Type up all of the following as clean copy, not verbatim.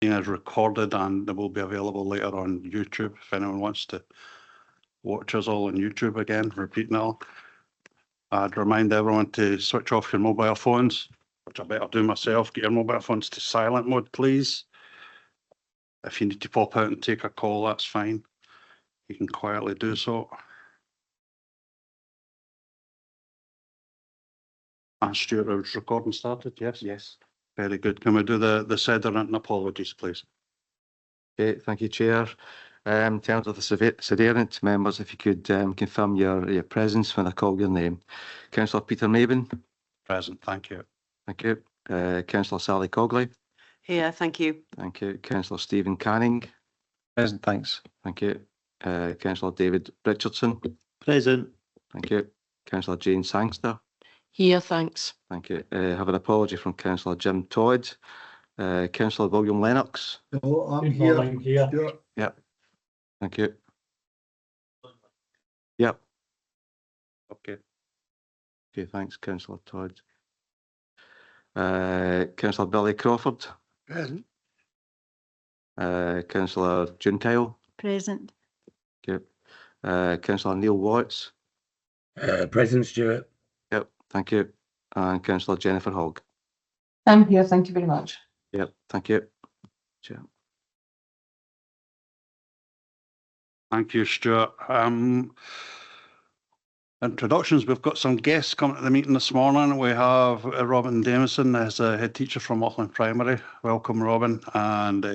is recorded and it will be available later on YouTube if anyone wants to watch us all on YouTube again, repeating it all. I'd remind everyone to switch off your mobile phones, which I better do myself. Get your mobile phones to silent mode, please. If you need to pop out and take a call, that's fine. You can quietly do so. And Stuart, is recording started? Yes? Yes. Very good. Can we do the sediment and apologies, please? Okay, thank you, Chair. In terms of the sediment members, if you could confirm your presence when I call your name. Councillor Peter Maben. Present, thank you. Thank you. Councillor Sally Cogley. Here, thank you. Thank you. Councillor Stephen Canning. Present, thanks. Thank you. Councillor David Richardson. Present. Thank you. Councillor Jane Sangster. Here, thanks. Thank you. Have an apology from Councillor Jim Todd. Councillor William Lennox. No, I'm here. Stuart. Yep. Thank you. Yep. Okay. Okay, thanks, Councillor Todd. Councillor Billy Crawford. Present. Councillor Juntile. Present. Okay. Councillor Neil Watts. Present, Stuart. Yep, thank you. And Councillor Jennifer Hogg. I'm here, thank you very much. Yep, thank you. Chair. Thank you, Stuart. Introductions. We've got some guests coming to the meeting this morning. We have Robin Damison as a head teacher from Auckland Primary. Welcome, Robin, and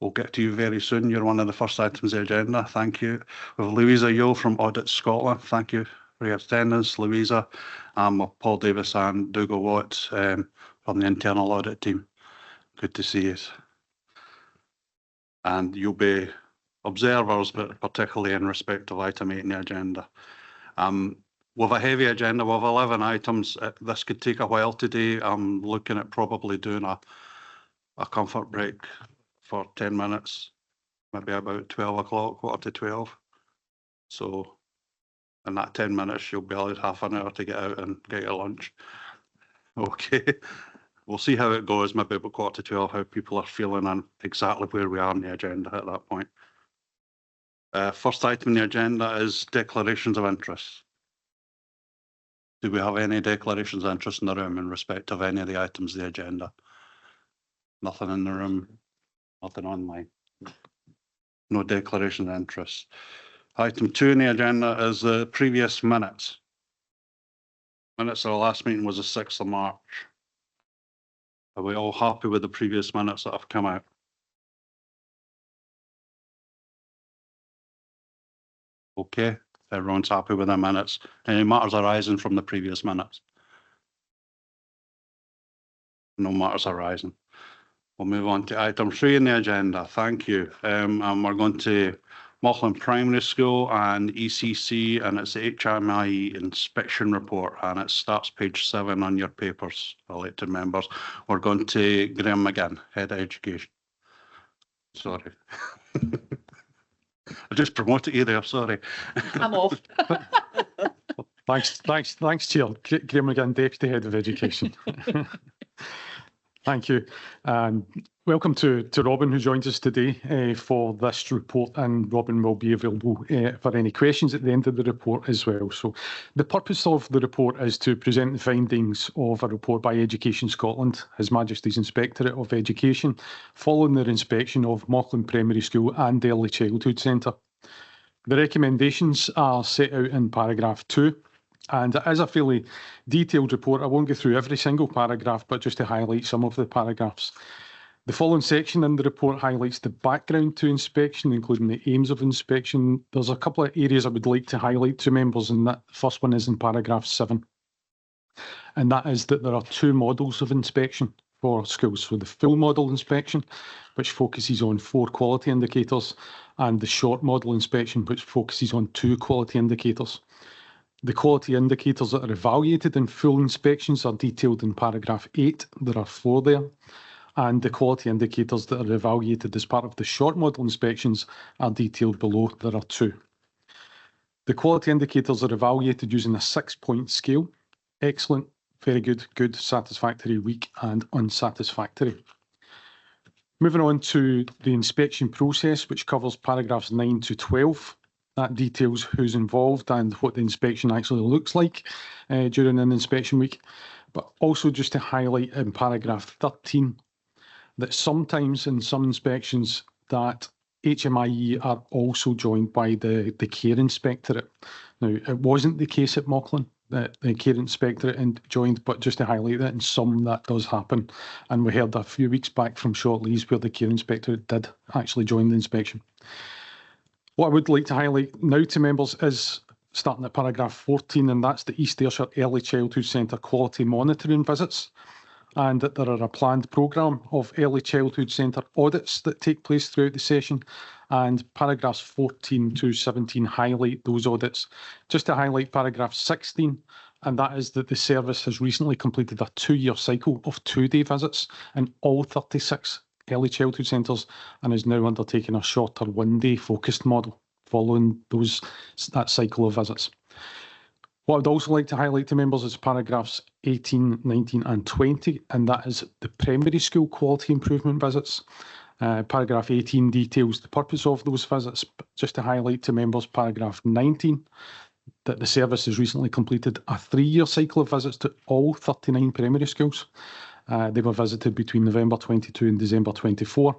we'll get to you very soon. You're one of the first items on the agenda. Thank you. We have Louisa Yule from Audit Scotland. Thank you for your attendance, Louisa. Paul Davis and Dougal Watts from the internal audit team. Good to see you. And you'll be observers, but particularly in respect of item 8 in the agenda. With a heavy agenda, with 11 items, this could take a while today. I'm looking at probably doing a comfort break for 10 minutes, maybe about 12 o'clock, quarter to 12. So in that 10 minutes, you'll be allowed half an hour to get out and get your lunch. Okay. We'll see how it goes, maybe about quarter to 12, how people are feeling and exactly where we are on the agenda at that point. First item on the agenda is declarations of interest. Do we have any declarations of interest in the room in respect of any of the items of the agenda? Nothing in the room, nothing online. No declaration of interest. Item 2 on the agenda is the previous minutes. Minutes of the last meeting was the 6th of March. Are we all happy with the previous minutes that have come out? Okay, everyone's happy with the minutes. Any matters arising from the previous minutes? No matters arising. We'll move on to item 3 in the agenda. Thank you. And we're going to Auckland Primary School and ECC, and it's the HMIE inspection report, and it starts page 7 on your papers, elected members. We're going to Graham McGinn, Head of Education. Sorry. I just promoted you there, sorry. I'm off. Thanks, Chair. Graham McGinn, Deputy Head of Education. Thank you. And welcome to Robin, who joins us today for this report, and Robin will be available for any questions at the end of the report as well. So the purpose of the report is to present the findings of a report by Education Scotland, His Majesty's Inspectorate of Education, following their inspection of Auckland Primary School and Early Childhood Centre. The recommendations are set out in paragraph 2. And it is a fairly detailed report. I won't go through every single paragraph, but just to highlight some of the paragraphs. The following section in the report highlights the background to inspection, including the aims of inspection. There's a couple of areas I would like to highlight to members, and that first one is in paragraph 7. And that is that there are 2 models of inspection for schools. So the full model inspection, which focuses on 4 quality indicators, and the short model inspection, which focuses on 2 quality indicators. The quality indicators that are evaluated in full inspections are detailed in paragraph 8. There are 4 there. And the quality indicators that are evaluated as part of the short model inspections are detailed below. There are 2. The quality indicators are evaluated using a 6-point scale. Excellent, very good, good, satisfactory, weak, and unsatisfactory. Moving on to the inspection process, which covers paragraphs 9 to 12. That details who's involved and what the inspection actually looks like during an inspection week. But also just to highlight in paragraph 13 that sometimes in some inspections that HMIE are also joined by the Care Inspectorate. Now, it wasn't the case at Mauchline that the Care Inspectorate joined, but just to highlight that in some that does happen. And we heard a few weeks back from Shortleys where the Care Inspectorate did actually join the inspection. What I would like to highlight now to members is starting at paragraph 14, and that's the East Ayrshire Early Childhood Centre quality monitoring visits, and that there are a planned programme of early childhood centre audits that take place throughout the session, and paragraphs 14 to 17 highlight those audits. Just to highlight paragraph 16, and that is that the service has recently completed a 2-year cycle of 2-day visits in all 36 early childhood centres and is now undertaking a shorter 1-day focused model following that cycle of visits. What I'd also like to highlight to members is paragraphs 18, 19 and 20, and that is the primary school quality improvement visits. Paragraph 18 details the purpose of those visits. Just to highlight to members, paragraph 19, that the service has recently completed a 3-year cycle of visits to all 39 primary schools. They were visited between November 22 and December 24,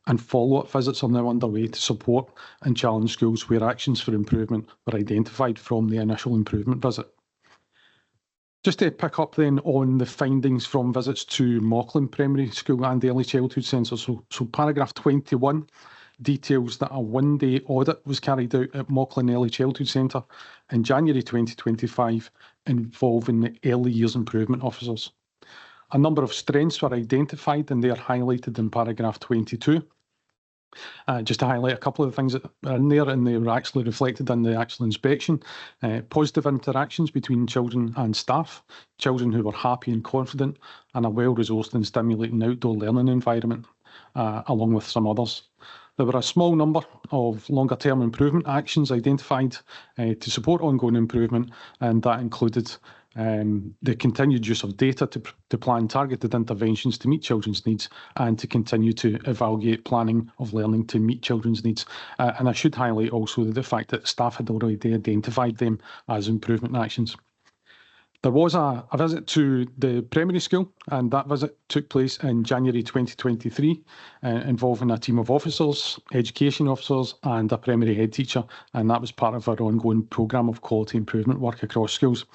and follow-up visits are now underway to support and challenge schools where actions for improvement were identified from the initial improvement visit. Just to pick up then on the findings from visits to Mauchline Primary School and Early Childhood Centres. So paragraph 21 details that a 1-day audit was carried out at Mauchline Early Childhood Centre in January 2025 involving the early years improvement officers. A number of strengths were identified and they are highlighted in paragraph 22. Just to highlight a couple of the things that are in there, and they were actually reflected in the actual inspection. Positive interactions between children and staff, children who were happy and confident, and a well-resourced and stimulating outdoor learning environment, along with some others. There were a small number of longer-term improvement actions identified to support ongoing improvement, and that included the continued use of data to plan targeted interventions to meet children's needs and to continue to evaluate planning of learning to meet children's needs. And I should highlight also the fact that staff had already identified them as improvement actions. There was a visit to the primary school, and that visit took place in January 2023, involving a team of officers, education officers and a primary head teacher, and that was part of our ongoing programme of quality improvement work across schools.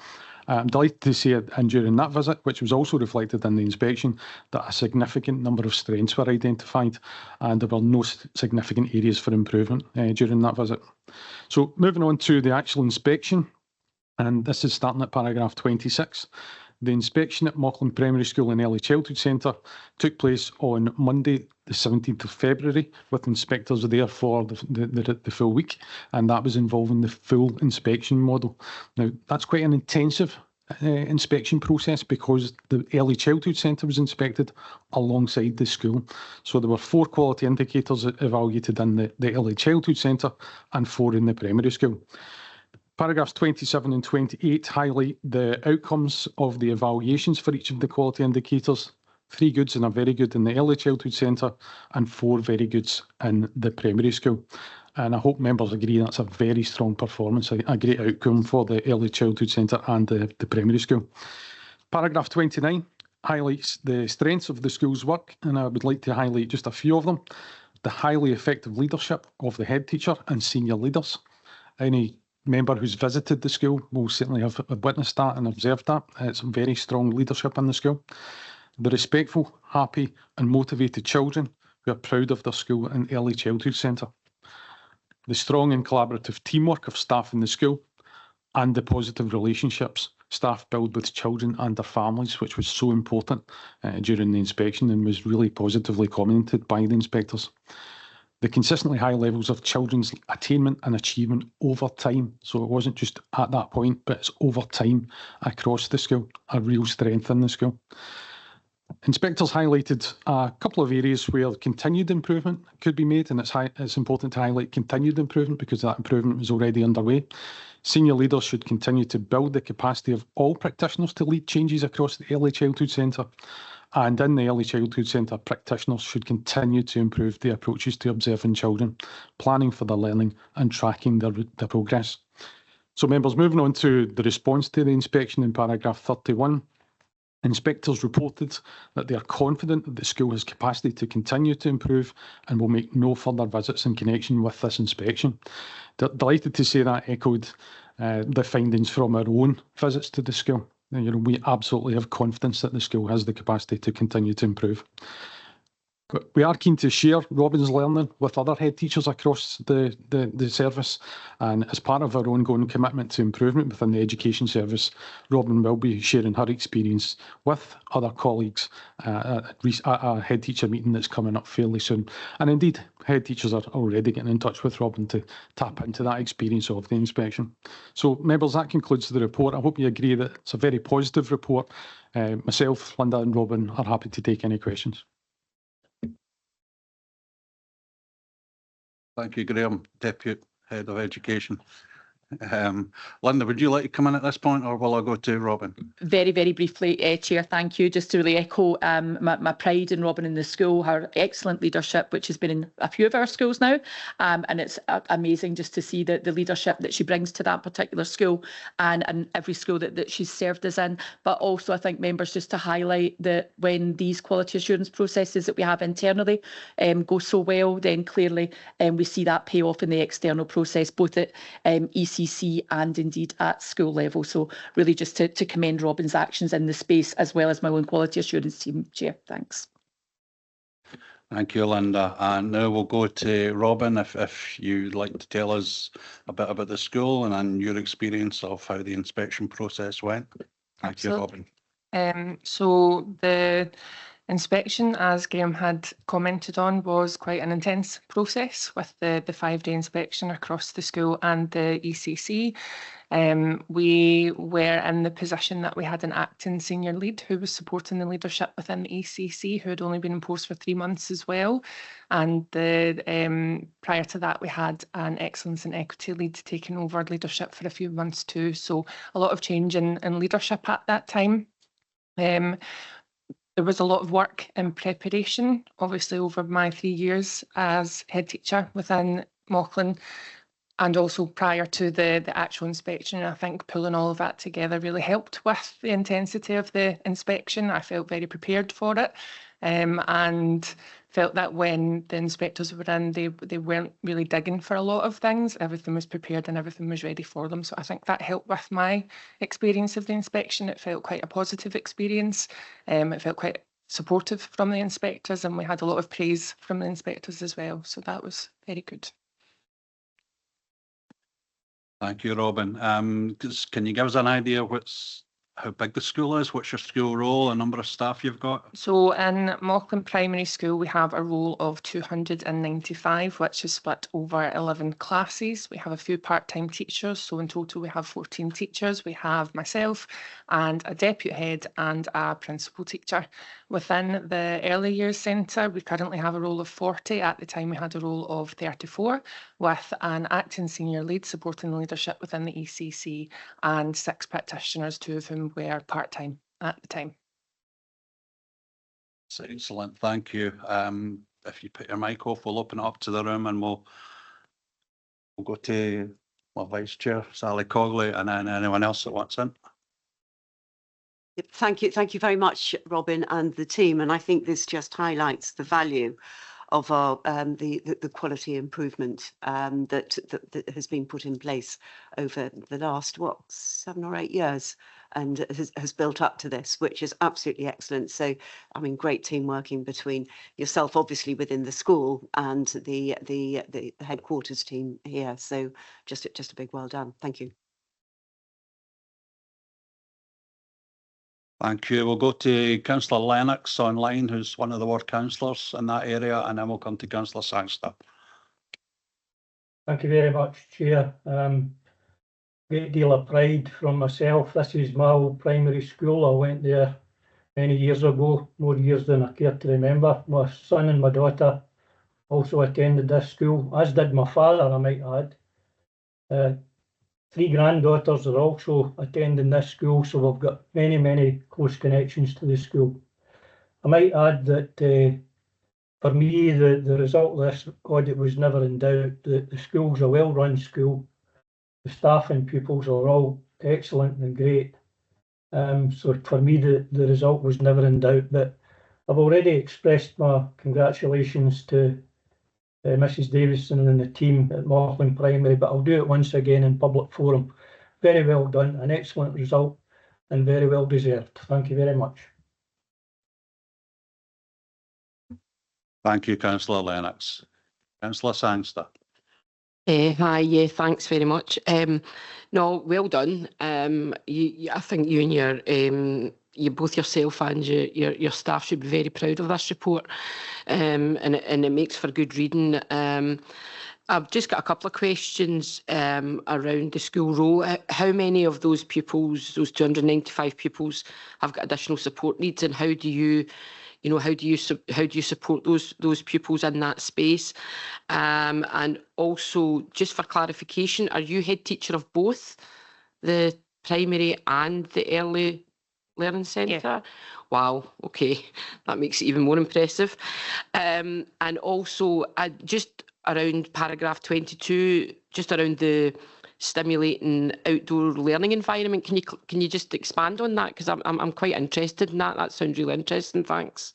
I'm delighted to say, and during that visit, which was also reflected in the inspection, that a significant number of strengths were identified and there were no significant areas for improvement during that visit. So moving on to the actual inspection, and this is starting at paragraph 26. The inspection at Mauchline Primary School and Early Childhood Centre took place on Monday, the 17th of February, with inspectors there for the full week, and that was involving the full inspection model. Now, that's quite an intensive inspection process because the Early Childhood Centre was inspected alongside the school. So there were 4 quality indicators evaluated in the Early Childhood Centre and 4 in the primary school. Paragraphs 27 and 28 highlight the outcomes of the evaluations for each of the quality indicators. 3 goods and a very good in the Early Childhood Centre and 4 very goods in the primary school. And I hope members agree that's a very strong performance, a great outcome for the Early Childhood Centre and the primary school. Paragraph 29 highlights the strengths of the school's work, and I would like to highlight just a few of them. The highly effective leadership of the head teacher and senior leaders. Any member who's visited the school will certainly have witnessed that and observed that. It's very strong leadership in the school. The respectful, happy and motivated children who are proud of their school and Early Childhood Centre. The strong and collaborative teamwork of staff in the school, and the positive relationships staff build with children and their families, which was so important during the inspection and was really positively commented by the inspectors. The consistently high levels of children's attainment and achievement over time. So it wasn't just at that point, but it's over time across the school, a real strength in the school. Inspectors highlighted a couple of areas where continued improvement could be made, and it's important to highlight continued improvement because that improvement was already underway. Senior leaders should continue to build the capacity of all practitioners to lead changes across the Early Childhood Centre, And in the Early Childhood Centre, practitioners should continue to improve the approaches to observing children, planning for their learning and tracking their progress. So members, moving on to the response to the inspection in paragraph 31. Inspectors reported that they are confident that the school has capacity to continue to improve and will make no further visits in connection with this inspection. Delighted to say that echoed the findings from our own visits to the school. We absolutely have confidence that the school has the capacity to continue to improve. But we are keen to share Robin's learning with other head teachers across the service, and as part of our ongoing commitment to improvement within the education service, Robin will be sharing her experience with other colleagues at a head teacher meeting that's coming up fairly soon. And indeed, head teachers are already getting in touch with Robin to tap into that experience of the inspection. So members, that concludes the report. I hope you agree that it's a very positive report. Myself, Linda and Robin are happy to take any questions. Thank you, Graham, Deputy Head of Education. Linda, would you like to come in at this point, or will I go to Robin? Very, very briefly, Chair, thank you. Just to really echo my pride in Robin in the school, her excellent leadership, which has been in a few of our schools now. And it's amazing just to see the leadership that she brings to that particular school and every school that she's served us in. But also, I think, members, just to highlight that when these quality assurance processes that we have internally go so well, then clearly we see that pay off in the external process, both at ECC and indeed at school level. So really just to commend Robin's actions in the space, as well as my own quality assurance team, Chair. Thanks. Thank you, Linda. And now we'll go to Robin, if you'd like to tell us a bit about the school and your experience of how the inspection process went. Thank you, Robin. So the inspection, as Graham had commented on, was quite an intense process with the 5-day inspection across the school and the ECC. We were in the position that we had an acting senior lead who was supporting the leadership within the ECC, who had only been in post for 3 months as well. And prior to that, we had an excellence and equity lead taking over leadership for a few months too. So a lot of change in leadership at that time. There was a lot of work in preparation, obviously over my 3 years as head teacher within Mauchline, and also prior to the actual inspection. I think pulling all of that together really helped with the intensity of the inspection. I felt very prepared for it, and felt that when the inspectors were in, they weren't really digging for a lot of things. Everything was prepared and everything was ready for them. So I think that helped with my experience of the inspection. It felt quite a positive experience. It felt quite supportive from the inspectors, and we had a lot of praise from the inspectors as well. So that was very good. Thank you, Robin. Can you give us an idea how big the school is? What's your school role, a number of staff you've got? So in Mauchline Primary School, we have a roll of 295, which is split over 11 classes. We have a few part-time teachers, so in total we have 14 teachers. We have myself and a deputy head and a principal teacher. Within the early years centre, we currently have a roll of 40. At the time, we had a roll of 34, with an acting senior lead supporting the leadership within the ECC and 6 practitioners, 2 of whom were part-time at the time. That's excellent, thank you. If you put your mic off, we'll open it up to the room, and we'll go to my Vice Chair, Sally Cogley, and then anyone else that wants in. Thank you very much, Robin and the team. And I think this just highlights the value of our the quality improvement that has been put in place over the last 7 or 8 years, and has built up to this, which is absolutely excellent. So I mean, great team working between yourself, obviously within the school, and the headquarters team here. So just a big well done. Thank you. Thank you. We'll go to Councillor Lennox online, who's one of the ward councillors in that area, and then we'll come to Councillor Sangster. Thank you very much, Chair. Great deal of pride from myself. This is my old primary school. I went there many years ago, more years than I care to remember. My son and my daughter also attended this school, as did my father, I might add. 3 granddaughters are also attending this school, so we've got many close connections to the school. I might add that for me, the result of this audit was never in doubt. The school's a well-run school. The staff and pupils are all excellent and great. So for me, the result was never in doubt. But I've already expressed my congratulations to Mrs. Davison and the team at Mauchline Primary, but I'll do it once again in public forum. Very well done, an excellent result, and very well deserved. Thank you very much. Thank you, Councillor Lennox. Councillor Sangster. Hi, yeah, thanks very much. No, well done. I think you and you both yourself and your staff should be very proud of this report, and it makes for good reading. I've just got a couple of questions around the school role. How many of those pupils, those 295 pupils, have got additional support needs, and how do you support those pupils in that space? And also, just for clarification, are you head teacher of both the primary and the early learning centre? Yeah. Wow, okay, that makes it even more impressive. And also, just around paragraph 22, just around the stimulating outdoor learning environment, can you just expand on that, because I'm quite interested in that. That sounds really interesting. Thanks.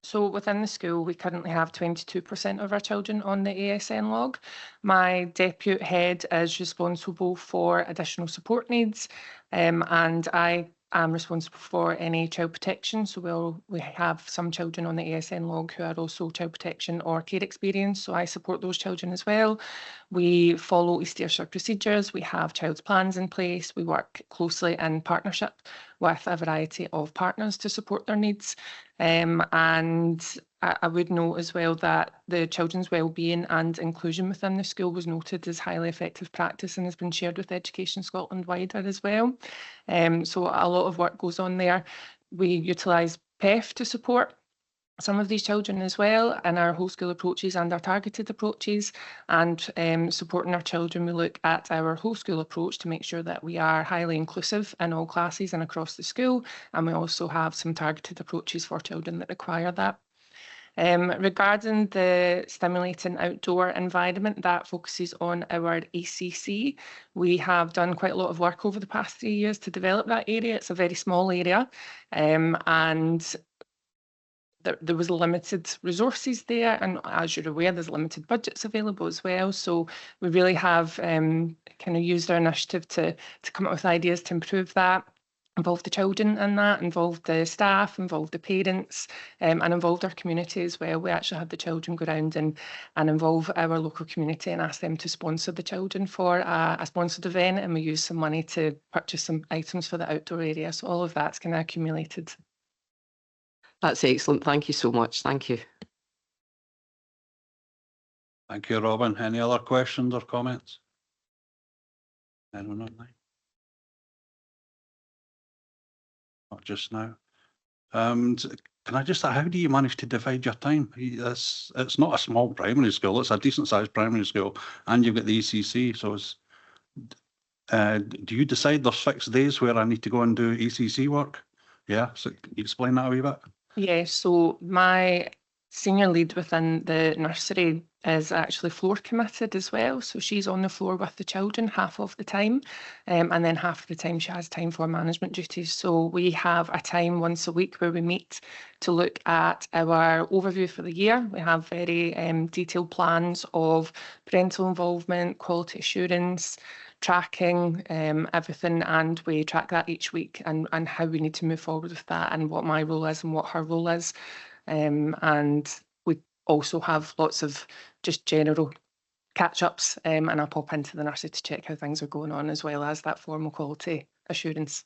So within the school, we currently have 22% of our children on the ASN log. My deputy head is responsible for additional support needs, and I am responsible for any child protection. So we have some children on the ASN log who are also child protection or care experience, so I support those children as well. We follow East Ayrshire procedures, we have child's plans in place, we work closely in partnership with a variety of partners to support their needs. And I would note as well that the children's wellbeing and inclusion within the school was noted as highly effective practice and has been shared with Education Scotland wider as well. So a lot of work goes on there. We utilise PEF to support some of these children as well in our whole school approaches and our targeted approaches, and supporting our children, we look at our whole school approach to make sure that we are highly inclusive in all classes and across the school, and we also have some targeted approaches for children that require that. Regarding the stimulating outdoor environment, that focuses on our ECC. We have done quite a lot of work over the past 3 years to develop that area. It's a very small area, and there was limited resources there, and as you're aware, there's limited budgets available as well. So we really have kind of used our initiative to come up with ideas to improve that, involve the children in that, involve the staff, involve the parents, and involved our community as well. We actually had the children go around and involve our local community and ask them to sponsor the children for a sponsored event, and we used some money to purchase some items for the outdoor area. So all of that's kind of accumulated. That's excellent. Thank you so much. Thank you. Thank you, Robin. Any other questions or comments? I don't know. Not just now. Can I just say, how do you manage to divide your time? It's not a small primary school, it's a decent sized primary school, and you've got the ECC. So do you decide there's fixed days where I need to go and do ECC work? Yeah, so can you explain that a wee bit? Yeah, so my senior lead within the nursery is actually floor committed as well. So she's on the floor with the children half of the time, and then half of the time she has time for management duties. So we have a time once a week where we meet to look at our overview for the year. We have very detailed plans of parental involvement, quality assurance, tracking, everything, and we track that each week and how we need to move forward with that, and what my role is and what her role is. And we also have lots of just general catch-ups, and I pop into the nursery to check how things are going on, as well as that formal quality assurance.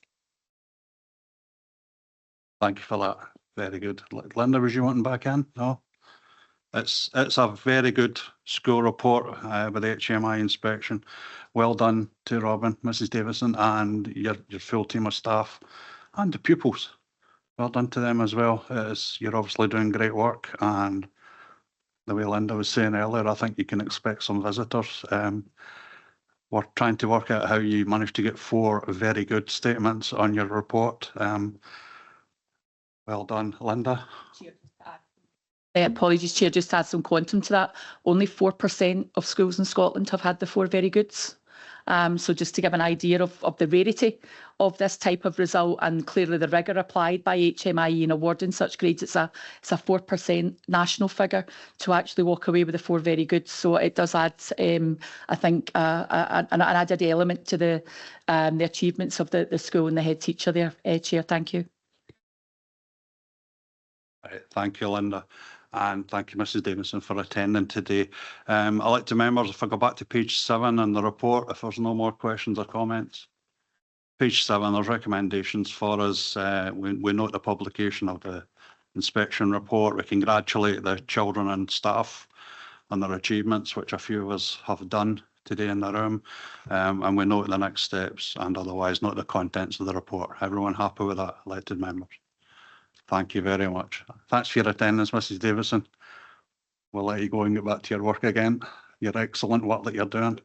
Thank you for that. Very good. Linda, was you wanting back in? No? It's a very good school report with the HMI inspection. Well done to Robin, Mrs. Davison, and your full team of staff and the pupils. Well done to them as well. You're obviously doing great work, and the way Linda was saying earlier, I think you can expect some visitors. We're trying to work out how you managed to get 4 very good statements on your report. Well done, Linda. Apologies, Chair, just to add some quantum to that. Only 4% of schools in Scotland have had the 4 very goods. So just to give an idea of the rarity of this type of result, and clearly the rigour applied by HMIE in awarding such grades, it's a 4% national figure to actually walk away with the 4 very good. So it does add, I think, an added element to the achievements of the school and the head teacher there, Chair. Thank you. Right, thank you, Linda. And thank you, Mrs Davison, for attending today. I'd like to members, if I go back to page 7 in the report, if there's no more questions or comments. Page 7, there's recommendations for us. We note the publication of the inspection report. We congratulate the children and staff on their achievements, which a few of us have done today in the room. And we note the next steps and otherwise note the contents of the report. Everyone happy with that, elected members? Thank you very much. Thanks for your attendance, Mrs Davison. We'll let you go and get back to your work again. Your excellent work that you're doing.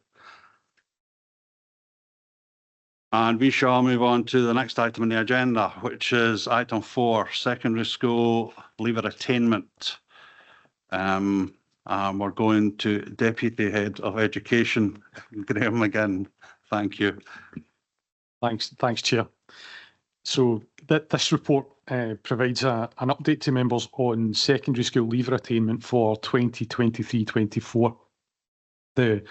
And we shall move on to the next item on the agenda, which is item 4, secondary school leaver attainment. And we're going to Deputy Head of Education, Graham again. Thank you. Thanks, Chair. So this report provides an update to members on secondary school leaver attainment for 2023-24. The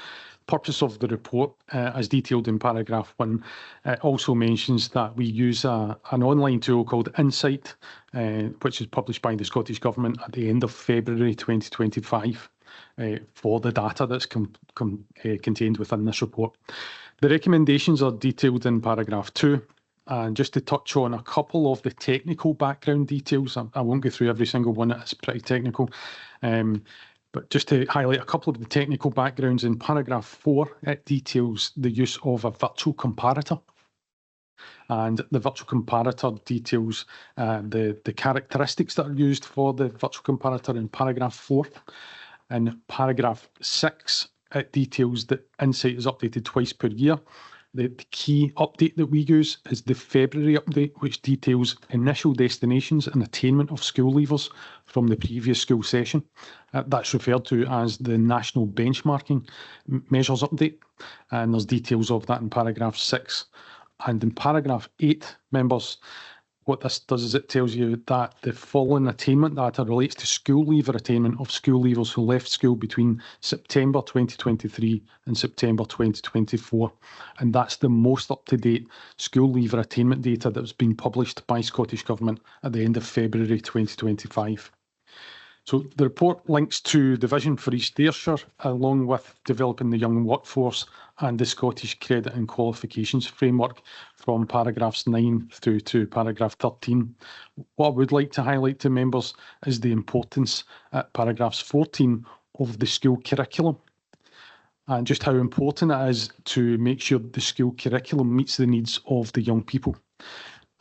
purpose of the report, as detailed in paragraph 1, also mentions that we use an online tool called Insight, which is published by the Scottish Government at the end of February 2025 for the data that's contained within this report. The recommendations are detailed in paragraph 2. And just to touch on a couple of the technical background details, I won't go through every single one, it's pretty technical. But just to highlight a couple of the technical backgrounds, in paragraph 4, it details the use of a virtual comparator. And the virtual comparator details the characteristics that are used for the virtual comparator in paragraph 4. In paragraph 6, it details that Insight is updated twice per year. The key update that we use is the February update, which details initial destinations and attainment of school leavers from the previous school session. That's referred to as the National Benchmarking Measures Update, and there's details of that in paragraph 6. And in paragraph 8, members, what this does is it tells you that the following attainment data relates to school leaver attainment of school leavers who left school between September 2023 and September 2024. And that's the most up-to-date school leaver attainment data that was being published by Scottish Government at the end of February 2025. So the report links to the vision for East Ayrshire, along with developing the young workforce and the Scottish Credit and Qualifications Framework from paragraphs 9 through to paragraph 13. What I would like to highlight to members is the importance at paragraphs 14 of the school curriculum, and just how important it is to make sure the school curriculum meets the needs of the young people.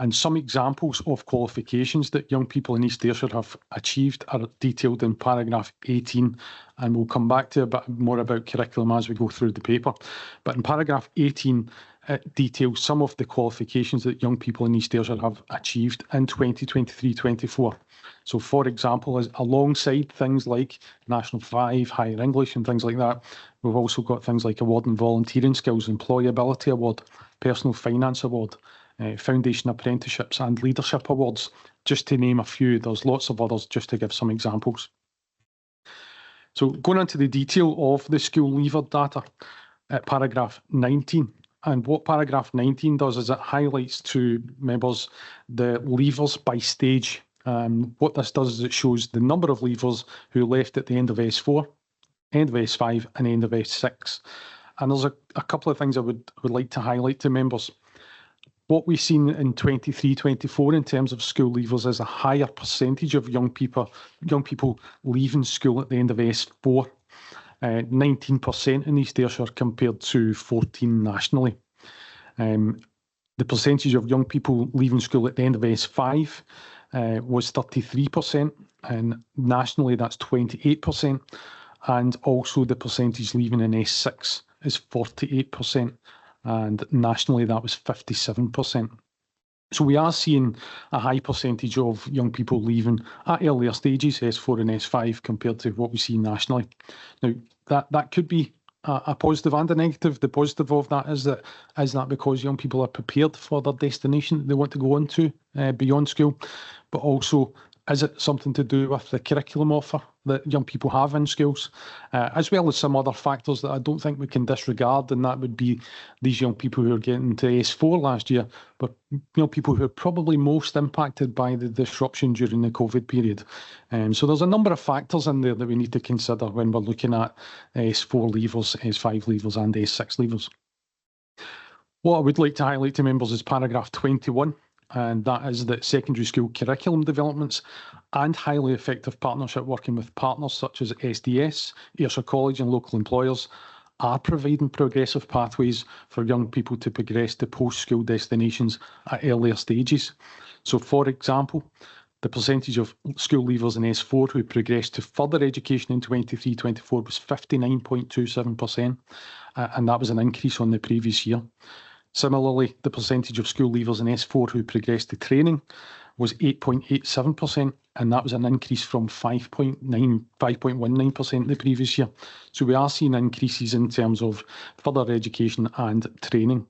And some examples of qualifications that young people in East Ayrshire have achieved are detailed in paragraph 18, and we'll come back to a bit more about curriculum as we go through the paper. But in paragraph 18, it details some of the qualifications that young people in East Ayrshire have achieved in 2023-24. So, for example, alongside things like National 5, Higher English and things like that, we've also got things like Award in Volunteering Skills, Employability Award, Personal Finance Award, Foundation Apprenticeships and Leadership Awards, just to name a few. There's lots of others, just to give some examples. So going into the detail of the school leaver data at paragraph 19, and what paragraph 19 does is it highlights to members the leavers by stage. What this does is it shows the number of leavers who left at the end of S4, end of S5 and end of S6. And there's a couple of things I would like to highlight to members. What we've seen in 23-24 in terms of school leavers is a higher percentage of young people leaving school at the end of S4, 19% in East Ayrshire compared to 14% nationally. The percentage of young people leaving school at the end of S5 was 33%, and nationally that's 28%, and also the percentage leaving in S6 is 48%. And nationally, that was 57%. So we are seeing a high percentage of young people leaving at earlier stages, S4 and S5, compared to what we see nationally. Now, that could be a positive and a negative. The positive of that is that because young people are prepared for their destination that they want to go on to beyond school, but also is it something to do with the curriculum offer that young people have in schools, as well as some other factors that I don't think we can disregard, and that would be these young people who are getting to S4 last year, but people who are probably most impacted by the disruption during the COVID period. So there's a number of factors in there that we need to consider when we're looking at S4 leavers, S5 leavers and S6 leavers. What I would like to highlight to members is paragraph 21. And that is that secondary school curriculum developments and highly effective partnership working with partners such as SDS, Ayrshire College and local employers are providing progressive pathways for young people to progress to post-school destinations at earlier stages. So, for example, the percentage of school leavers in S4 who progressed to further education in 23-24 was 59.27%, and that was an increase on the previous year. Similarly, the percentage of school leavers in S4 who progressed to training was 8.87%, and that was an increase from 5.19% the previous year. So we are seeing increases in terms of further education and training.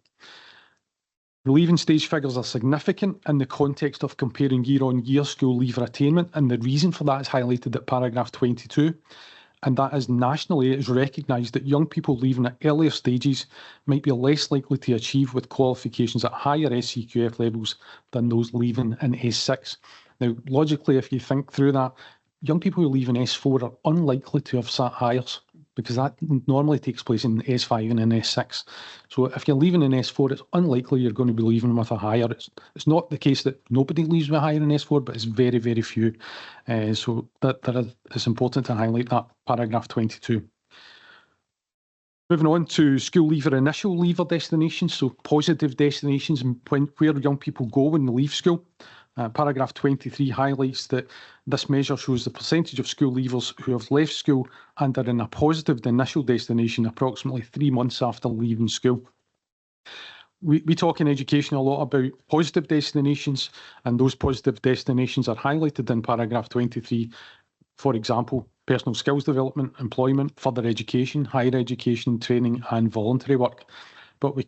The leaving stage figures are significant in the context of comparing year-on-year school leaver attainment, and the reason for that is highlighted at paragraph 22. And that is nationally, it is recognised that young people leaving at earlier stages might be less likely to achieve with qualifications at higher SCQF levels than those leaving in S6. Now, logically, if you think through that, young people who leave in S4 are unlikely to have sat hires, because that normally takes place in S5 and in S6. So if you're leaving in S4, it's unlikely you're going to be leaving with a hire. It's not the case that nobody leaves with a hire in S4, but it's very, very few. So it's important to highlight that paragraph 22. Moving on to school leaver initial leaver destinations, so positive destinations and where young people go when they leave school. Paragraph 23 highlights that this measure shows the percentage of school leavers who have left school and are in a positive initial destination approximately 3 months after leaving school. We talk in education a lot about positive destinations, and those positive destinations are highlighted in paragraph 23. For example, personal skills development, employment, further education, higher education, training and voluntary work. But we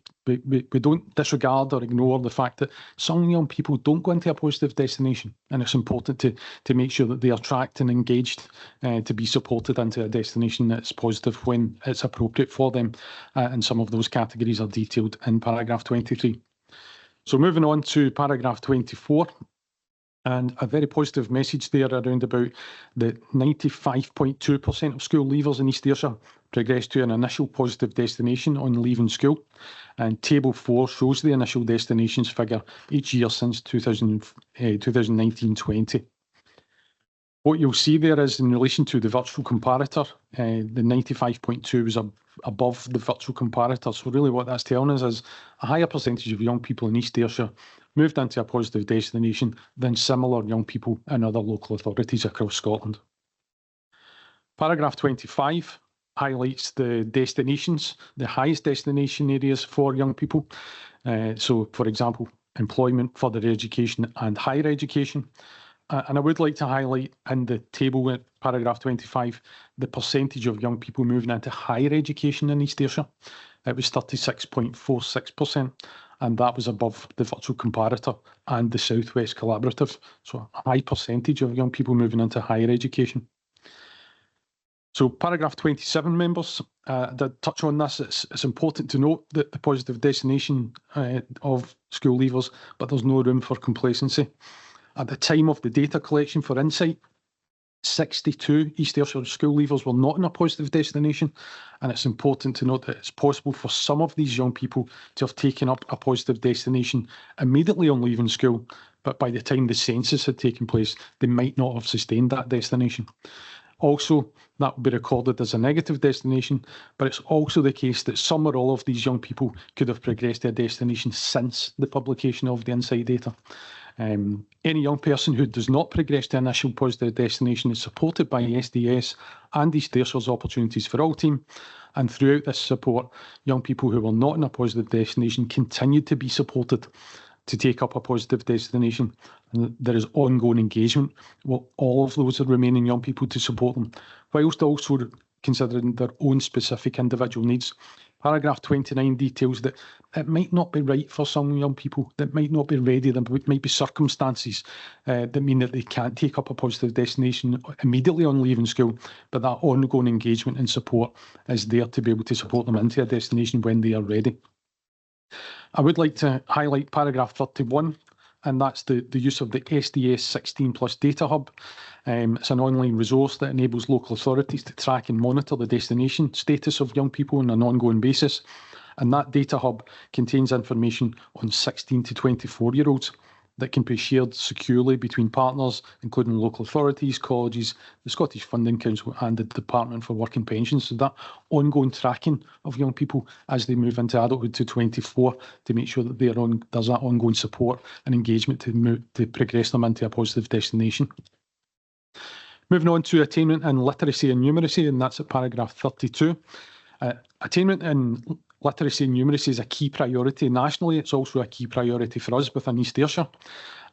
don't disregard or ignore the fact that some young people don't go into a positive destination, and it's important to make sure that they are tracked and engaged to be supported into a destination that's positive when it's appropriate for them. And some of those categories are detailed in paragraph 23. So moving on to paragraph 24. And a very positive message there around about the 95.2% of school leavers in East Ayrshire progressed to an initial positive destination on leaving school. And Table 4 shows the initial destinations figure each year since 2019-20. What you'll see there is in relation to the virtual comparator, the 95.2 was above the virtual comparator. So really what that's telling us is a higher percentage of young people in East Ayrshire moved into a positive destination than similar young people in other local authorities across Scotland. Paragraph 25 highlights the destinations, the highest destination areas for young people. So, for example, employment, further education and higher education. And I would like to highlight in the table at paragraph 25, the percentage of young people moving into higher education in East Ayrshire. It was 36.46%, and that was above the virtual comparator and the South West Collaborative. So a high percentage of young people moving into higher education. So paragraph 27, members, did touch on this. It's important to note that the positive destination of school leavers, but there's no room for complacency. At the time of the data collection for Insight, 62 East Ayrshire school leavers were not in a positive destination, and it's important to note that it's possible for some of these young people to have taken up a positive destination immediately on leaving school, but by the time the census had taken place, they might not have sustained that destination. Also, that will be recorded as a negative destination, but it's also the case that some or all of these young people could have progressed to a destination since the publication of the Insight data. Any young person who does not progress to initial positive destination is supported by SDS and East Ayrshire's Opportunities for All team. And throughout this support, young people who were not in a positive destination continued to be supported. to take up a positive destination. And there is ongoing engagement with all of those remaining young people to support them, whilst also considering their own specific individual needs. Paragraph 29 details that it might not be right for some young people, that might not be ready, there might be circumstances that mean that they can't take up a positive destination immediately on leaving school, but that ongoing engagement and support is there to be able to support them into a destination when they are ready. I would like to highlight paragraph 31, and that's the use of the SDS 16+ Data Hub. It's an online resource that enables local authorities to track and monitor the destination status of young people on an ongoing basis. And that Data Hub contains information on 16 to 24-year-olds that can be shared securely between partners, including local authorities, colleges, the Scottish Funding Council and the Department for Work and Pensions. So that ongoing tracking of young people as they move into adulthood to 24 to make sure that there's that ongoing support and engagement to progress them into a positive destination. Moving on to attainment in literacy and numeracy, and that's at paragraph 32. Attainment in literacy and numeracy is a key priority nationally. It's also a key priority for us within East Ayrshire.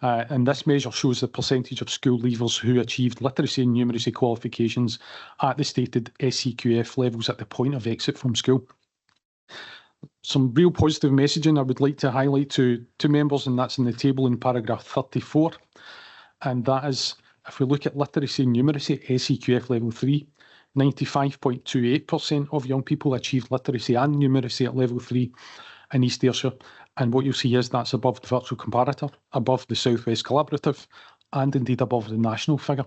And this measure shows the percentage of school leavers who achieved literacy and numeracy qualifications at the stated SCQF levels at the point of exit from school. Some real positive messaging I would like to highlight to members, and that's in the table in paragraph 34. And that is, if we look at literacy and numeracy, SCQF level 3, 95.28% of young people achieved literacy and numeracy at level 3 in East Ayrshire. And what you'll see is that's above the virtual comparator, above the South West Collaborative, and indeed above the national figure.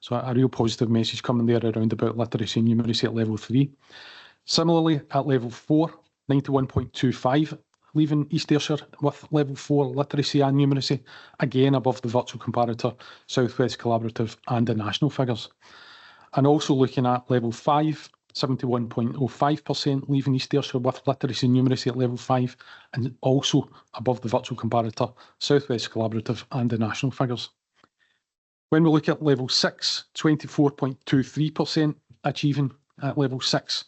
So a real positive message coming there around about literacy and numeracy at level 3. Similarly, at level 4, 91.25 leaving East Ayrshire with level 4 literacy and numeracy, again above the virtual comparator, South West Collaborative and the national figures. And also looking at level 5, 71.05% leaving East Ayrshire with literacy and numeracy at level 5, and also above the virtual comparator, South West Collaborative and the national figures. When we look at level 6, 24.23% achieving at level 6,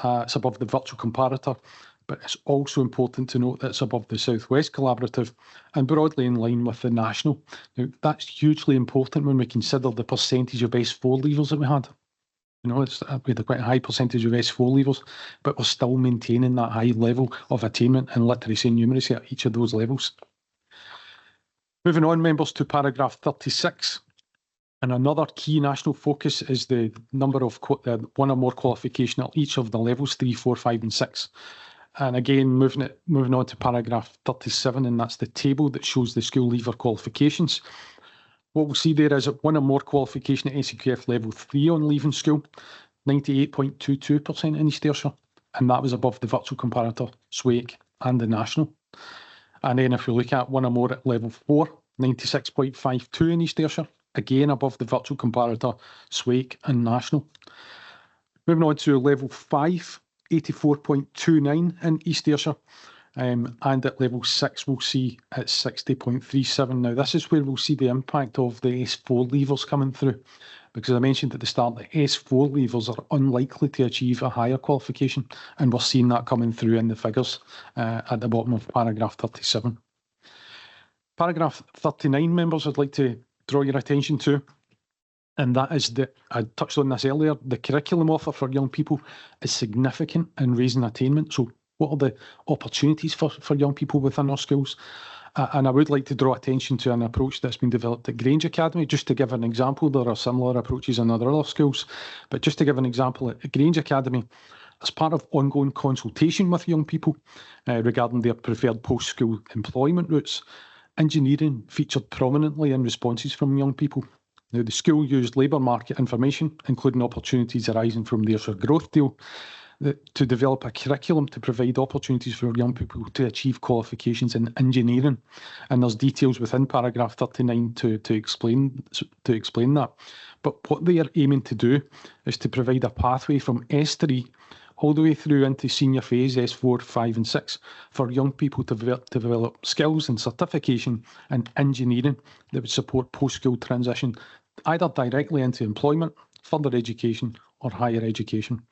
it's above the virtual comparator, but it's also important to note that it's above the South West Collaborative and broadly in line with the national. Now, that's hugely important when we consider the percentage of S4 leavers that we had. You know, we had quite a high percentage of S4 leavers, but we're still maintaining that high level of attainment in literacy and numeracy at each of those levels. Moving on, members, to paragraph 36. And another key national focus is the number of one or more qualification at each of the levels 3, 4, 5 and 6. And again, moving on to paragraph 37, and that's the table that shows the school leaver qualifications. What we'll see there is that one or more qualification at SCQF level 3 on leaving school, 98.22% in East Ayrshire, and that was above the virtual comparator, SWAIC and the national. And then if we look at one or more at level 4, 96.52 in East Ayrshire, again above the virtual comparator, SWAIC and national. Moving on to level 5, 84.29 in East Ayrshire, and at level 6 we'll see at 60.37. Now this is where we'll see the impact of the S4 leavers coming through, because I mentioned at the start that S4 leavers are unlikely to achieve a higher qualification, and we're seeing that coming through in the figures at the bottom of paragraph 37. Paragraph 39, members, I'd like to draw your attention to, and that is that, I touched on this earlier, the curriculum offer for young people is significant in raising attainment. So what are the opportunities for young people within our schools? And I would like to draw attention to an approach that's been developed at Grange Academy. Just to give an example, there are similar approaches in other schools, but just to give an example, at Grange Academy, as part of ongoing consultation with young people regarding their preferred post-school employment routes, engineering featured prominently in responses from young people. Now, the school used labour market information, including opportunities arising from the Ayrshire Growth Deal, to develop a curriculum to provide opportunities for young people to achieve qualifications in engineering. And there's details within paragraph 39 to explain that. But what they are aiming to do is to provide a pathway from S3 all the way through into senior phase S4, 5 and 6 for young people to develop skills and certification in engineering that would support post-school transition, either directly into employment, further education or higher education.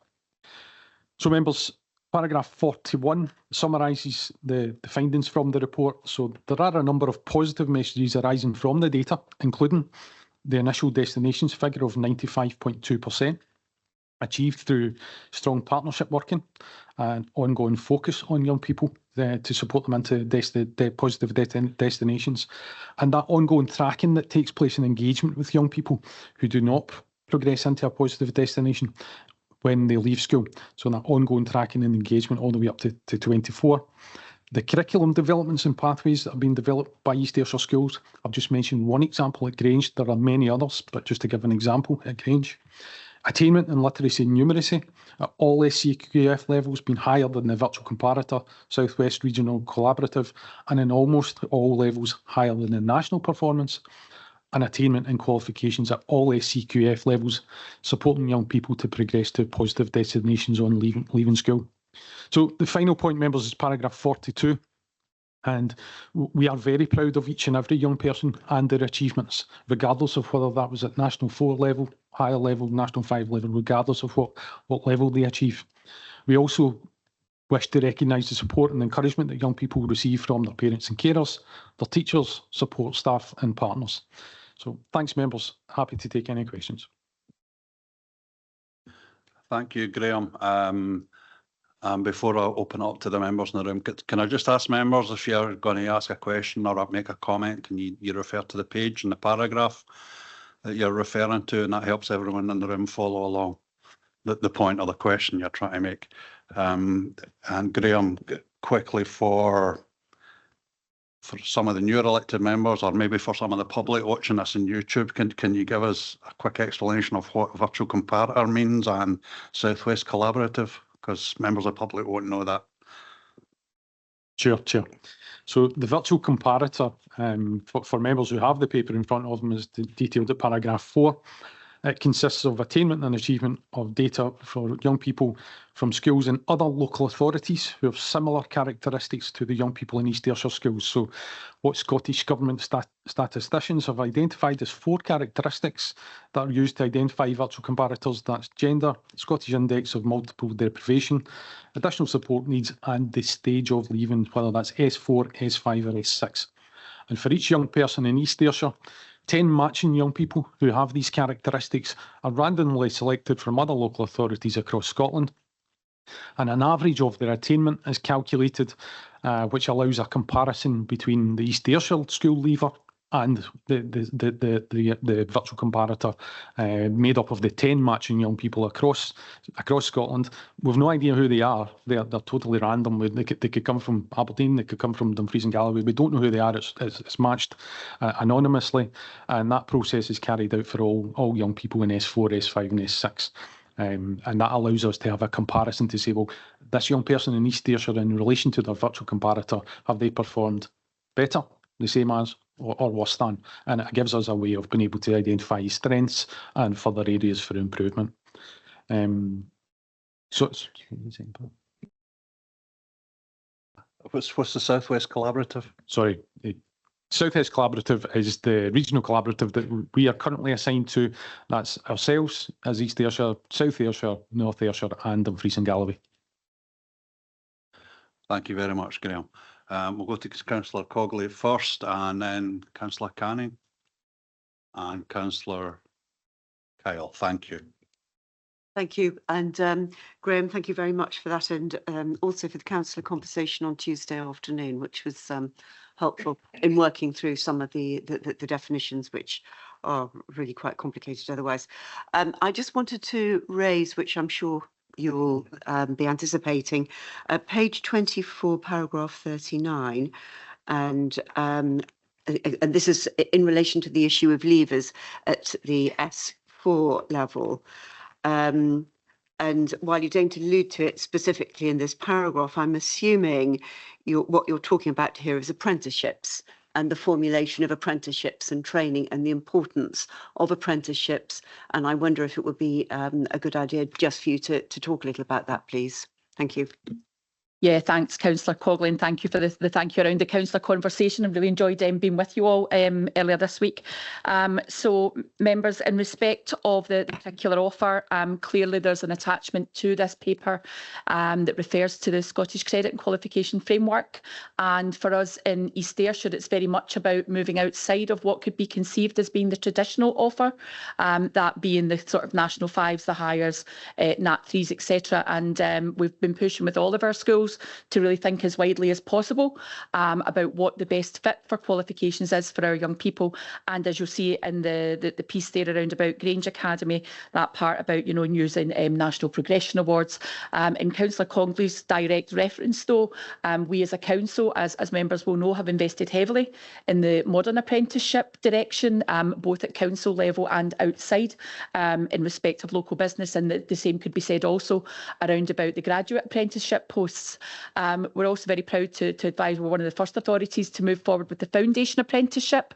So members, paragraph 41 summarises the findings from the report. So there are a number of positive messages arising from the data, including the initial destinations figure of 95.2%, achieved through strong partnership working and ongoing focus on young people to support them into positive destinations, and that ongoing tracking that takes place in engagement with young people who do not progress into a positive destination when they leave school. So that ongoing tracking and engagement all the way up to 24. The curriculum developments and pathways that have been developed by East Ayrshire schools. I've just mentioned one example at Grange. There are many others, but just to give an example at Grange. Attainment in literacy and numeracy at all SCQF levels been higher than the virtual comparator, South West Regional Collaborative, and in almost all levels higher than the national performance. And attainment and qualifications at all SCQF levels, supporting young people to progress to positive destinations on leaving school. So the final point, members, is paragraph 42. And we are very proud of each and every young person and their achievements, regardless of whether that was at National 4 level, higher level, National 5 level, regardless of what level they achieve. We also wish to recognise the support and encouragement that young people receive from their parents and carers, their teachers, support staff and partners. So thanks, members. Happy to take any questions. Thank you, Graham. Before I open up to the members in the room, can I just ask members, if you're going to ask a question or make a comment, can you refer to the page and the paragraph that you're referring to, and that helps everyone in the room follow along the point or the question you're trying to make. And Graham, quickly for some of the new elected members, or maybe for some of the public watching this on YouTube, can you give us a quick explanation of what virtual comparator means and South West Collaborative? Because members of the public won't know that. Sure. So the virtual comparator, for members who have the paper in front of them, is detailed at paragraph 4. It consists of attainment and achievement of data for young people from schools in other local authorities who have similar characteristics to the young people in East Ayrshire schools. So what Scottish Government statisticians have identified as 4 characteristics that are used to identify virtual comparators. That's gender, Scottish Index of Multiple Deprivation, additional support needs, and the stage of leaving, whether that's S4, S5 or S6. And for each young person in East Ayrshire, 10 matching young people who have these characteristics are randomly selected from other local authorities across Scotland. And an average of their attainment is calculated, which allows a comparison between the East Ayrshire school leaver and the virtual comparator made up of the 10 matching young people across Scotland. We've no idea who they are. They're totally random. They could come from Aberdeen, they could come from Dumfries and Galloway. We don't know who they are. It's matched anonymously, and that process is carried out for all young people in S4, S5 and S6. And that allows us to have a comparison to say, well, this young person in East Ayrshire in relation to their virtual comparator, have they performed better, the same as, or worse than? And it gives us a way of being able to identify strengths and further areas for improvement. What's the South West Collaborative? Sorry. South West Collaborative is the regional collaborative that we are currently assigned to. That's ourselves as East Ayrshire, South Ayrshire, North Ayrshire and Dumfries and Galloway. Thank you very much, Graham. We'll go to Councillor Cogley first, and then Councillor Canning and Councillor Kyle. Thank you. Thank you. And Graham, thank you very much for that, and also for the councillor conversation on Tuesday afternoon, which was helpful in working through some of the definitions, which are really quite complicated otherwise. I just wanted to raise, which I'm sure you'll be anticipating, page 24, paragraph 39, and this is in relation to the issue of leavers at the S4 level. And while you don't allude to it specifically in this paragraph, I'm assuming what you're talking about here is apprenticeships and the formulation of apprenticeships and training and the importance of apprenticeships. And I wonder if it would be a good idea just for you to talk a little about that, please. Thank you. Yeah, thanks, Councillor Coughlin. Thank you for the thank you around the councillor conversation. I really enjoyed being with you all earlier this week. So, members, in respect of the curricular offer, clearly there's an attachment to this paper that refers to the Scottish Credit and Qualification Framework. And for us in East Ayrshire, it's very much about moving outside of what could be conceived as being the traditional offer, that being the sort of National Fives, the Highers, Nat 3s, etc. And we've been pushing with all of our schools to really think as widely as possible about what the best fit for qualifications is for our young people. And as you'll see in the piece there around about Grange Academy, that part about, you know, using National Progression Awards. In Councillor Congley's direct reference though, we as a council, as members will know, have invested heavily in the modern apprenticeship direction, both at council level and outside, in respect of local business. And the same could be said also around about the graduate apprenticeship posts. We're also very proud to advise we're one of the first authorities to move forward with the foundation apprenticeship,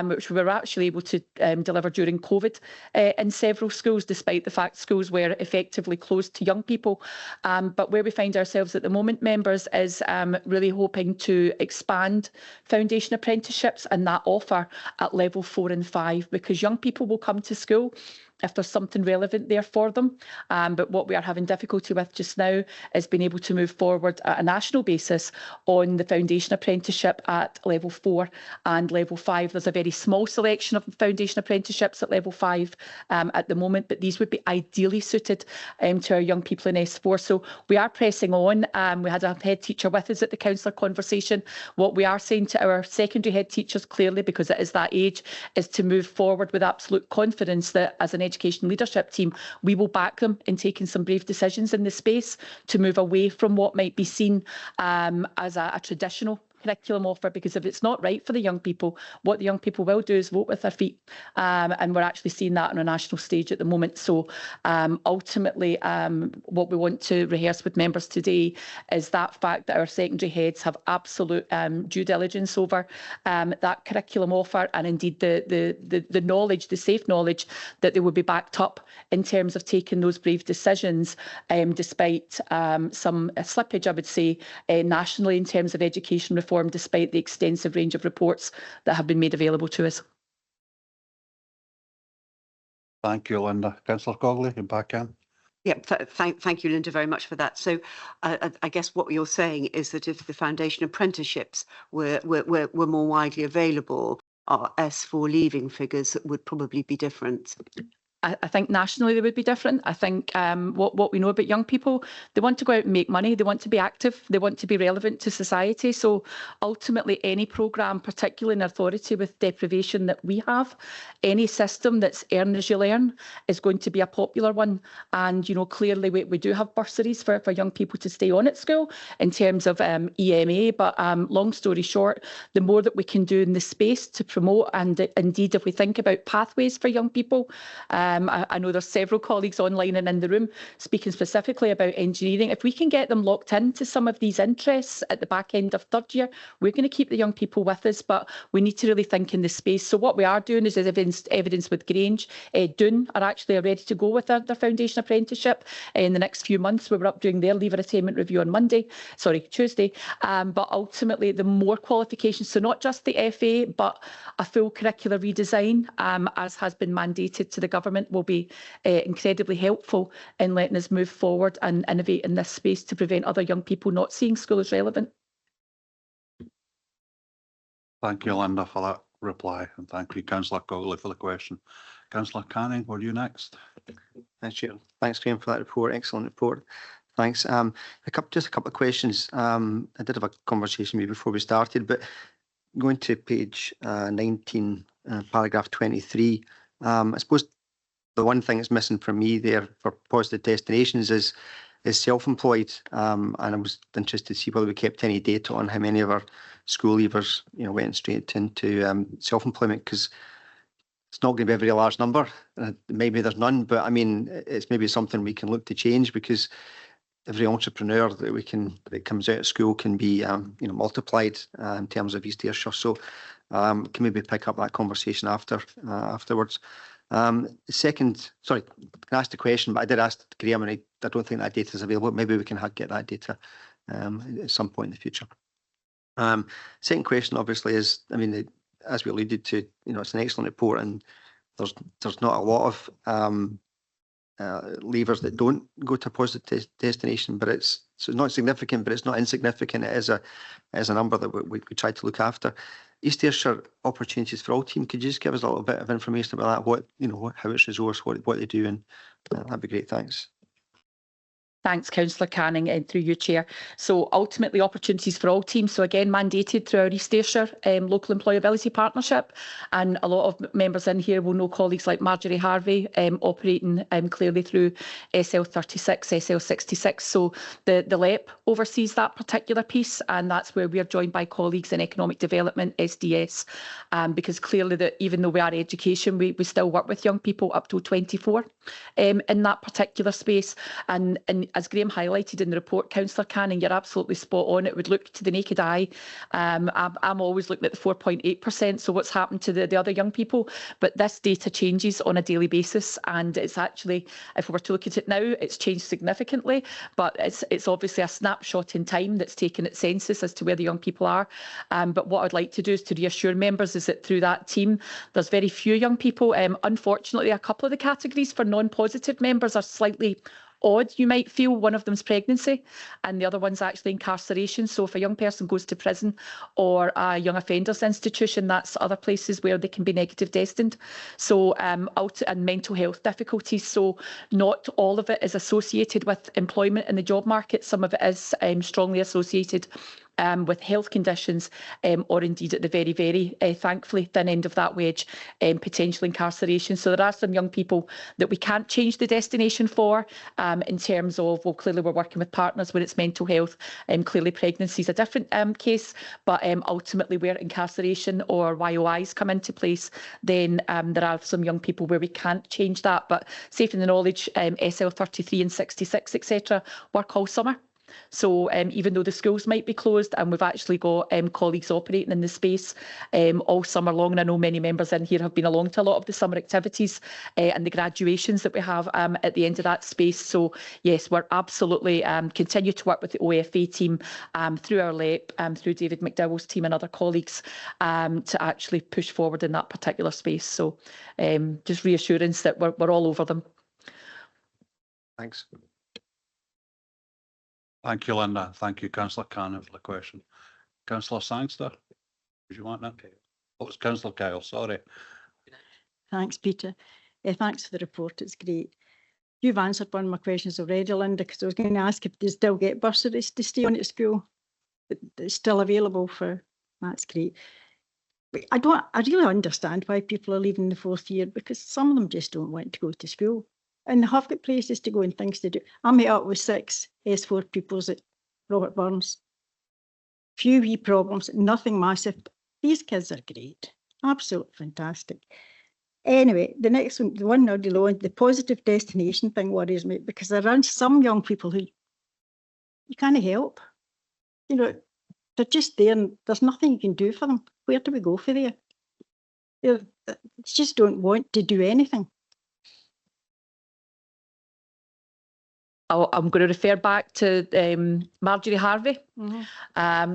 which we were actually able to deliver during COVID in several schools, despite the fact schools were effectively closed to young people. But where we find ourselves at the moment, members, is really hoping to expand foundation apprenticeships and that offer at level 4 and 5, because young people will come to school if there's something relevant there for them. But what we are having difficulty with just now is being able to move forward at a national basis on the foundation apprenticeship at level 4 and level 5. There's a very small selection of foundation apprenticeships at level 5 at the moment, but these would be ideally suited to our young people in S4. So we are pressing on. We had a head teacher with us at the councillor conversation. What we are saying to our secondary head teachers, clearly, because it is that age, is to move forward with absolute confidence that as an education leadership team, we will back them in taking some brave decisions in this space to move away from what might be seen as a traditional curriculum offer, because if it's not right for the young people, what the young people will do is vote with their feet, and we're actually seeing that on a national stage at the moment. So ultimately, what we want to rehearse with members today is that fact that our secondary heads have absolute due diligence over that curriculum offer, and indeed the knowledge, the safe knowledge that they will be backed up in terms of taking those brave decisions, despite some slippage, I would say, nationally in terms of education reform, despite the extensive range of reports that have been made available to us. Thank you, Linda. Councillor Cogley, you're back in. Yeah, thank you, Linda, very much for that. So I guess what you're saying is that if the foundation apprenticeships were more widely available, our S4 leaving figures would probably be different. I think nationally they would be different. I think what we know about young people, they want to go out and make money, they want to be active, they want to be relevant to society. So ultimately any programme, particularly in authority with deprivation that we have, any system that's earn as you learn is going to be a popular one. And, you know, clearly we do have bursaries for young people to stay on at school in terms of EMA. But long story short, the more that we can do in this space to promote, and indeed if we think about pathways for young people, I know there's several colleagues online and in the room speaking specifically about engineering. If we can get them locked into some of these interests at the back end of third year, we're going to keep the young people with us, but we need to really think in this space. So what we are doing is evidence with Grange. Doon are actually ready to go with their foundation apprenticeship in the next few months. We were up doing their leaver attainment review on Tuesday. But ultimately, the more qualifications, so not just the FA, but a full curricular redesign, as has been mandated to the government, will be incredibly helpful in letting us move forward and innovate in this space to prevent other young people not seeing school as relevant. Thank you, Linda, for that reply, and thank you, Councillor Cogley, for the question. Councillor Canning, were you next? Thanks, Chair. Thanks, Graham, for that report. Excellent report. Thanks. Just a couple of questions. I did have a conversation with you before we started, but going to page 19, paragraph 23, I suppose the one thing that's missing from me there for positive destinations is self-employed, and I was interested to see whether we kept any data on how many of our school leavers, you know, went straight into self-employment, because it's not going to be a very large number. Maybe there's none, but I mean, it's maybe something we can look to change, because every entrepreneur that comes out of school can be you know, multiplied in terms of East Ayrshire. So can maybe pick up that conversation afterwards. Second, sorry, I asked a question, but I did ask Graham, and I don't think that data is available. Maybe we can get that data at some point in the future. Second question, obviously, is, I mean, as we alluded to, it's an excellent report, and there's not a lot of leavers that don't go to a positive destination, but it's not significant, but it's not insignificant. It is a number that we try to look after. East Ayrshire Opportunities for All team, could you just give us a little bit of information about that? How it's resourced, what they do, and that'd be great. Thanks. Thanks, Councillor Canning, and through you, Chair. So ultimately, Opportunities for All teams, so again, mandated through our East Ayrshire Local Employability Partnership, and a lot of members in here will know colleagues like Marjorie Harvey operating clearly through SL36, SL66. So the LEP oversees that particular piece, and that's where we are joined by colleagues in Economic Development, SDS, because clearly that even though we are education, we still work with young people up to 24 in that particular space. And as Graham highlighted in the report, Councillor Canning, you're absolutely spot on. It would look to the naked eye. I'm always looking at the 4.8%, so what's happened to the other young people? But this data changes on a daily basis, and it's actually, if we were to look at it now, it's changed significantly, but it's obviously a snapshot in time that's taken its census as to where the young people are. But what I'd like to do is to reassure members is that through that team, there's very few young people. Unfortunately, a couple of the categories for non-positive members are slightly odd, you might feel. One of them's pregnancy and the other one's actually incarceration. So if a young person goes to prison or a young offenders institution, that's other places where they can be negative destined. So and mental health difficulties. So not all of it is associated with employment in the job market. Some of it is strongly associated with health conditions, or indeed at the very, very thankfully thin end of that wedge, potential incarceration. So there are some young people that we can't change the destination for in terms of, well, clearly we're working with partners when it's mental health, clearly pregnancy is a different case, but ultimately where incarceration or YOIs come into place, then there are some young people where we can't change that. But safe in the knowledge, SL33 and 66, etc., work all summer. So even though the schools might be closed, and we've actually got colleagues operating in the space all summer long, and I know many members in here have been along to a lot of the summer activities and the graduations that we have at the end of that space. So yes, we're absolutely continue to work with the OFA team through our LEP, through David McDowell's team and other colleagues to actually push forward in that particular space. So just reassurance that we're all over them. Thanks. Thank you, Linda. Thank you, Councillor Cannon, for the question. Councillor Sangster, would you want that? Oh, it's Councillor Kyle, sorry. Thanks, Peter. Thanks for the report, it's great. You've answered one of my questions already, Linda, because I was going to ask if they still get bursaries to stay on at school. But it's still available for, that's great. But I really understand why people are leaving the fourth year, because some of them just don't want to go to school. And they have got places to go and things to do. I met up with 6 S4 pupils at Robert Burns. Few wee problems, nothing massive. These kids are great, absolutely fantastic. Anyway, the next one, the one already low, the positive destination thing worries me, because there are some young people who you can't help. They're just there and there's nothing you can do for them. Where do we go for there? They just don't want to do anything. I'm going to refer back to Marjorie Harvey.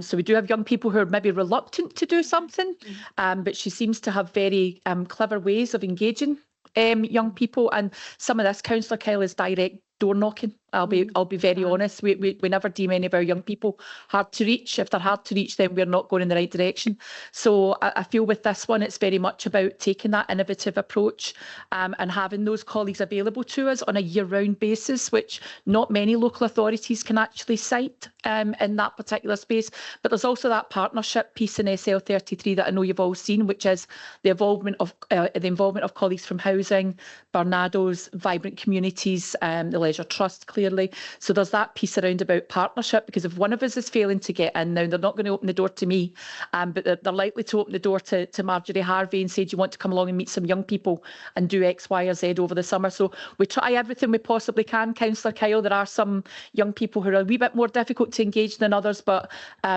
So we do have young people who are maybe reluctant to do something, but she seems to have very clever ways of engaging young people. And some of this, Councillor Kyle, is direct door knocking. I'll be very honest. We never deem any of our young people hard to reach. If they're hard to reach, then we're not going in the right direction. So I feel with this one, it's very much about taking that innovative approach and having those colleagues available to us on a year-round basis, which not many local authorities can actually cite in that particular space. But there's also that partnership piece in SL33 that I know you've all seen, which is the involvement of colleagues from housing, Barnados, vibrant communities, the Leisure Trust, clearly. So there's that piece around about partnership, because if one of us is failing to get in, now they're not going to open the door to me, but they're likely to open the door to Marjorie Harvey and say, do you want to come along and meet some young people and do X, Y or Z over the summer? So we try everything we possibly can, Councillor Kyle. There are some young people who are a wee bit more difficult to engage than others, but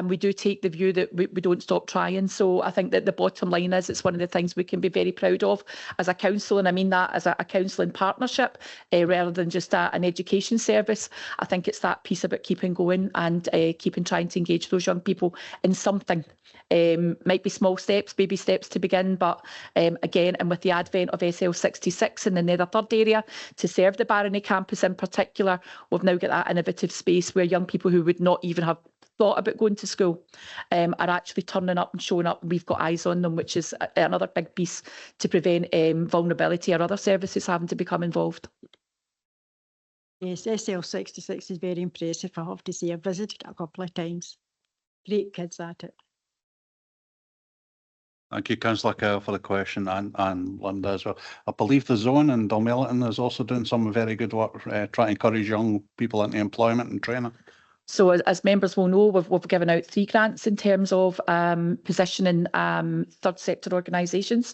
we do take the view that we don't stop trying. So I think that the bottom line is it's one of the things we can be very proud of as a council, and I mean that as a council in partnership rather than just an an education service. I think it's that piece about keeping going and keeping trying to engage those young people in something. Might be small steps, baby steps to begin, but again, and with the advent of SL66 in the Nether Third area to serve the Barony campus in particular, we've now got that innovative space where young people who would not even have thought about going to school are actually turning up and showing up. We've got eyes on them, which is another big piece to prevent vulnerability or other services having to become involved. Yes, SL66 is very impressive, I have to say. I've visited it a couple of times. Great kids at it. Thank you, Councillor Kerr, for the question, and Linda as well. I believe the zone in Dalmelton is also doing some very good work trying to encourage young people into employment and training. So as members will know, we've given out 3 grants in terms of positioning third sector organisations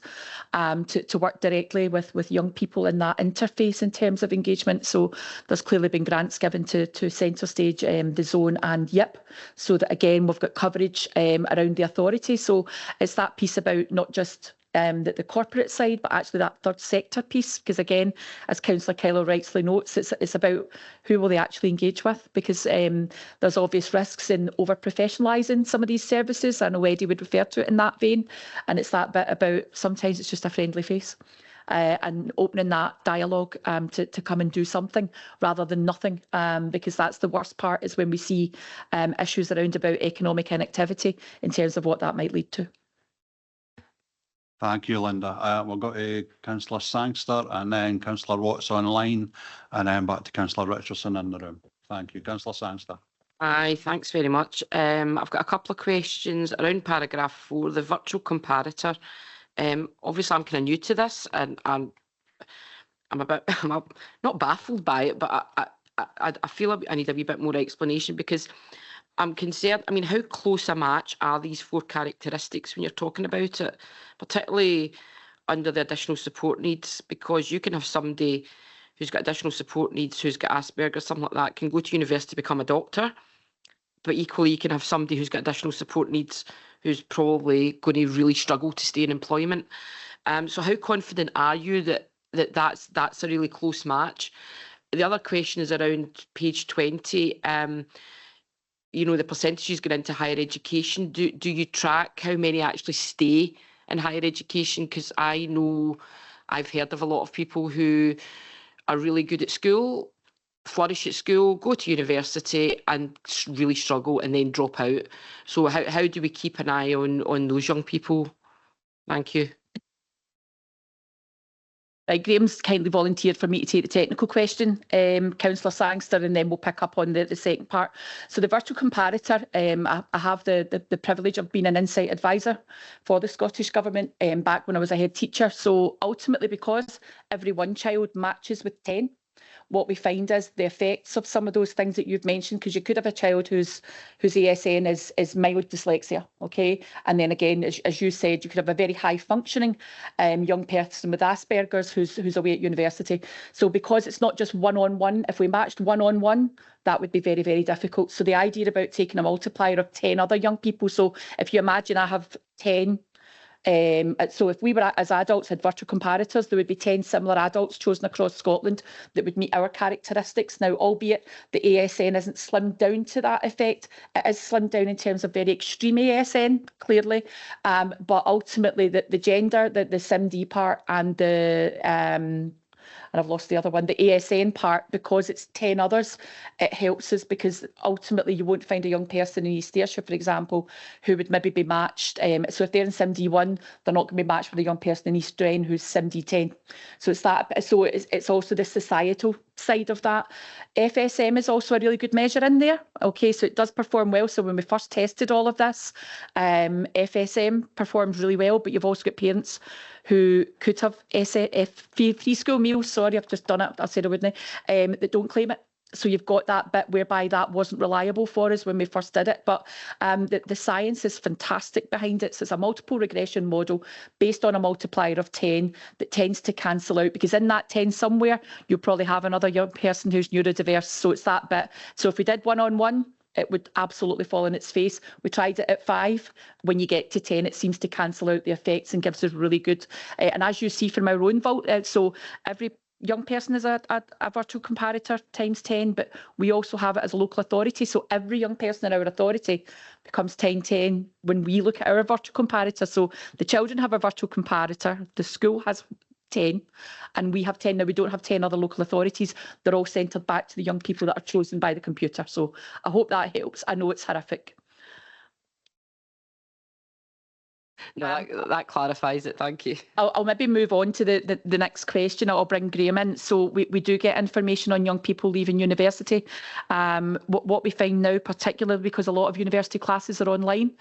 to work directly with young people in that interface in terms of engagement. So there's clearly been grants given to Centre Stage, the Zone and YIP, so that again we've got coverage around the authority. So it's that piece about not just the corporate side, but actually that third sector piece, because again, as Councillor Kello rightly notes, it's about who will they actually engage with, because there's obvious risks in over professionalising some of these services. I know Eddie would refer to it in that vein, and it's that bit about sometimes it's just a friendly face. And opening that dialogue to come and do something rather than nothing, because that's the worst part, is when we see issues around about economic inactivity in terms of what that might lead to. Thank you, Linda. We'll go to Councillor Sangster and then Councillor Watts online, and then back to Councillor Richardson in the room. Thank you. Councillor Sangster. Aye, thanks very much. I've got a couple of questions around paragraph 4, the virtual comparator. Obviously, I'm kind of new to this, and I'm not baffled by it, but I feel I need a wee bit more explanation, because I'm concerned. I mean, how close a match are these 4 characteristics when you're talking about it, particularly under the additional support needs? Because you can have somebody who's got additional support needs, who's got Asperger's, something like that, can go to university to become a doctor, but equally you can have somebody who's got additional support needs who's probably going to really struggle to stay in employment. So how confident are you that that's a really close match? The other question is around page 20. You know, the percentages going into higher education. Do you track how many actually stay in higher education? Because I know I've heard of a lot of people who are really good at school, flourish at school, go to university and really struggle and then drop out. So how do we keep an eye on those young people? Thank you. Right, Graham's kindly volunteered for me to take the technical question, Councillor Sangster, and then we'll pick up on the second part. So the virtual comparator, I have the privilege of being an insight advisor for the Scottish Government back when I was a head teacher. So ultimately, because every one child matches with 10, what we find is the effects of some of those things that you've mentioned, because you could have a child whose ASN is mild dyslexia, okay? And then again, as you said, you could have a very high functioning young person with Asperger's who's away at university. So because it's not just one-on-one, if we matched one-on-one, that would be very, very difficult. So the idea about taking a multiplier of 10 other young people, so if you imagine I have 10, so if we were, as adults, had virtual comparators, there would be 10 similar adults chosen across Scotland that would meet our characteristics. Now, albeit the ASN isn't slimmed down to that effect, it is slimmed down in terms of very extreme ASN, clearly. But ultimately, the gender, the SIMD part, and and I've lost the other one, the ASN part, because it's 10 others, it helps us, because ultimately you won't find a young person in East Ayrshire, for example, who would maybe be matched. So if they're in SIMD1, they're not going to be matched with a young person in East Dren who's SIMD10. So it's that. So it's also the societal side of that. FSM is also a really good measure in there. Okay, so it does perform well. So when we first tested all of this, FSM performs really well, but you've also got parents who could have free school meals. Sorry, I've just done it. I said I wouldn't. That don't claim it. So you've got that bit whereby that wasn't reliable for us when we first did it. But the science is fantastic behind it. So it's a multiple regression model based on a multiplier of 10 that tends to cancel out, because in that 10 somewhere, you'll probably have another young person who's neurodiverse. So it's that bit. So if we did one-on-one, it would absolutely fall in its face. We tried it at 5. When you get to 10, it seems to cancel out the effects and gives us really good. And as you see from our own vault, so every young person as a virtual comparator times 10, but we also have it as a local authority. So every young person in our authority becomes 10-10 when we look at our virtual comparator. So the children have a virtual comparator, the school has 10, and we have 10. Now, we don't have 10 other local authorities. They're all centred back to the young people that are chosen by the computer. So I hope that helps. I know it's horrific. No, that clarifies it. Thank you. I'll maybe move on to the next question. I'll bring Graham in. So we do get information on young people leaving university. What we find now, particularly because a lot of university classes are online,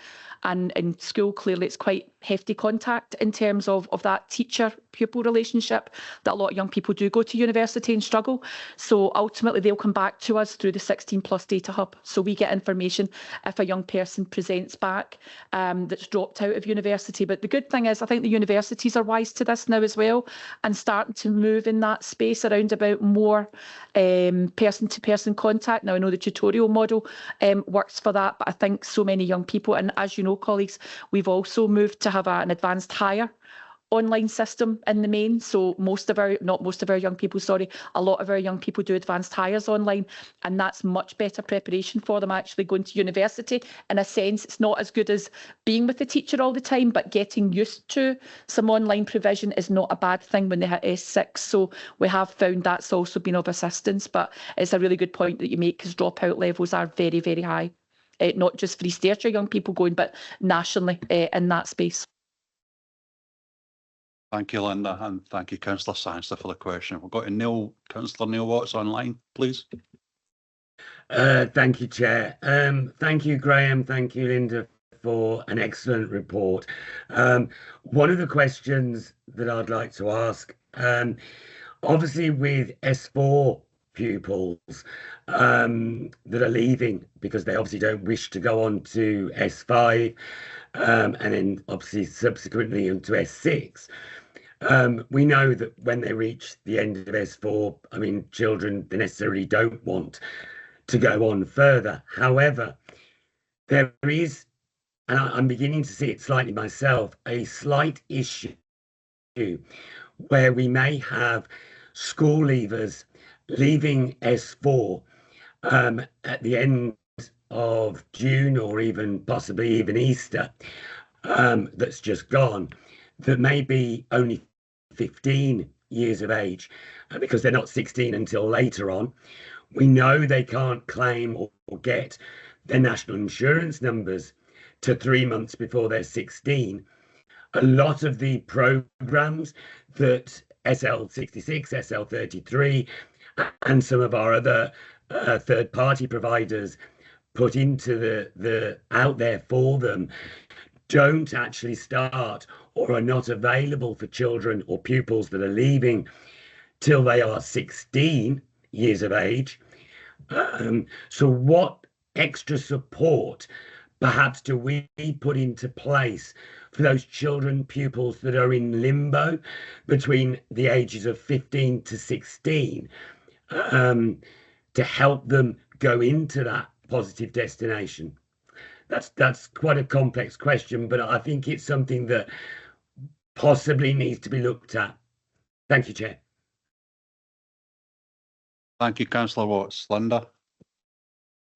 and in school, clearly it's quite hefty contact in terms of that teacher-pupil relationship, that a lot of young people do go to university and struggle. So ultimately they'll come back to us through the 16+ data hub. So we get information if a young person presents back that's dropped out of university. But the good thing is, I think the universities are wise to this now as well, and starting to move in that space around about more person-to-person contact. Now, I know the tutorial model works for that, but I think so many young people, and as you know, colleagues, we've also moved to have an advanced higher online system in the main. So not most of our young people, sorry, a lot of our young people do advanced hires online, and that's much better preparation for them actually going to university. In a sense, it's not as good as being with the teacher all the time, but getting used to some online provision is not a bad thing when they hit S6. So we have found that's also been of assistance, but it's a really good point that you make, because dropout levels are very, very high. Not just for East Ayrshire young people going, but nationally in that space. Thank you, Linda, and thank you, Councillor Sanster, for the question. We've got Councillor Neil Watts online, please. Thank you, Chair. Thank you, Graham. Thank you, Linda, for an excellent report. One of the questions that I'd like to ask, obviously with S4 pupils that are leaving because they obviously don't wish to go on to S5 and then obviously subsequently into S6. We know that when they reach the end of S4, I mean, children, they necessarily don't want to go on further. However, there is, and I'm beginning to see it slightly myself, a slight issue where we may have school leavers leaving S4 at the end of June, or even possibly even Easter, that's just gone, that may be only 15 years of age, because they're not 16 until later on. We know they can't claim or get their national insurance numbers to 3 months before they're 16. A lot of the programs that SL66, SL33, and some of our other third-party providers put into the out there for them don't actually start or are not available for children or pupils that are leaving till they are 16 years of age. So what extra support perhaps do we put into place for those children, pupils that are in limbo between the ages of 15 to 16 to help them go into that positive destination? That's quite a complex question, but I think it's something that possibly needs to be looked at. Thank you, Chair. Thank you, Councillor Watts. Linda?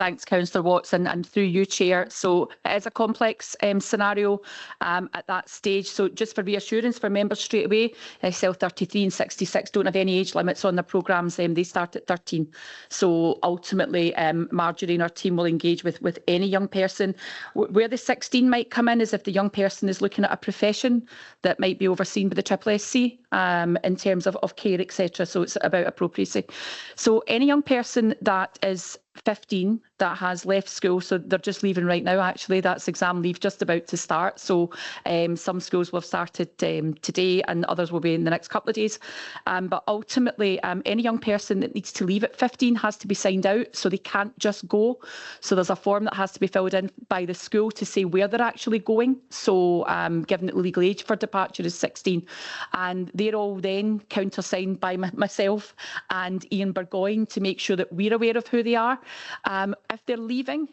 Thanks, Councillor Watson, and through you, Chair. So it is a complex scenario at that stage. So just for reassurance for members straight away, SL 33 and 66 don't have any age limits on their programmes. They start at 13. So ultimately, Marjorie and our team will engage with any young person. Where the 16 might come in is if the young person is looking at a profession that might be overseen by the SSSC in terms of care, etc. So it's about appropriacy. So any young person that is 15 that has left school, so they're just leaving right now, actually, that's exam leave just about to start. So some schools will have started today and others will be in the next couple of days. But ultimately, any young person that needs to leave at 15 has to be signed out, so they can't just go. So there's a form that has to be filled in by the school to say where they're actually going. So given that the legal age for departure is 16, and they're all then countersigned by myself and Ian Burgoyne to make sure that we're aware of who they are. If they're leaving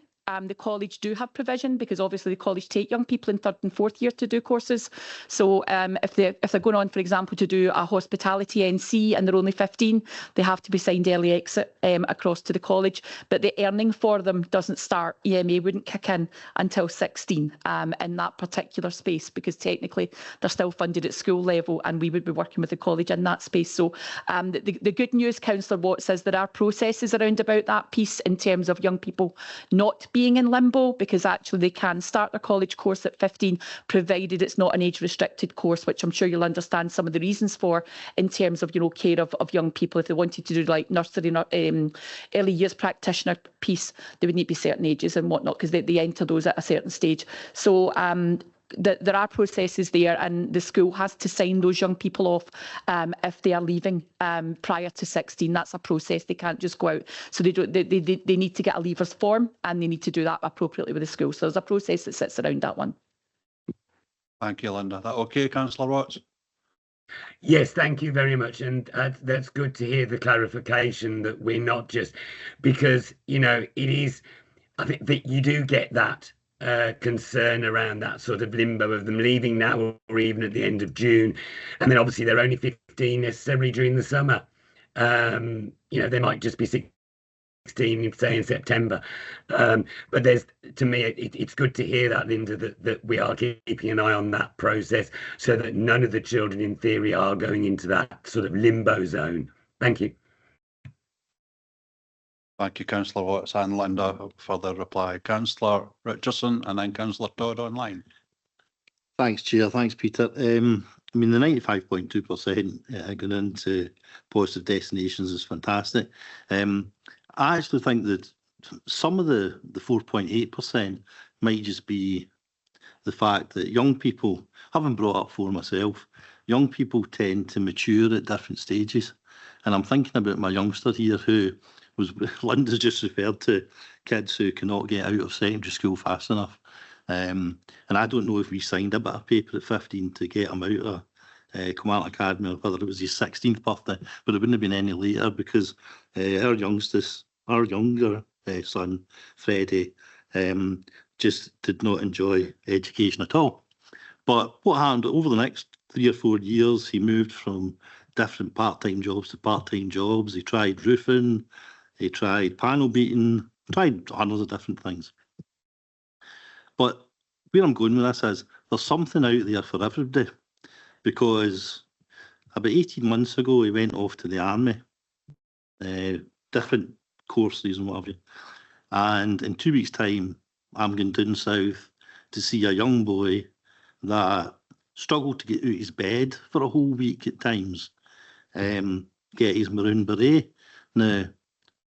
the college do have provision, because obviously the college take young people in 3rd and 4th year to do courses. So if they're going on, for example, to do a hospitality NC and they're only 15, they have to be signed early exit across to the college. But the earning for them doesn't start, EMA wouldn't kick in until 16 in that particular space, because technically they're still funded at school level and we would be working with the college in that space. So the good news, Councillor Watts, is there are processes around about that piece in terms of young people not being in limbo, because actually they can start their college course at 15, provided it's not an age restricted course, which I'm sure you'll understand some of the reasons for in terms of, you know, care of young people. If they wanted to do like nursery, early years practitioner piece, they would need to be certain ages and whatnot, because they enter those at a certain stage. So there are processes there, and the school has to sign those young people off if they are leaving prior to 16. That's a process. They can't just go out. So they need to get a leavers form, and they need to do that appropriately with the school. So there's a process that sits around that one. Thank you, Linda. That okay, Councillor Watts? Yes, thank you very much. And that's good to hear the clarification that we're not just, because, you know, it is, I think that you do get that concern around that sort of limbo of them leaving now or even at the end of June. And then obviously they're only 15 necessarily during the summer. You know, they might just be 16, say in September. But there's, to me, it's good to hear that, Linda, that we are keeping an eye on that process so that none of the children in theory are going into that sort of limbo zone. Thank you. Thank you, Councillor Watts and Linda, for the reply. Councillor Richardson and then Councillor Todd online. Thanks, Chair. Thanks, Peter. I mean, the 95.2% going into positive destinations is fantastic. I actually think that some of the 4.8% might just be the fact that young people, having brought up 4 myself, young people tend to mature at different stages. And I'm thinking about my youngster here who was, Linda's just referred to kids who cannot get out of secondary school fast enough. And I don't know if we signed a bit of paper at 15 to get him out of Command Academy, or whether it was his 16th birthday, but it wouldn't have been any later, because our younger son, Freddie, just did not enjoy education at all. But what happened over the next 3 or 4 years, he moved from different part-time jobs to part-time jobs. He tried roofing, he tried panel beating, tried hundreds of different things. But where I'm going with this is there's something out there for everybody, because about 18 months ago he went off to the army, different courses and whatever. And in 2 weeks' time, I'm going down south to see a young boy that struggled to get out of his bed for a whole week at times, get his maroon beret. Now,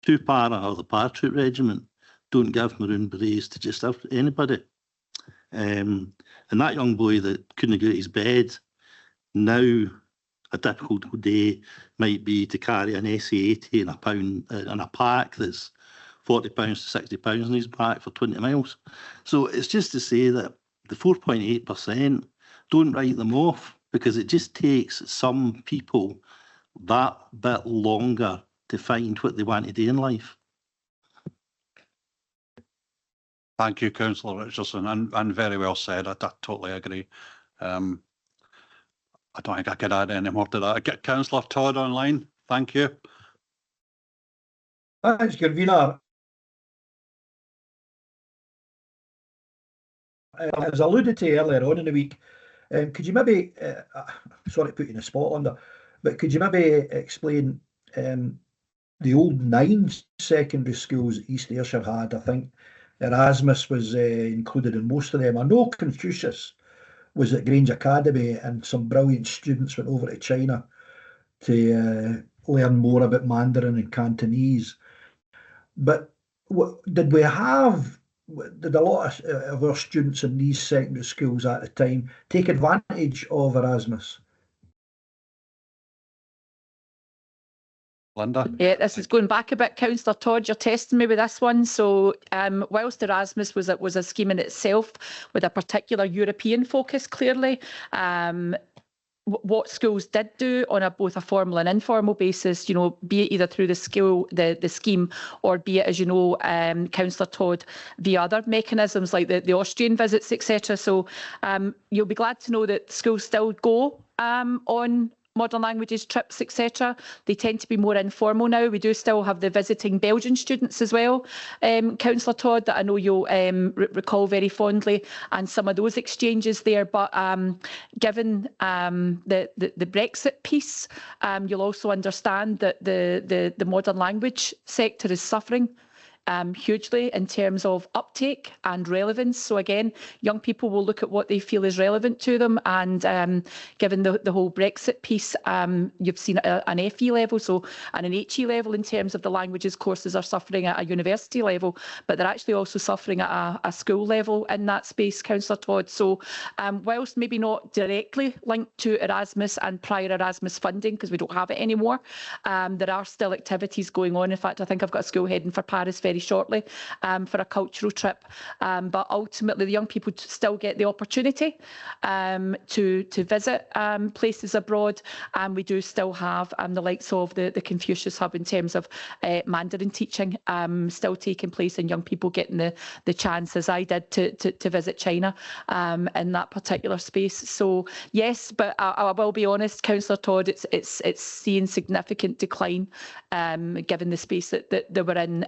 2 para or the paratroop regiment don't give maroon berets to just anybody. And that young boy that couldn't get out of his bed, now a difficult day might be to carry an SA-80 in a pack that's £40 to £60 in his back for 20 miles. So it's just to say that the 4.8%, don't write them off, because it just takes some people that bit longer to find what they want to do in life. Thank you, Councillor Richardson, and very well said. I totally agree. I don't think I could add any more to that. Councillor Todd online. Thank you. Thanks, Convener. As alluded to earlier on in the week, could you maybe, sorry to put you in a spot on that, but could you maybe explain the old 9 secondary schools that East Ayrshire had? I think Erasmus was included in most of them. I know Confucius was at Grange Academy, and some brilliant students went over to China to learn more about Mandarin and Cantonese. But did a lot of our students in these secondary schools at the time take advantage of Erasmus? Linda? Yeah, this is going back a bit, Councillor Todd. You're testing me with this one. So whilst Erasmus was a scheme in itself with a particular European focus, clearly, what schools did do on both a formal and informal basis, you know, be it either through the scheme, or be it, as you know, Councillor Todd, via other mechanisms like the Austrian visits, etc. So you'll be glad to know that schools still go on modern languages trips, etc. They tend to be more informal now. We do still have the visiting Belgian students as well, Councillor Todd, that I know you'll recall very fondly, and some of those exchanges there. But given the Brexit piece, you'll also understand that the modern language sector is suffering hugely in terms of uptake and relevance. So again, young people will look at what they feel is relevant to them, and given the whole Brexit piece, you've seen an FE level, so and an HE level in terms of the languages courses are suffering at a university level, but they're actually also suffering at a school level in that space, Councillor Todd. So whilst maybe not directly linked to Erasmus and prior Erasmus funding, because we don't have it anymore, there are still activities going on. In fact, I think I've got a school heading for Paris very shortly for a cultural trip, but ultimately the young people still get the opportunity to visit places abroad, and we do still have the likes of the Confucius Hub in terms of Mandarin teaching still taking place, and young people getting the chance, as I did, to visit China in that particular space. So yes, but I will be honest, Councillor Todd, it's seeing significant decline given the space that they were in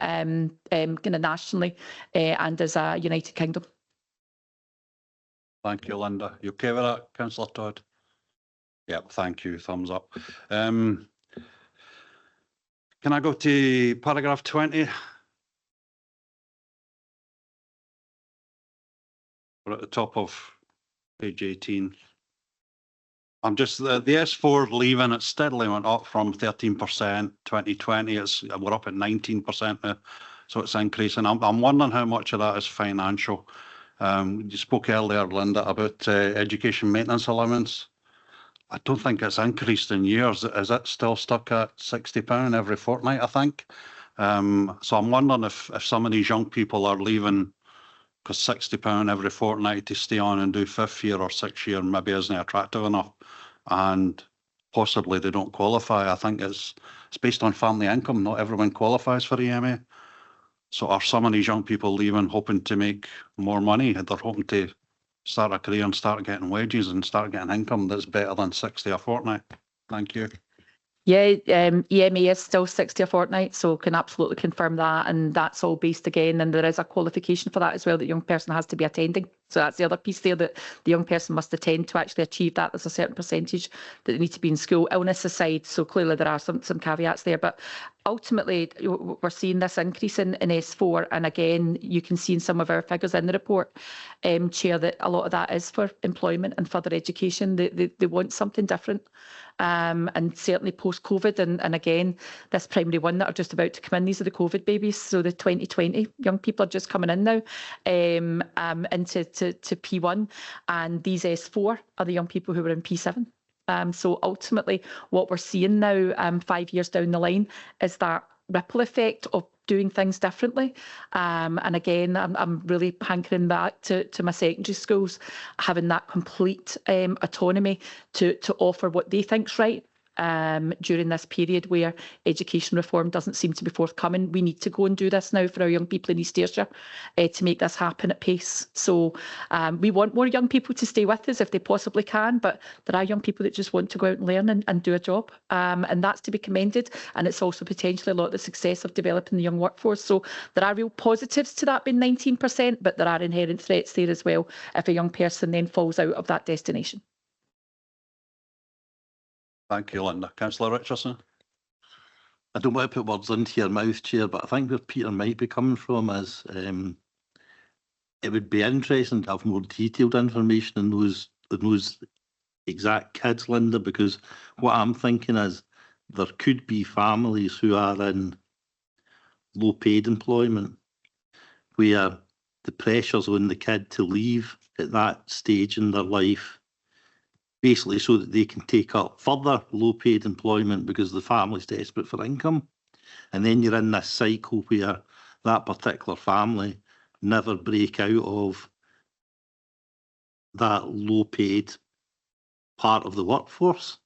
kind of nationally and as a United Kingdom. Thank you, Linda. You okay with that, Councillor Todd? Yep, thank you. Thumbs up. Can I go to paragraph 20? We're at the top of page 18. I'm just the S4 leaving, it steadily went up from 13% 2020. We're up at 19% now, so it's increasing. I'm wondering how much of that is financial. You spoke earlier, Linda, about education maintenance allowance. I don't think it's increased in years. Is it still stuck at £60 every fortnight, I think? So I'm wondering if some of these young people are leaving because £60 every fortnight to stay on and do 5th year or 6th year maybe isn't attractive enough, and possibly they don't qualify. I think it's based on family income. Not everyone qualifies for EMA. So are some of these young people leaving hoping to make more money? They're hoping to start a career and start getting wages and start getting income that's better than 60 a fortnight. Thank you. Yeah, EMA is still 60 a fortnight, so can absolutely confirm that, and that's all based again, and there is a qualification for that as well that the young person has to be attending. So that's the other piece there, that the young person must attend to actually achieve that. There's a certain percentage that they need to be in school, illness aside, so clearly there are some caveats there, but ultimately we're seeing this increase in S4, and again you can see in some of our figures in the report, Chair, that a lot of that is for employment and further education. They want something different. And certainly post-COVID, and again, this primary one that are just about to come in, these are the COVID babies, so the 2020 young people are just coming in now into P1, and these S4 are the young people who were in P7. So ultimately, what we're seeing now, 5 years down the line, is that ripple effect of doing things differently. And again, I'm really hankering back to my secondary schools, having that complete autonomy to offer what they think's right. During this period where education reform doesn't seem to be forthcoming. We need to go and do this now for our young people in East Ayrshire to make this happen at pace. So we want more young people to stay with us if they possibly can, but there are young people that just want to go out and learn and do a job, and that's to be commended, and it's also potentially a lot of the success of developing the young workforce. So there are real positives to that being 19%, but there are inherent threats there as well if a young person then falls out of that destination. Thank you, Linda. Councillor Richardson. I don't want to put words into your mouth, Chair, but I think where Peter might be coming from is it would be interesting to have more detailed information on those exact kids, Linda, because what I'm thinking is there could be families who are in low paid employment where the pressures on the kid to leave at that stage in their life, basically so that they can take up further low-paid employment because the family's desperate for income. And then you're in this cycle where that particular family never break out of that low-paid part of the workforce.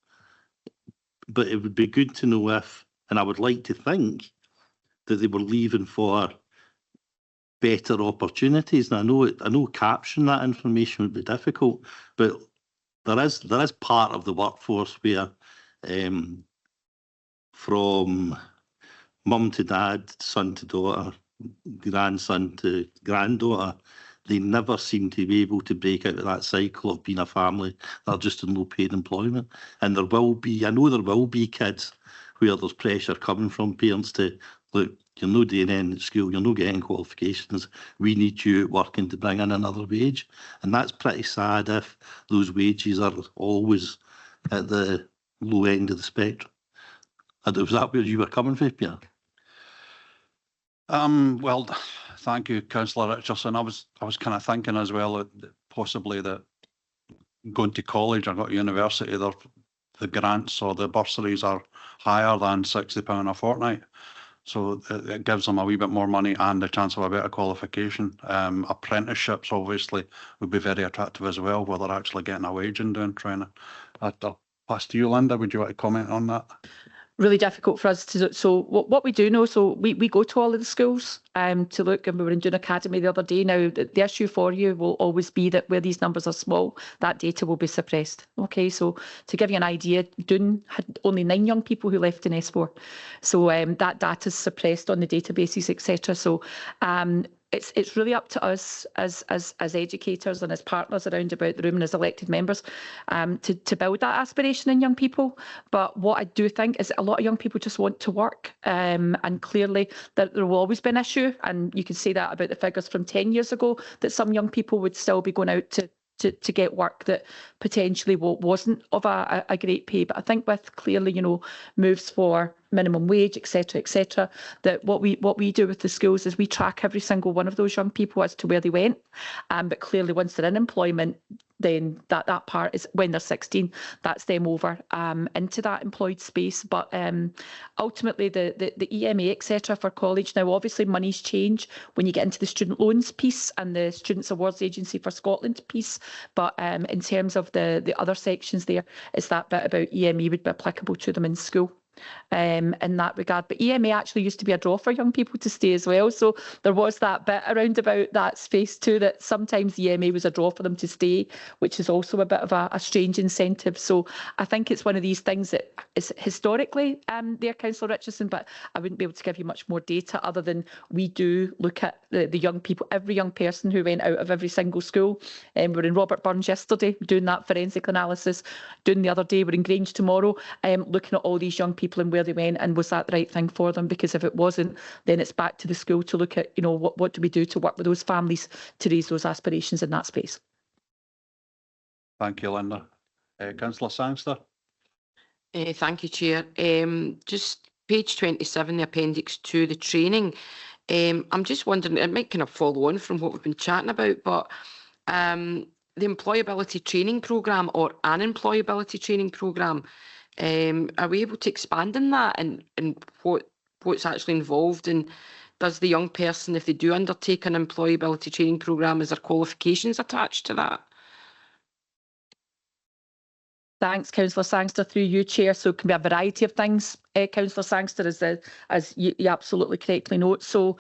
But it would be good to know if, and I would like to think, that they were leaving for better opportunities. And I know capturing that information would be difficult, but there is part of the workforce where from mum to dad, son to daughter, grandson to granddaughter, they never seem to be able to break out of that cycle of being a family that are just in low paid employment. And I know there will be kids where there's pressure coming from parents to, look, you're not doing anything at school, you're not getting qualifications, we need you working to bring in another wage. And that's pretty sad if those wages are always at the low end of the spectrum. Was that where you were coming from, Peter? Well, thank you, Councillor Richardson. I was kind of thinking as well that possibly that going to college or go to university, the grants or the bursaries are higher than £60 a fortnight. So it gives them a wee bit more money and a chance of a better qualification. Apprenticeships obviously would be very attractive as well, where they're actually getting a wage and doing training. I'll pass to you, Linda. Would you want to comment on that? Really difficult for us to. So what we do know, so we go to all of the schools to look, and we were in Dune Academy the other day. Now the issue for you will always be that where these numbers are small, that data will be suppressed. Okay, so to give you an idea, Dune had only 9 young people who left in S4, so that data is suppressed on the databases, etc. So it's really up to us as educators and as partners around about the room and as elected members to build that aspiration in young people. But what I do think is a lot of young people just want to work, and clearly there will always be an issue, and you can say that about the figures from 10 years ago, that some young people would still be going out to get work that potentially wasn't of a great pay. But I think with clearly, moves for minimum wage, etc., that what we do with the schools is we track every single one of those young people as to where they went. But clearly, once they're in employment, then that part is when they're 16, that's them over into that employed space. But ultimately, the EMA, etc., for college now, obviously monies change when you get into the student loans piece and the Students' Awards Agency for Scotland piece. But in terms of the other sections there, is that bit about EMA would be applicable to them in school. In that regard. But EMA actually used to be a draw for young people to stay as well. So there was that bit around about that space too, that sometimes EMA was a draw for them to stay, which is also a bit of a strange incentive. So I think it's one of these things that is historically there, Councillor Richardson, but I wouldn't be able to give you much more data other than we do look at the young people, every young person who went out of every single school. We were in Robert Burns yesterday doing that forensic analysis, doing the other day, we're in Grange tomorrow, looking at all these young people and where they went and was that the right thing for them, because if it wasn't, then it's back to the school to look at what do we do to work with those families to raise those aspirations in that space. Thank you, Linda. Councillor Sangster. Thank you, Chair. Just page 27, the appendix 2, the training. I'm just wondering, it might kind of follow on from what we've been chatting about, but the employability training programme or an employability training programme, are we able to expand on that and what's actually involved? And does the young person, if they do undertake an employability training programme, is there qualifications attached to that? Thanks, Councillor Sangster, through you, Chair. So it can be a variety of things, Councillor Sangster, as you absolutely correctly note. So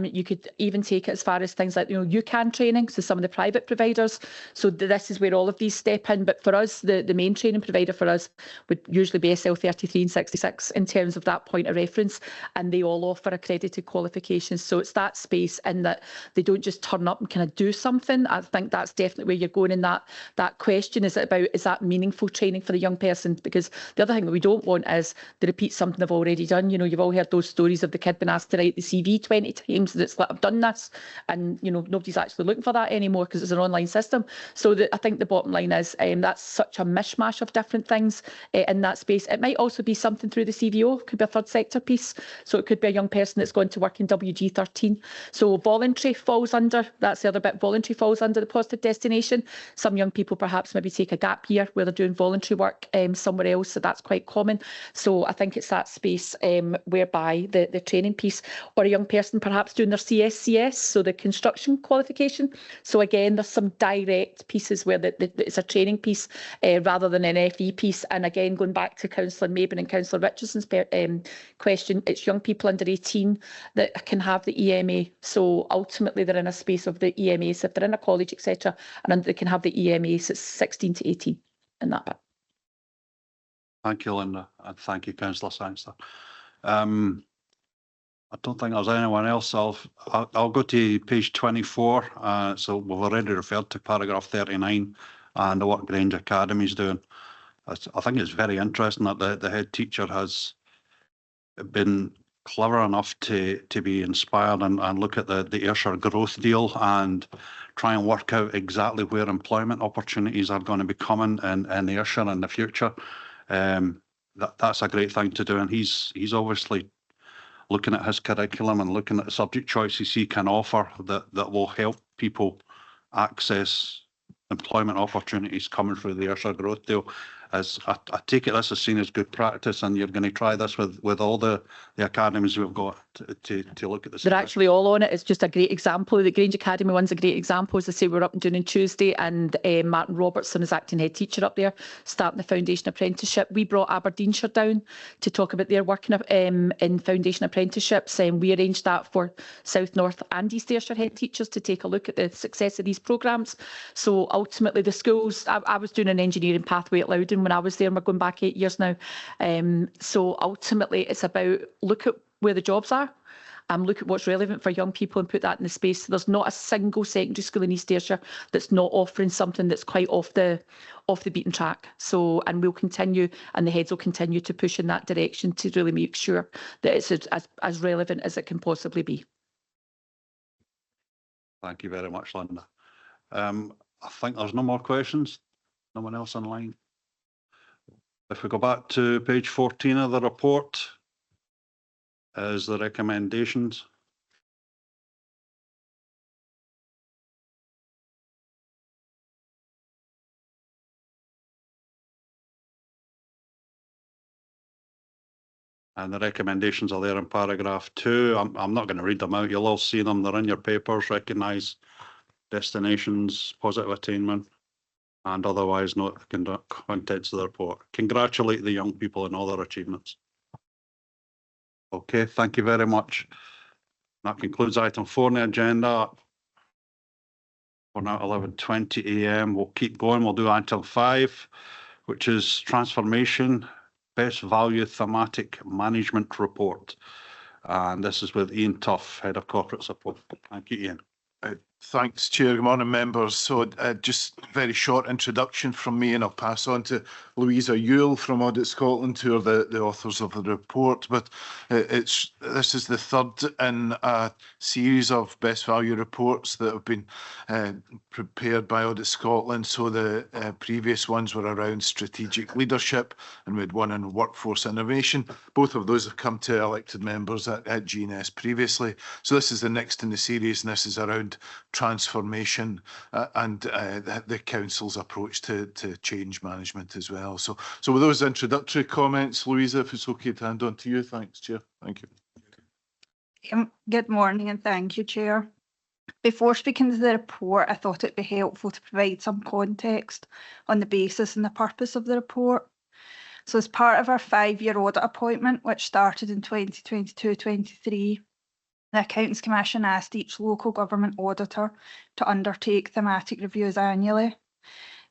you could even take it as far as things like, UCAN training, so some of the private providers. So this is where all of these step in. But for us, the main training provider for us would usually be SL33 and 66 in terms of that point of reference. And they all offer accredited qualifications. So it's that space in that they don't just turn up and kind of do something. I think that's definitely where you're going in that question. Is that meaningful training for the young person? Because the other thing that we don't want is they repeat something they've already done. You've all heard those stories of the kid being asked to write the CV 20 times, and it's like, I've done this, and nobody's actually looking for that anymore because it's an online system. So I think the bottom line is that's such a mishmash of different things in that space. It might also be something through the CVO, it could be a third sector piece. So it could be a young person that's going to work in WG13. So voluntary falls under, that's the other bit, voluntary falls under the positive destination. Some young people perhaps maybe take a gap year where they're doing voluntary work somewhere else, so that's quite common. So I think think it's that space whereby the training piece, or a young person perhaps doing their CSCS, so the construction qualification. So again, there's some direct pieces where it's a training piece rather than an FE piece. And again, going back to Councillor Mabin and Councillor Richardson's question, it's young people under 18 that can have the EMA. So ultimately, they're in a space of the EMA. So if they're in a college, etc., and they can have the EMA, so it's 16 to 18 in that bit. Thank you, Linda, and thank you, Councillor Sangster. I don't think there's anyone else. I'll go to page 24. So we've already referred to paragraph 39 and the work Grange Academy is doing. I think it's very interesting that the head teacher has been clever enough to be inspired and look at the Ayrshire growth deal and try and work out exactly where employment opportunities are going to be coming in Ayrshire in the future. That's a great thing to do, and he's obviously looking at his curriculum and looking at the subject choices he can offer that will help people access employment opportunities coming through the Ayrshire growth deal. As I take it, this is seen as good practice, and you're going to try this with all the academies we've got to look at this. They're actually all on it. It's just a great example. The Grange Academy one's a great example. As I say, we're up and doing on Tuesday, and Martin Robertson is acting head teacher up there, starting the foundation apprenticeship. We brought Aberdeenshire down to talk about their work in foundation apprenticeships, and we arranged that for South, North and East Ayrshire head teachers to take a look at the success of these programmes. So ultimately the schools, I was doing an engineering pathway at Loudon when I was there, and we're going back 8 years now. So ultimately it's about look at where the jobs are, look at what's relevant for young people and put that in the space. So there's not a single secondary school in East Ayrshire that's not offering something that's quite off the beaten track. So, and we'll continue, and the heads will continue to push in that direction to really make sure that it's as relevant as it can possibly be. Thank you very much, Linda. I think there's no more questions. No one else online. If we go back to page 14 of the report, is the recommendations. And the recommendations are there in paragraph 2. I'm not going to read them out. You'll all see them. They're in your papers. Recognise destinations, positive attainment, and otherwise note the contents of the report. Congratulate the young people on all their achievements. Okay, thank you very much. That concludes item 4 on the agenda. We're now at 11:20 AM. We'll keep going. We'll do item 5, which is transformation, best value thematic management report. And this is with Ian Tuff, Head of Corporate Support. Thank you, Ian. Thanks, Chair. Good morning, members. So just a very short introduction from me, and I'll pass on to Louisa Ewell from Audit Scotland, who are the authors of the report. But this is the third in a series of best value reports that have been prepared by Audit Scotland. So the previous ones were around strategic leadership, and we had one on workforce innovation. Both of those have come to elected members at GNS previously. So this is the next in the series, and this is around transformation and the council's approach to change management as well. So with those introductory comments, Louisa, if it's okay to hand on to you. Thanks, Chair. Thank you. Good morning and thank you, Chair. Before speaking to the report, I thought it'd be helpful to provide some context on the basis and the purpose of the report. So as part of our 5-year audit appointment, which started in 2022-23, the Accounts Commission asked each local government auditor to undertake thematic reviews annually.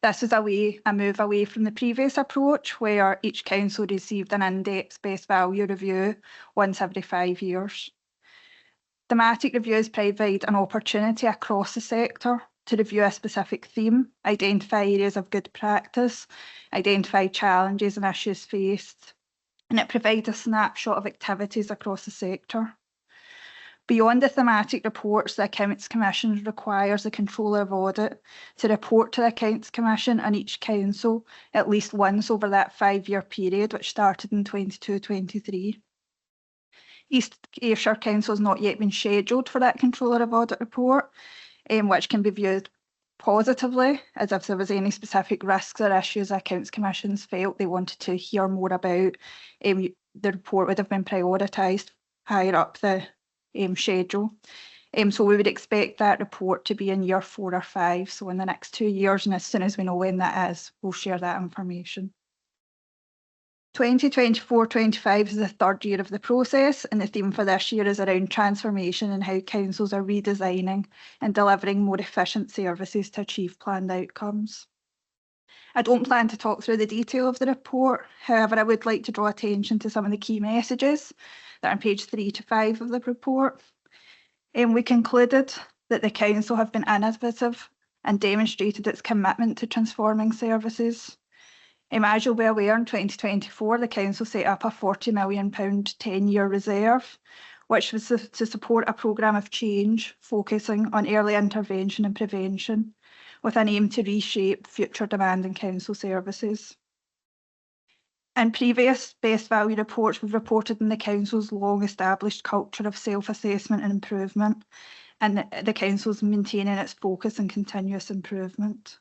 This was a move away from the previous approach, where each council received an in-depth best value review once every 5 years. Thematic reviews provide an opportunity across the sector to review a specific theme, identify areas of good practice, identify challenges and issues faced, and it provides a snapshot of activities across the sector. Beyond the thematic reports, the Accounts Commission requires the Controller of Audit to report to the Accounts Commission and each council at least once over that 5-year period, which started in 22-23. East Ayrshire Council has not yet been scheduled for that Controller of Audit report, which can be viewed positively, as if there was any specific risks or issues the Accounts Commission's felt they wanted to hear more about. the report would have been prioritised higher up the schedule. So we would expect that report to be in year 4 or 5, so in the next 2 years, and as soon as we know when that is, we'll share that information. 2024-25 is the third year of the process, and the theme for this year is around transformation and how councils are redesigning and delivering more efficient services to achieve planned outcomes. I don't plan to talk through the detail of the report, however I would like to draw attention to some of the key messages that are on page 3 to 5 of the report. We concluded that the council have been innovative and demonstrated its commitment to transforming services. As you'll be aware, in 2024, the council set up a £40 million 10-year reserve, which was to support a programme of change focusing on early intervention and prevention, with an aim to reshape future demand in council services. In previous best value reports, we've reported on the council's long-established culture of self-assessment and improvement, and the council's maintaining its focus on continuous improvement.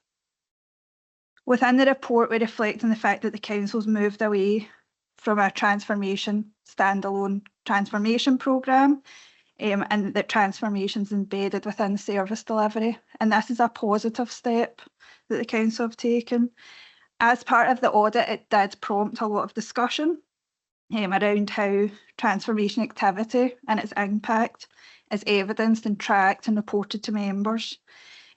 Within the report, we reflect on the fact that the council's moved away from a standalone transformation programme, and that transformation's embedded within service delivery. And this is a positive step that the council have taken. As part of the audit, it did prompt a lot of discussion around how transformation activity and its impact is evidenced and tracked and reported to members.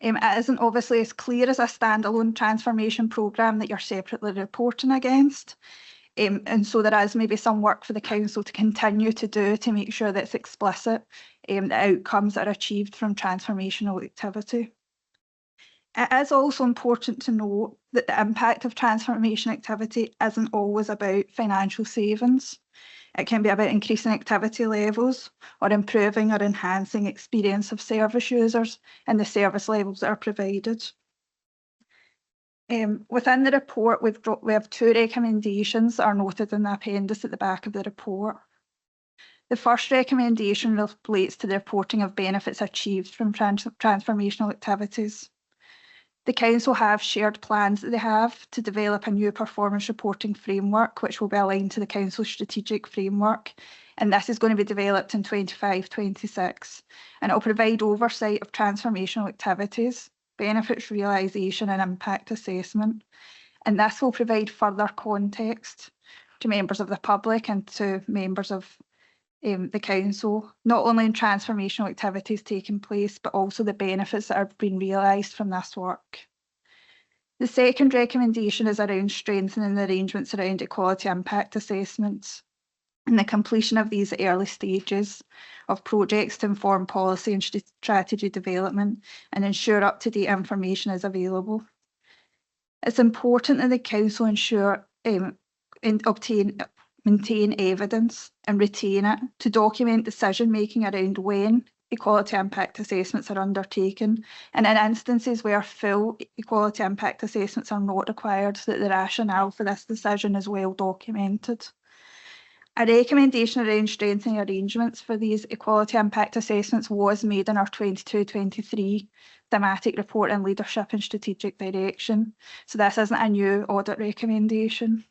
It isn't obviously as clear as a standalone transformation programme that you're separately reporting against. And so there is maybe some work for the council to continue to do to make sure that it's explicit, the outcomes that are achieved from transformational activity. It is also important to note that the impact of transformation activity isn't always about financial savings. It can be about increasing activity levels or improving or enhancing experience of service users and the service levels that are provided. Within the report, we have 2 recommendations that are noted in the appendix at the back of the report. The first recommendation relates to the reporting of benefits achieved from transformational activities. The council have shared plans that they have to develop a new performance reporting framework, which will be aligned to the council's strategic framework. And this is going to be developed in 25-26. And it will provide oversight of transformational activities, benefits realisation and impact assessment. And this will provide further context to members of the public and to members of the council, not only in transformational activities taking place, but also the benefits that are being realised from this work. The second recommendation is around strengthening the arrangements around equality impact assessments and the completion of these early stages of projects to inform policy and strategy development and ensure up-to-date information is available. It's important that the council ensure maintain evidence and retain it to document decision-making around when equality impact assessments are undertaken, and in instances where full equality impact assessments are not required, so that the rationale for this decision is well documented. A recommendation around strengthening arrangements for these equality impact assessments was made in our 22-23 thematic report on leadership and strategic direction, so this isn't a new audit recommendation.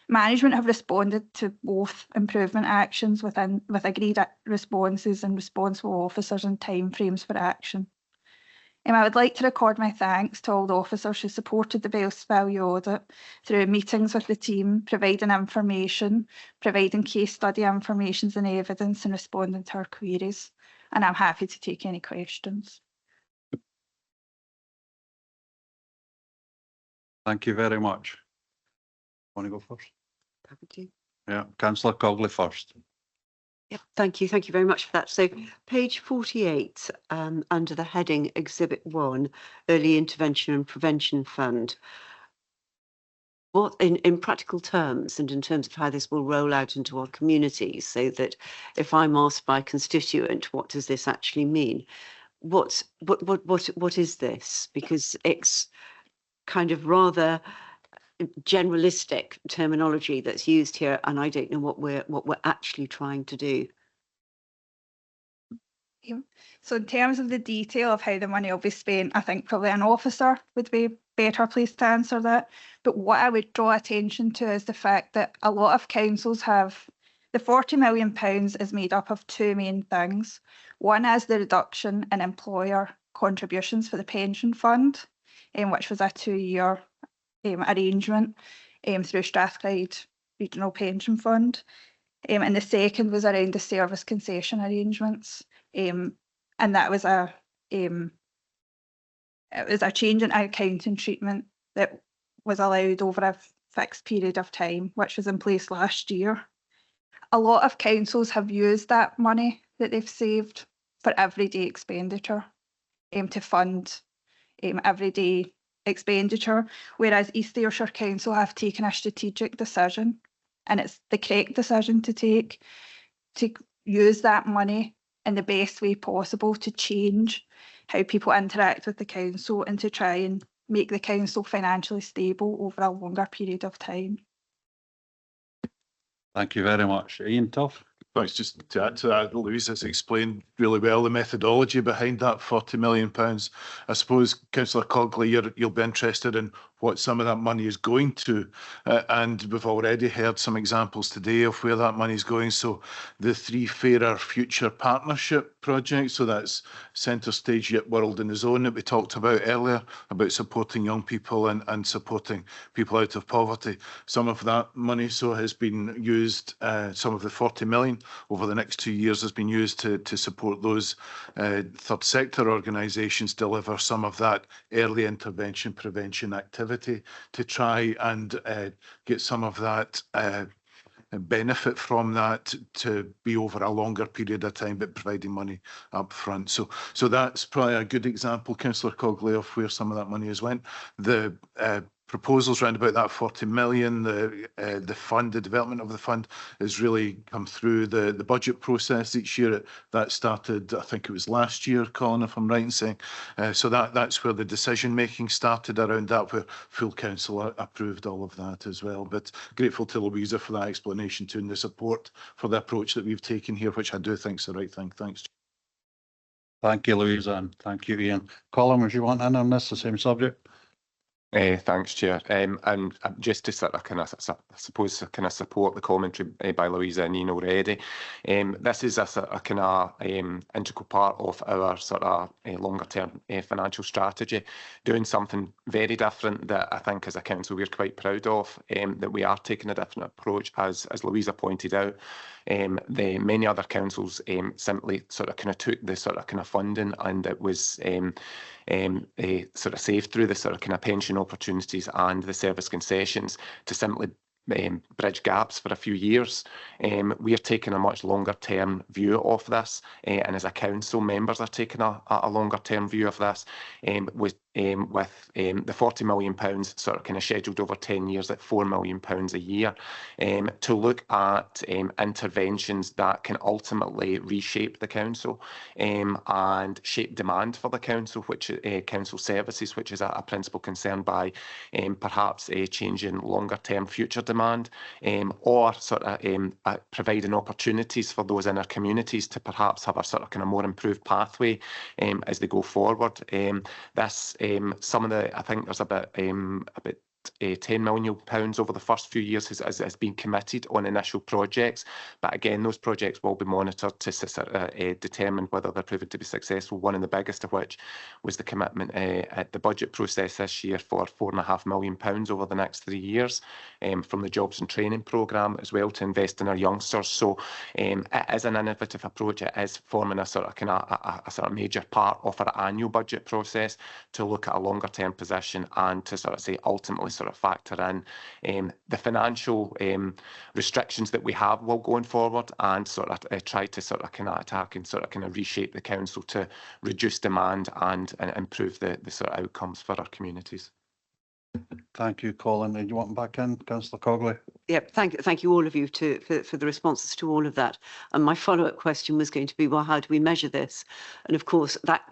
Management have responded to both improvement actions with agreed responses and responsible officers and timeframes for action. I would like to record my thanks to all the officers who supported the best value audit through meetings with the team, providing information, providing case study information and evidence, and responding to our queries. And I'm happy to take any questions. Thank you very much. Want to go first? Happy to. Yeah, Councillor Cogley first. Yep, thank you very much for that. So page 48, under the heading Exhibit 1, Early Intervention and Prevention Fund. What, in practical terms and in terms of how this will roll out into our communities, so that if I'm asked by a constituent, what does this actually mean? What is this? Because it's kind of rather generalistic terminology that's used here, and I don't know what we're actually trying to do. So in terms of the detail of how the money will be spent, I think probably an officer would be better placed to answer that. But what I would draw attention to is the fact that a lot of councils have, the £40 million is made up of two main things. One is the reduction in employer contributions for the pension fund, which was a 2-year arrangement through Strathclyde Regional Pension Fund. And the second was around the service concession arrangements. And that was it was a change in accounting treatment that was allowed over a fixed period of time, which was in place last year. A lot of councils have used that money that they've saved for everyday expenditure to fund everyday expenditure, whereas East Ayrshire Council have taken a strategic decision, and it's the correct decision to take, to use that money in the best way possible to change how people interact with the council and to try and make the council financially stable over a longer period of time. Thank you very much. Ian Tuff. Thanks. Just to add to that, Louise has explained really well the methodology behind that £40 million. I suppose, Councillor Cogley, you'll be interested in what some of that money is going to. And we've already heard some examples today of where that money is going. So the Three Fairer Future Partnership project, so that's Centre Stage Yet World in the Zone that we talked about earlier, about supporting young people and supporting people out of poverty. Some of that money has been used, some of the 40 million over the next 2 years has been used to support those third sector organisations deliver some of that early intervention prevention activity to try and get some of that benefit from that to be over a longer period of time, but providing money up front. So that's probably a good example, Councillor Cogley, of where some of that money has went. The proposals around about that 40 million, the fund, the development of the fund has really come through the budget process each year. That started, I think it was last year, Colin, if I'm right in saying. So that's where the decision making started around that, where full council approved all of that as well. But grateful to Louisa for that explanation too, and the support for the approach that we've taken here, which I do think is the right thing. Thanks. Thank you, Louisa, and thank you, Ian. Colin, would you want in on this, the same subject? Thanks, Chair. And just to sort of support the commentary by Louisa and Ian already, this is a sort of integral part of our sort of longer term financial strategy, doing something very different that I think as a council we're quite proud of, that we are taking a different approach, as Louisa pointed out. The many other councils simply sort of took the sort of funding, and it was sort of saved through the sort of pension opportunities and the service concessions to simply bridge gaps for a few years. We are taking a much longer term view of this, and as a council, members are taking a longer term view of this, with the £40 million sort of scheduled over 10 years at £4 million a year, to look at interventions that can ultimately reshape the council and shape demand for the council, which council services, which is a principal concern by perhaps a change in longer term future demand, or sort of providing opportunities for those in our communities to perhaps have a sort of more improved pathway as they go forward. This some of the, I think there's about £10 million over the first few years has been committed on initial projects, but again those projects will be monitored to determine whether they're proven to be successful. One of the biggest of which was the commitment at the budget process this year for £4.5 million over the next 3 years from the Jobs and Training Programme as well, to invest in our youngsters. So it is an innovative approach. It is forming a sort of major part of our annual budget process to look at a longer term position and to sort of say ultimately sort of factor in the financial restrictions that we have while going forward, and sort of try to sort of attack and sort of reshape the council to reduce demand and improve the sort of outcomes for our communities. Thank you, Colin. Do you want him back in, Councillor Cogley? Yep, thank you all of you for the responses to all of that. And my follow-up question was going to be, well, how do we measure this? And of course, that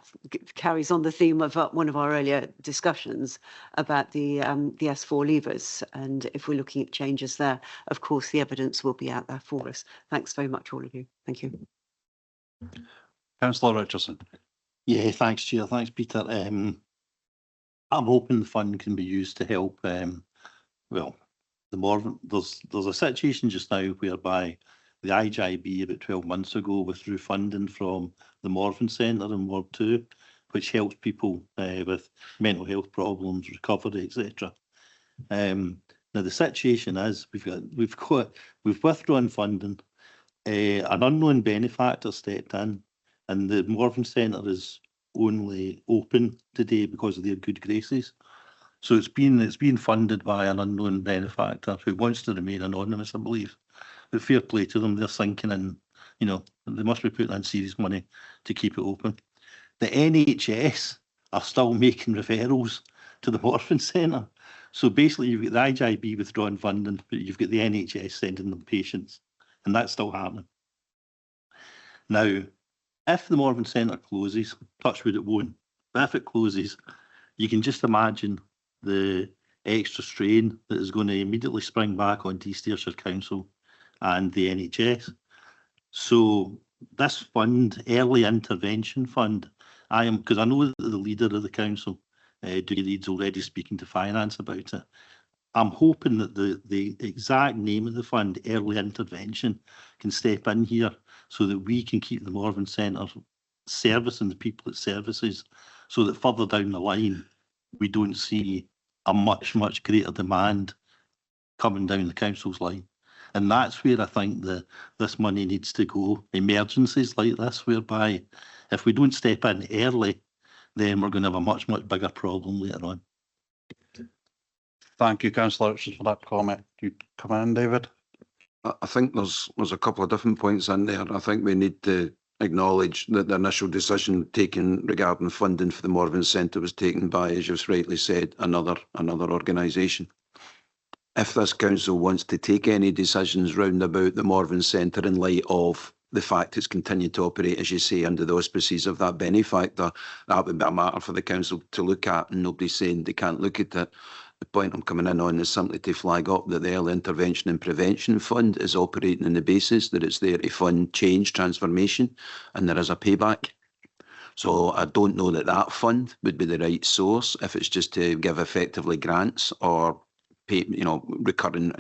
carries on the theme of one of our earlier discussions about the S4 levers. And if we're looking at changes there, of course, the evidence will be out there for us. Thanks very much, all of you. Thank you. Councillor Richardson. Yeah, thanks, Chair. Thanks, Peter. I'm hoping the fund can be used to help, well, the Morven, there's a situation just now whereby the IGIB about 12 months ago withdrew funding from the Morven Centre in Ward 2, which helps people with mental health problems, recovery, etc. Now the situation is we've withdrawn funding. An unknown benefactor stepped in, and the Morven Centre is only open today because of their good graces. So it's been funded by an unknown benefactor who wants to remain anonymous, I believe. But fair play to them, they're sinking in, you know, they must be putting in serious money to keep it open. The NHS are still making referrals to the Morven Centre. So basically you've got the IGIB withdrawing funding, but you've got the NHS sending them patients, and that's still happening. Now, if the Morven Centre closes, touch wood it won't, but if it closes, you can just imagine the extra strain that is going to immediately spring back onto East Ayrshire Council and the NHS. So this fund, early intervention fund, because I know that the leader of the council, Dougie Reid's already speaking to finance about it. I'm hoping that the exact name of the fund, early intervention, can step in here so that we can keep the Morven Centre servicing the people it services, so that further down the line we don't see a much greater demand coming down the council's line. And that's where I think this money needs to go. Emergencies like this, whereby if we don't step in early, then we're going to have a much bigger problem later on. Thank you, Councillor Richards, for that comment. You come in, David? I think there's a couple of different points in there. I think we need to acknowledge that the initial decision taken regarding funding for the Morven Centre was taken by, as you've rightly said, another organisation. If this council wants to take any decisions round about the Morven Centre in light of the fact it's continued to operate, as you say, under the auspices of that benefactor, that would be a matter for the council to look at, and nobody's saying they can't look at it. The point I'm coming in on is simply to flag up that the Early Intervention and Prevention Fund is operating on the basis that it's there to fund change, transformation, and there is a payback. So I don't know that that fund would be the right source if it's just to give effectively grants or pay, recurring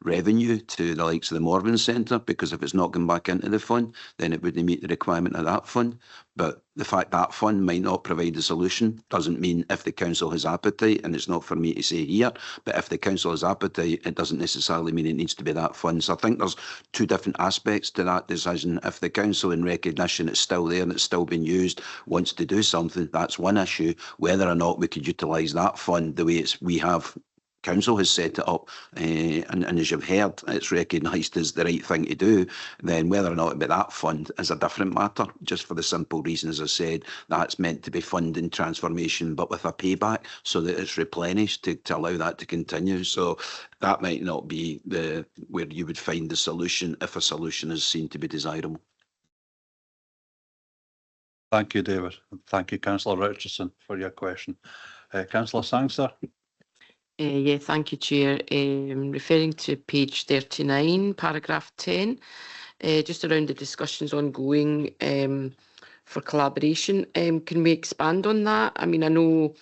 revenue to the likes of the Morven Centre, because if it's not going back into the fund, then it wouldn't meet the requirement of that fund. But the fact that fund might not provide a solution doesn't mean if the council has appetite, and it's not for me to say here, but if the council has appetite, it doesn't necessarily mean it needs to be that fund. So I think there's two different aspects to that decision. If the council, in recognition it's still there and it's still being used, wants to do something, that's one issue. Whether or not we could utilise that fund the way we have council has set it up, and as you've heard, it's recognised as the right thing to do, then whether or not it be that fund is a different matter, just for the simple reason, as I said, that's meant to be funding transformation, but with a payback, so that it's replenished to allow that to continue. So that might not be where you would find the solution, if a solution is seen to be desirable. Thank you, David. Thank you, Councillor Richardson, for your question. Councillor Sangster? Yeah, thank you, Chair. Referring to page 39, paragraph 10, just around the discussions ongoing for collaboration. Can we expand on that? I mean, I know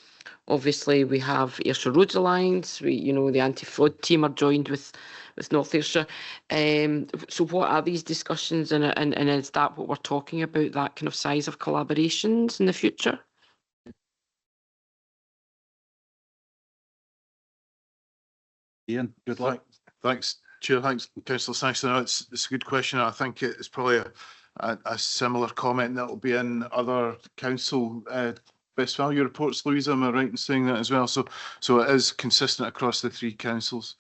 obviously we have Ayrshire Roads Alliance, the anti-fraud team are joined with North Ayrshire. So what are these discussions, and is that what we're talking about, that kind of size of collaborations in the future? Ian, good luck. Thanks, Chair. Thanks, Councillor Saxon. No, it's a good question. I think it's probably a similar comment that will be in other council best value reports. Louisa, am I right in saying that as well? So it is consistent across the three councils.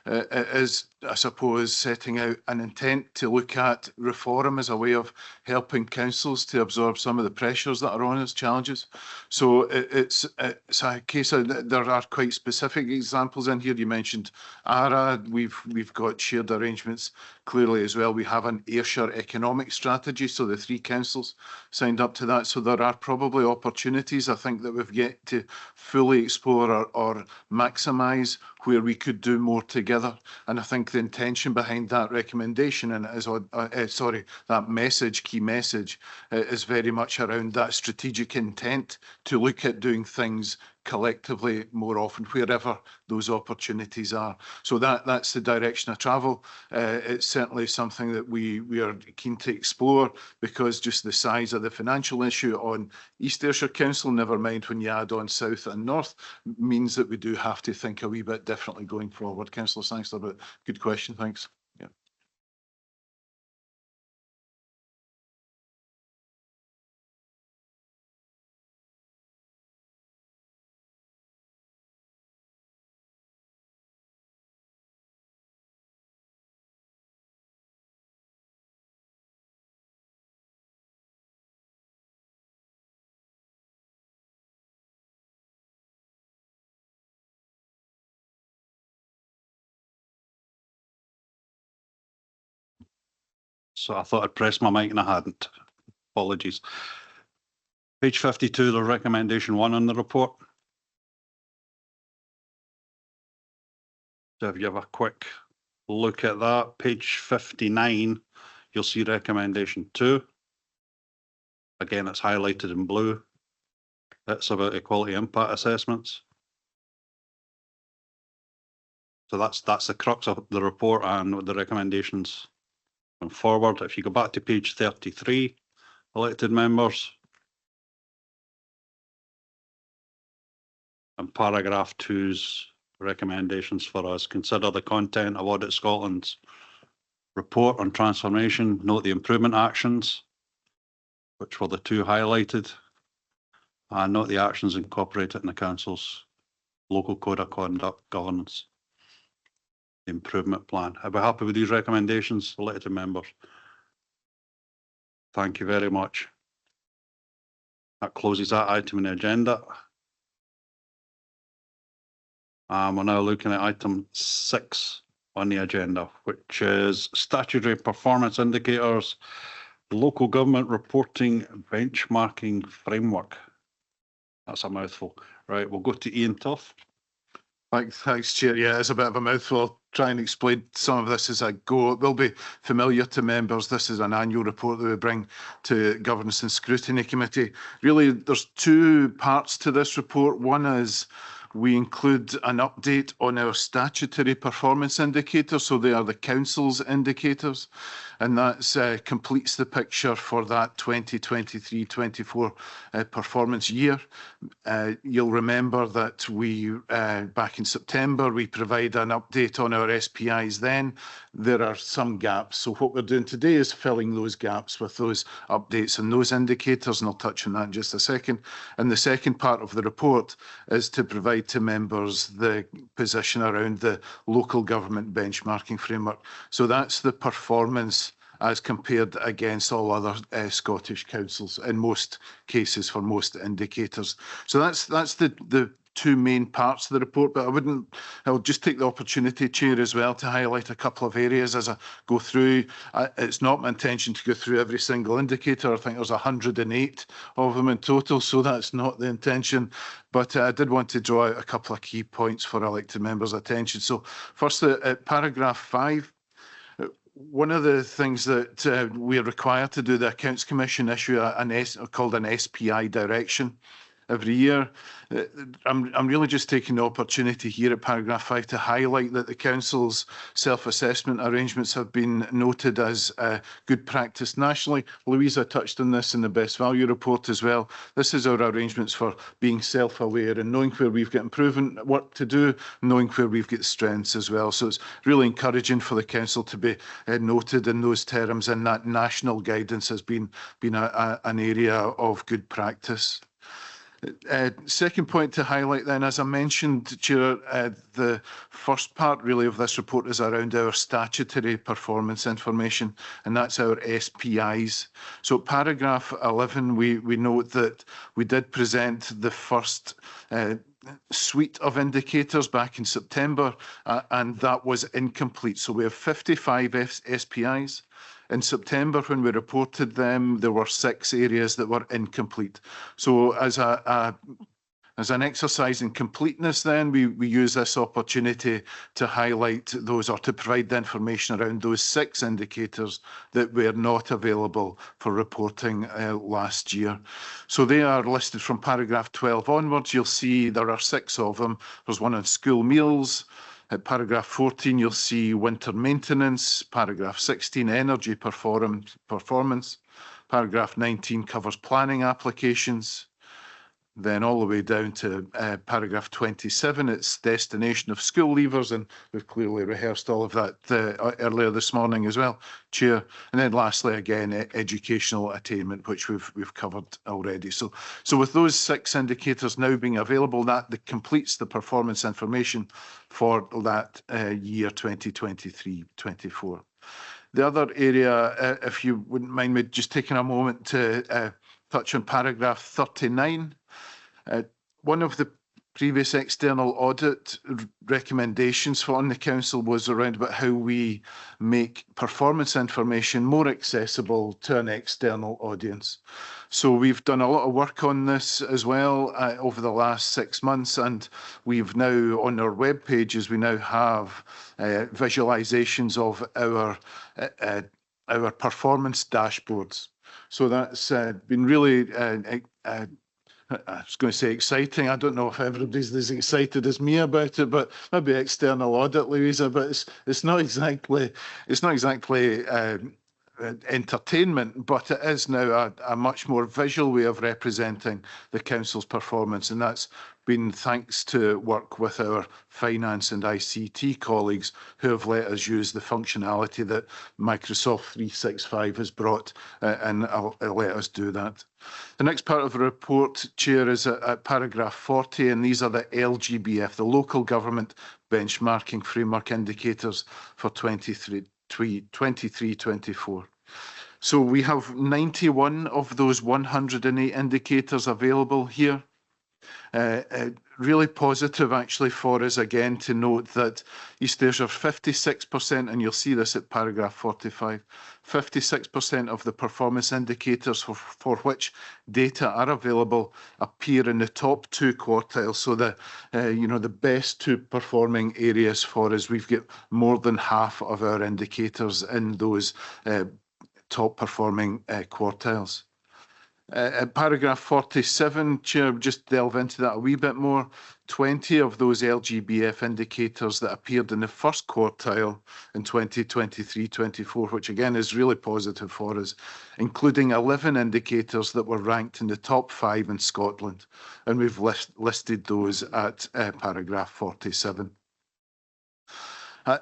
It is, I suppose, setting out an intent to look at reform as a way of helping councils to absorb some of the pressures that are on us, challenges. So it's a case of, there are quite specific examples in here. You mentioned ARA. We've got shared arrangements clearly as well. We have an Ayrshire economic strategy, so the three councils signed up to that. So there are probably opportunities, I think, that we've yet to fully explore or maximise, where we could do more together. And I think the intention behind that recommendation, and that message, key message, is very much around that strategic intent to look at doing things collectively more often wherever those opportunities are. So that's the direction of travel. It's certainly something that we are keen to explore, because just the size of the financial issue on East Ayrshire Council, never mind when you add on South and North, means that we do have to think a wee bit differently going forward. Councillor Sangster, but good question, thanks. Yeah. So I thought I'd press my mic and I hadn't. Apologies. Page 52, the recommendation 1 on the report. So if you have a quick look at that, page 59, you'll see recommendation 2. Again, it's highlighted in blue. It's about equality impact assessments. So that's the crux of the report and the recommendations going forward. If you go back to page 33, elected members, and paragraph 2's recommendations for us: consider the content of Audit Scotland's report on transformation, note the improvement actions, which were the 2 highlighted, and note the actions incorporated in the Council's local code of conduct governance improvement plan. Are we happy with these recommendations, elected members? Thank you very much. That closes that item in the agenda. We're now looking at item 6 on the agenda, which is statutory performance indicators, local government reporting benchmarking framework. That's a mouthful. Right, we'll go to Ian Tuff. Thanks, Chair. Yeah, it's a bit of a mouthful. I'll try and explain some of this as I go. It will be familiar to members. This is an annual report that we bring to Governance and Scrutiny Committee. Really, there's 2 parts to this report. One is we include an update on our statutory performance indicators, so they are the Council's indicators, and that completes the picture for that 2023-24 performance year. You'll remember that we, back in September, we provide an update on our SPIs then. There are some gaps, so what we're doing today is filling those gaps with those updates and those indicators, and I'll touch on that in just a second. And the second part of the report is to provide to members the position around the local government benchmarking framework. So that's the performance as compared against all other Scottish councils in most cases for most indicators. So that's the 2 main parts of the report, but I'll just take the opportunity, Chair, as well to highlight a couple of areas as I go through. It's not my intention to go through every single indicator. I think there's 108 of them in total, so that's not the intention. But I did want to draw out a couple of key points for elected members' attention. So first, at paragraph 5, one of the things that we are required to do, the Accounts Commission issue called an SPI direction every year. I'm really just taking the opportunity here at paragraph 5 to highlight that the Council's self-assessment arrangements have been noted as good practice nationally. Louisa touched on this in the Best Value report as well. This is our arrangements for being self-aware and knowing where we've got improvement work to do, knowing where we've got strengths as well. So it's really encouraging for the Council to be noted in those terms, and that national guidance has been an area of good practice. Second point to highlight then, as I mentioned, Chair, the first part really of this report is around our statutory performance information, and that's our SPIs. So paragraph 11, we note that we did present the first suite of indicators back in September, and that was incomplete. So we have 55 SPIs. In September, when we reported them, there were 6 areas that were incomplete. So as a As an exercise in completeness, then, we use this opportunity to highlight those or to provide the information around those 6 indicators that were not available for reporting last year. So they are listed from paragraph 12 onwards. You'll see there are 6 of them. There's one on school meals. At paragraph 14, you'll see winter maintenance. Paragraph 16, energy performance. Paragraph 19 covers planning applications. Then all the way down to paragraph 27, it's destination of school leavers, and we've clearly rehearsed all of that earlier this morning as well, Chair. And then lastly, again, educational attainment, which we've covered already. So with those 6 indicators now being available, that completes the performance information for that year 2023-24. The other area, if you wouldn't mind me just taking a moment to touch on paragraph 39. One of the previous external audit recommendations on the council was around about how we make performance information more accessible to an external audience. So we've done a lot of work on this as well over the last 6 months, and we've now on our web pages we now have visualizations of our performance dashboards. So that's been really I was going to say exciting. I don't know if everybody's as excited as me about it, but maybe external audit, Louisa. But it's not exactly entertainment, but it is now a much more visual way of representing the council's performance, and that's been thanks to work with our finance and ICT colleagues who have let us use the functionality that Microsoft 365 has brought and let us do that. The next part of the report, Chair, is at paragraph 40, and these are the LGBF, the Local Government Benchmarking Framework Indicators for 23-24. So we have 91 of those 108 indicators available here. Really positive actually for us again to note that East Ayrshire 56%, and you'll see this at paragraph 45, 56% of the performance indicators for which data are available appear in the top 2 quartiles. So the best 2 performing areas for us, we've got more than half of our indicators in those top performing quartiles. At paragraph 47, Chair, just delve into that a wee bit more. 20 of those LGBF indicators that appeared in the first quartile in 2023-24, which again is really positive for us, including 11 indicators that were ranked in the top 5 in Scotland. And we've listed those at paragraph 47.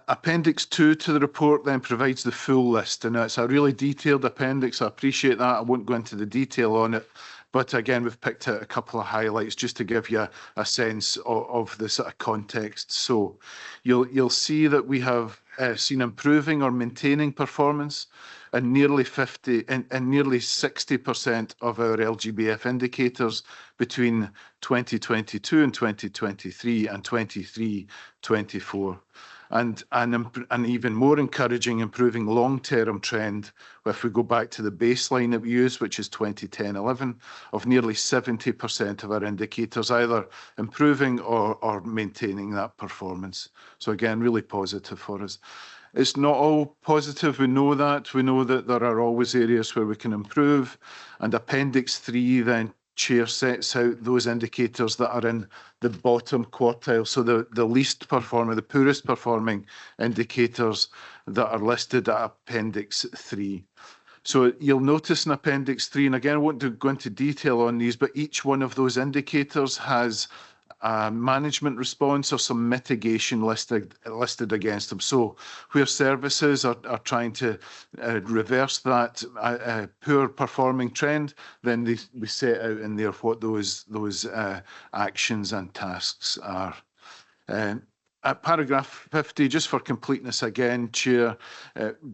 Appendix 2 to the report then provides the full list, and it's a really detailed appendix. I appreciate that. I won't go into the detail on it, but again, we've picked out a couple of highlights just to give you a sense of the sort of context. So you'll see that we have seen improving or maintaining performance in nearly 60% of our LGBF indicators between 2022 and 2023 and 23-24. And an even more encouraging improving long-term trend, if we go back to the baseline that we use, which is 2010-11, of nearly 70% of our indicators either improving or maintaining that performance. So again, really positive for us. It's not all positive, we know that. We know that there are always areas where we can improve. And Appendix 3 then, Chair, sets out those indicators that are in the bottom quartile, so the least performing, the poorest performing indicators that are listed at Appendix 3. So you'll notice in Appendix 3, and again, I won't go into detail on these, but each one of those indicators has a management response or some mitigation listed against them. So where services are trying to reverse that poor performing trend, then we set out in there what those actions and tasks are. At paragraph 50, just for completeness again, Chair,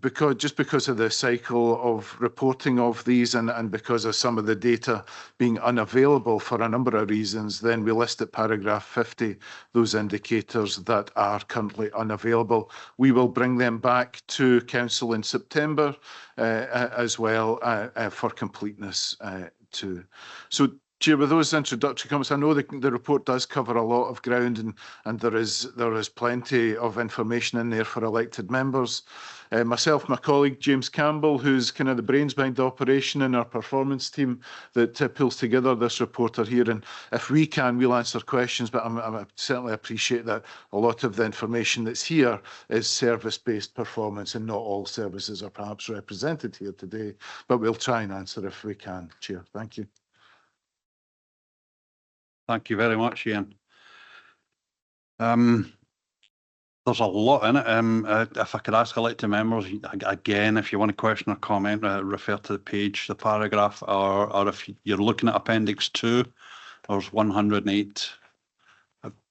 because of the cycle of reporting of these and because of some of the data being unavailable for a number of reasons, then we list at paragraph 50 those indicators that are currently unavailable. We will bring them back to Council in September as well for completeness too. So Chair, with those introductory comments, I know the report does cover a lot of ground, and there is plenty of information in there for elected members. Myself, my colleague James Campbell, who's kind of the brains behind the operation in our performance team that pulls together this report, are here. And if we can, we'll answer questions. But I certainly appreciate that a lot of the information that's here is service-based performance, and not all services are perhaps represented here today. But we'll try and answer if we can. Chair, thank you. Thank you very much, Ian. There's a lot in it. If I could ask elected members, again, if you want a question or comment, refer to the page, the paragraph, or if you're looking at Appendix 2, there's 108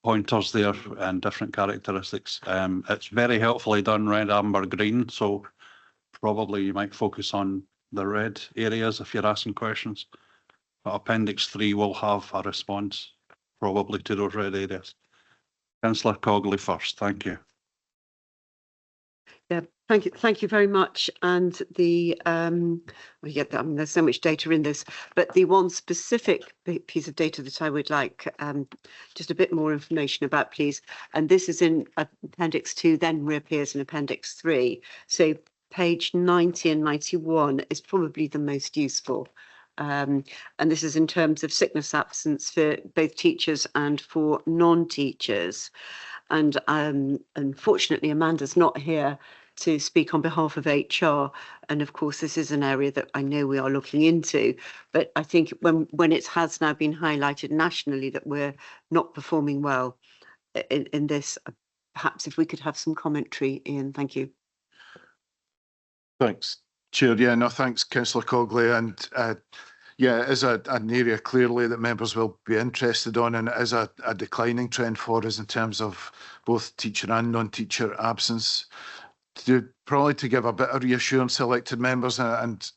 pointers there and different characteristics. It's very helpfully done, red, amber, green, so probably you might focus on the red areas if you're asking questions. But Appendix 3 will have a response probably to those red areas. Councillor Cogley first, thank you. Yeah, thank you very much. And the there's so much data in this, but the one specific piece of data that I would like just a bit more information about, please. And this is in Appendix 2, then reappears in Appendix 3. So page 90 and 91 is probably the most useful. And this is in terms of sickness absence for both teachers and for non-teachers. And unfortunately, Amanda's not here to speak on behalf of HR. And of course, this is an area that I know we are looking into. But I think when it has now been highlighted nationally that we're not performing well in this, perhaps if we could have some commentary, Ian, thank you. Thanks, Chair. Yeah, no, thanks, Councillor Cogley. And yeah, it is an area clearly that members will be interested on, and it is a declining trend for us in terms of both teacher and non-teacher absence. Probably to give a bit of reassurance to elected members, and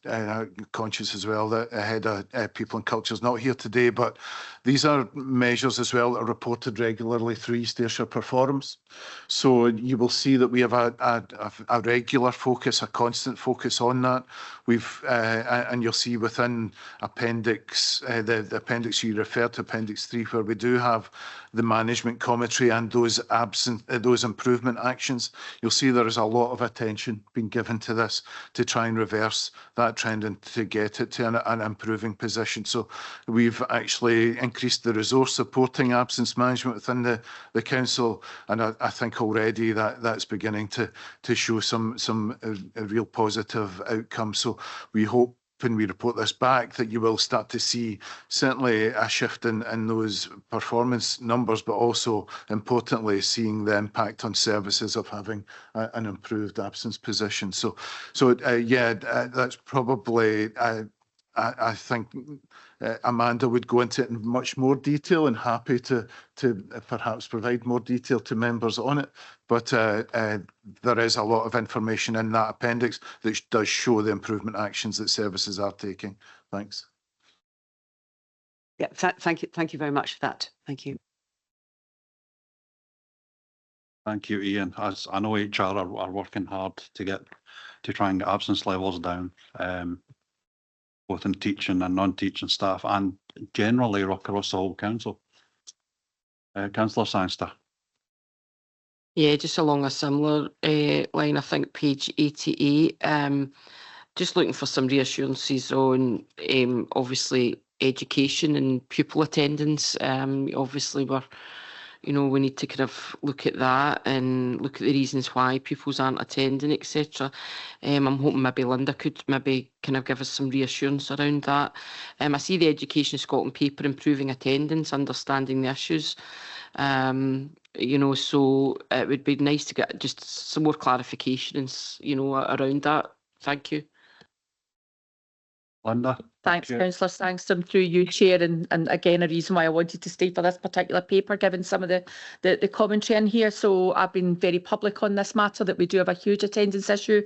conscious as well that ahead of People and Culture is not here today, but these are measures as well that are reported regularly through East Ayrshire Performs. So you will see that we have a regular focus, a constant focus on that. And you'll see within Appendix, the Appendix you refer to, Appendix 3, where we do have the management commentary and those improvement actions. You'll see there is a lot of attention being given to this to try and reverse that trend and to get it to an improving position. So we've actually increased the resource supporting absence management within the council, and I think already that's beginning to show some real positive outcomes. So we hope when we report this back that you will start to see certainly a shift in those performance numbers, but also importantly seeing the impact on services of having an improved absence position. So yeah, that's probably I think Amanda would go into it in much more detail, and happy to perhaps provide more detail to members on it. But there is a lot of information in that appendix that does show the improvement actions that services are taking. Thanks. Yeah, thank you very much for that. Thank you. Thank you, Ian. As I know HR are working hard to try and get absence levels down, both in teaching and non-teaching staff, and generally across the whole council. Councillor Sangster. Yeah, just along a similar line, I think page 88, just looking for some reassurances on obviously education and pupil attendance. Obviously we need to kind of look at that and look at the reasons why pupils aren't attending, etc. I'm hoping maybe Linda could maybe kind of give us some reassurance around that. I see the Education Scotland paper, improving attendance, understanding the issues. So it would be nice to get just some more clarification, around that. Thank you. Linda. Thanks, Councillor Sangster, through you, Chair, and again, a reason why I wanted to stay for this particular paper, given some of the commentary in here. So I've been very public on this matter, that we do have a huge attendance issue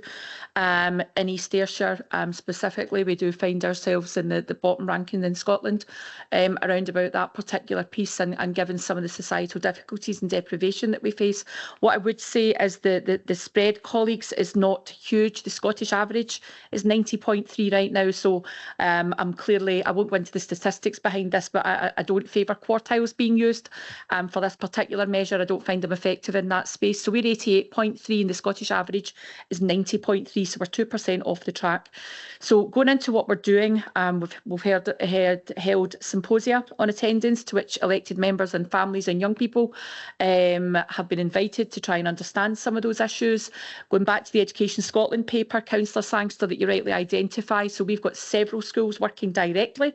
in East Ayrshire. Specifically, we do find ourselves in the bottom ranking in Scotland around about that particular piece, and given some of the societal difficulties and deprivation that we face. What I would say is the spread, colleagues, is not huge. The Scottish average is 90.3 right now, so I'm clearly, I won't go into the statistics behind this, but I don't favour quartiles being used for this particular measure. I don't find them effective in that space. So we're 88.3 and the Scottish average is 90.3, so we're 2% off the track. So going into what we're doing, we've held symposia on attendance to which elected members and families and young people have been invited to try and understand some of those issues. Going back to the Education Scotland paper, Councillor Sangster, that you rightly identify, so we've got several schools working directly,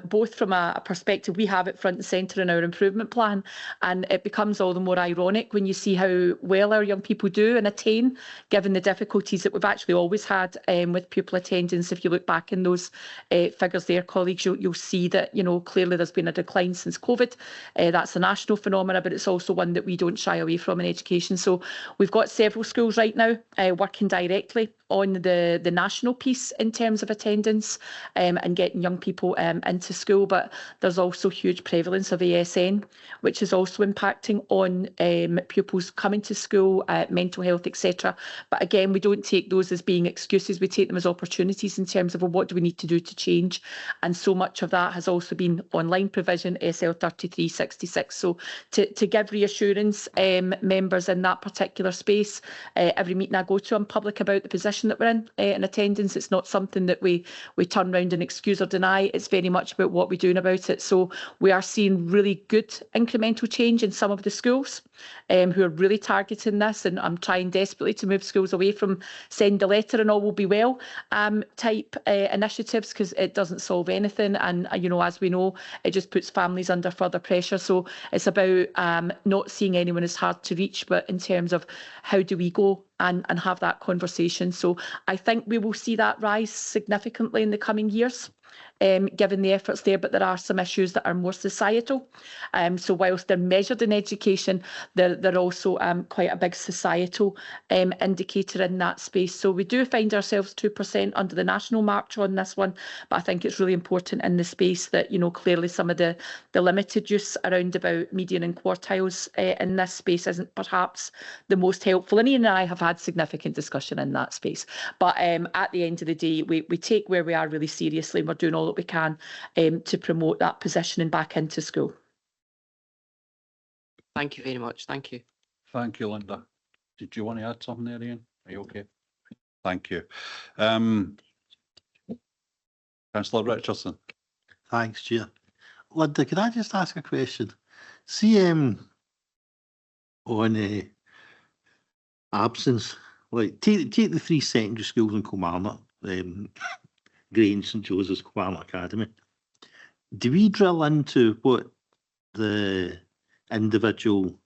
both from a perspective, we have it front and centre in our improvement plan, and it becomes all the more ironic when you see how well our young people do and attain, given the difficulties that we've actually always had with pupil attendance. If you look back in those figures there, colleagues, you'll see that, you know, clearly there's been a decline since COVID. That's a national phenomena, but it's also one that we don't shy away from in education. So we've got several schools right now working directly on the national piece in terms of attendance and getting young people into school, but there's also huge prevalence of ASN, which is also impacting on pupils coming to school, mental health, etc. But again, we don't take those as being excuses, we take them as opportunities in terms of, well, what do we need to do to change? And so much of that has also been online provision, SL 3366. So to give reassurance, members in that particular space, every meeting I go to, I'm public about the position that we're in attendance. It's not something that we turn around and excuse or deny. It's very much about what we're doing about it. So we are seeing really good incremental change in some of the schools who are really targeting this, and I'm trying desperately to move schools away from send a letter and all will be well type initiatives, because it doesn't solve anything, and you know, as we know, it just puts families under further pressure. So it's about not seeing anyone as hard to reach, but in terms of how do we go and have that conversation. So I think we will see that rise significantly in the coming years, given the efforts there, but there are some issues that are more societal. So whilst they're measured in education, they're also quite a big societal indicator in that space. So we do find ourselves 2% under the national march on this one, but I think it's really important in the space that, you know, clearly some of the limited use around about median and quartiles in this space isn't perhaps the most helpful. And Ian and I have had significant discussion in that space. But at the end of the day, we take where we are really seriously, and we're doing all that we can to promote that positioning back into school. Thank you very much. Thank you. Thank you, Linda. Did you want to add something there, Ian? Are you okay? Thank you. Councillor Richardson. Thanks, Chair. Linda, can I just ask a question? See, on absence, like take the three secondary schools in Kilmarnock, Grange, St Joseph's, Kilmarnock Academy. Do we drill into what the individual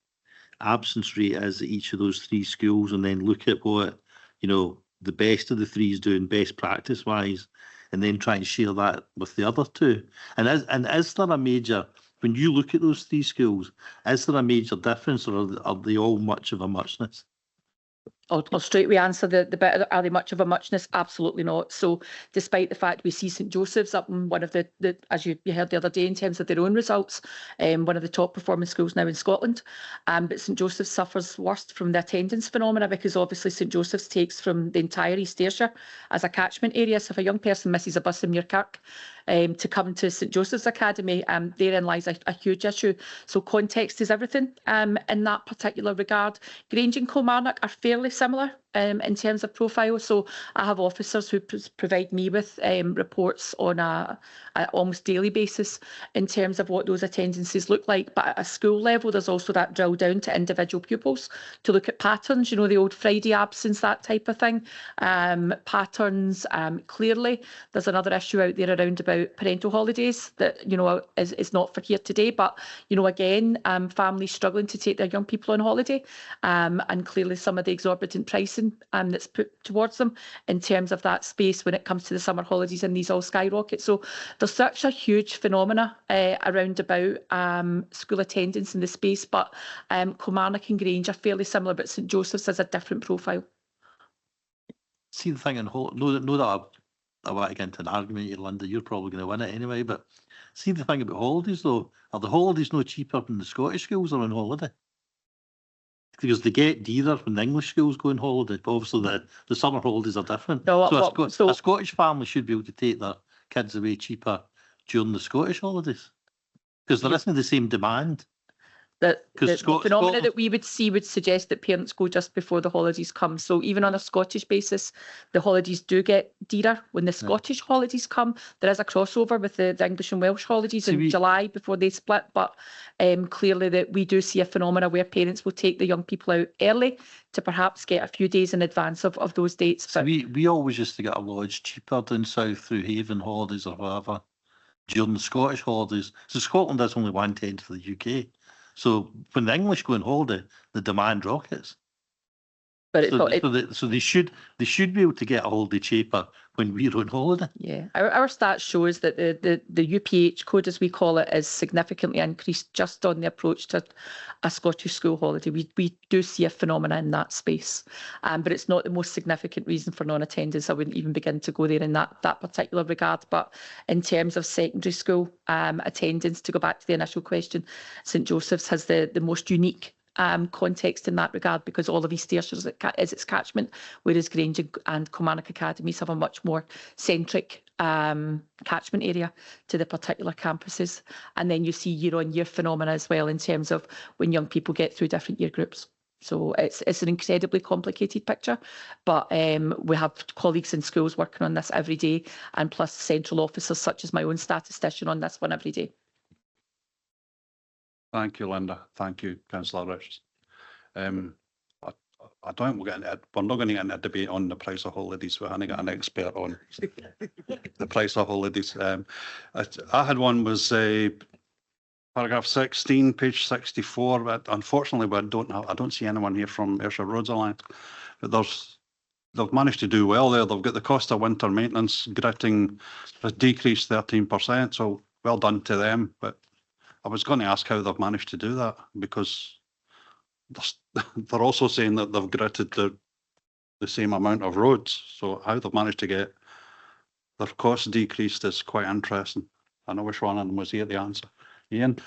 absence rate is at each of those three schools, and then look at what, you know, the best of the three is doing best practice wise, and then try and share that with the other two? And is there a major, when you look at those three schools, is there a major difference, or are they all much of a muchness? I'll straight away answer the bit, are they much of a muchness? Absolutely not. So despite the fact we see St Joseph's up in one of the as you heard the other day in terms of their own results, one of the top performing schools now in Scotland, but St Joseph's suffers worst from the attendance phenomena, because obviously St Joseph's takes from the entire East Ayrshire as a catchment area. So if a young person misses a bus in Muirkirk to come to St Joseph's Academy, therein lies a huge issue. So context is everything in that particular regard. Grange and Kilmarnock are fairly similar in terms of profile. So I have officers who provide me with reports on a almost daily basis in terms of what those attendances look like. But at a school level, there's also that drill down to individual pupils to look at patterns, you know, the old Friday absence, that type of thing. Patterns, clearly, there's another issue out there around about parental holidays that, you know, is not for here today. But, you know, again, families struggling to take their young people on holiday, and clearly some of the exorbitant pricing that's put towards them in terms of that space when it comes to the summer holidays, and these all skyrocket. So there's such a huge phenomena around about school attendance in the space, but Kilmarnock and Grange are fairly similar, but St Joseph's has a different profile. See, the thing in know that I want to get into an argument here, Linda, you're probably going to win it anyway, but see, the thing about holidays though, are the holidays no cheaper than the Scottish schools are on holiday? Because they get dearer when the English schools go on holiday, but obviously the summer holidays are different. No, so a Scottish family should be able to take their kids away cheaper during the Scottish holidays? Because there isn't the same demand. That the Scotland- phenomena that we would see would suggest that parents go just before the holidays come. So even on a Scottish basis, the holidays do get dearer. When the Scottish holidays come, there is a crossover with the English and Welsh holidays in July before they split. But clearly that we do see a phenomena where parents will take the young people out early to perhaps get a few days in advance of those dates. So we always used to get a lodge cheaper down south through Haven holidays or whatever during the Scottish holidays. So Scotland is only 1/10 of the UK. So when the English go on holiday, the demand rockets. But so they should be able to get a holiday cheaper when we're on holiday. Yeah, our stats shows that the UPH code, as we call it, is significantly increased just on the approach to a Scottish school holiday. We do see a phenomena in that space, but it's not the most significant reason for non-attendance. I wouldn't even begin to go there in that particular regard. But in terms of secondary school attendance, to go back to the initial question, St Joseph's has the most unique context in that regard, because all of East Ayrshire is its catchment, whereas Grange and Kilmarnock academies have a much more centric catchment area to the particular campuses. And then you see year-on-year phenomena as well in terms of when young people get through different year groups. So it's an incredibly complicated picture, but we have colleagues in schools working on this every day, and plus central officers such as my own statistician on this one every day. Thank you, Linda. Thank you, Councillor Richards. I don't we're not going to get into a debate on the price of holidays. We're going to get an expert on the price of holidays. I had one was paragraph 16, page 64. But unfortunately, I don't see anyone here from Ayrshire Roads Alliance. But they've managed to do well there. They've got the cost of winter maintenance gritting has decreased 13%. So well done to them. But I was going to ask how they've managed to do that, because they're also saying that they've gritted the same amount of roads. So how they've managed to get their costs decreased is quite interesting. And I wish one of them was here to answer. Ian?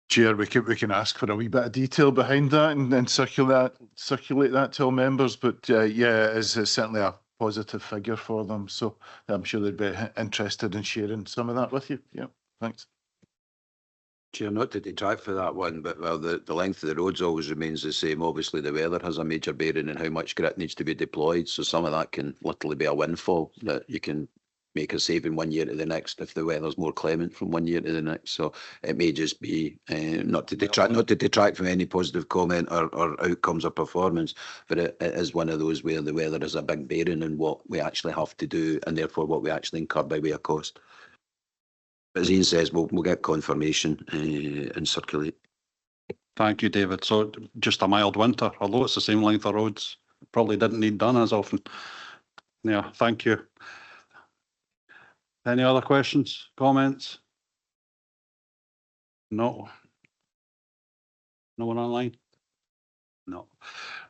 Chair, we can ask for a wee bit of detail behind that and circulate that to all members. But yeah, it's certainly a positive figure for them. So I'm sure they'd be interested in sharing some of that with you. Yeah, thanks. Chair, not to detract for that one, but well, the length of the roads always remains the same. Obviously, the weather has a major bearing in how much grit needs to be deployed. So some of that can literally be a windfall that you can make a saving 1 year to the next if the weather's more clement from 1 year to the next. So it may just be not to detract from any positive comment or outcomes or performance, but it is one of those where the weather is a big bearing in what we actually have to do, and therefore what we actually incur by way of cost. As Ian says, we'll get confirmation and circulate. Thank you, David. So just a mild winter, although it's the same length of roads, probably didn't need done as often. Yeah, thank you. Any other questions, comments? No. No one online? No.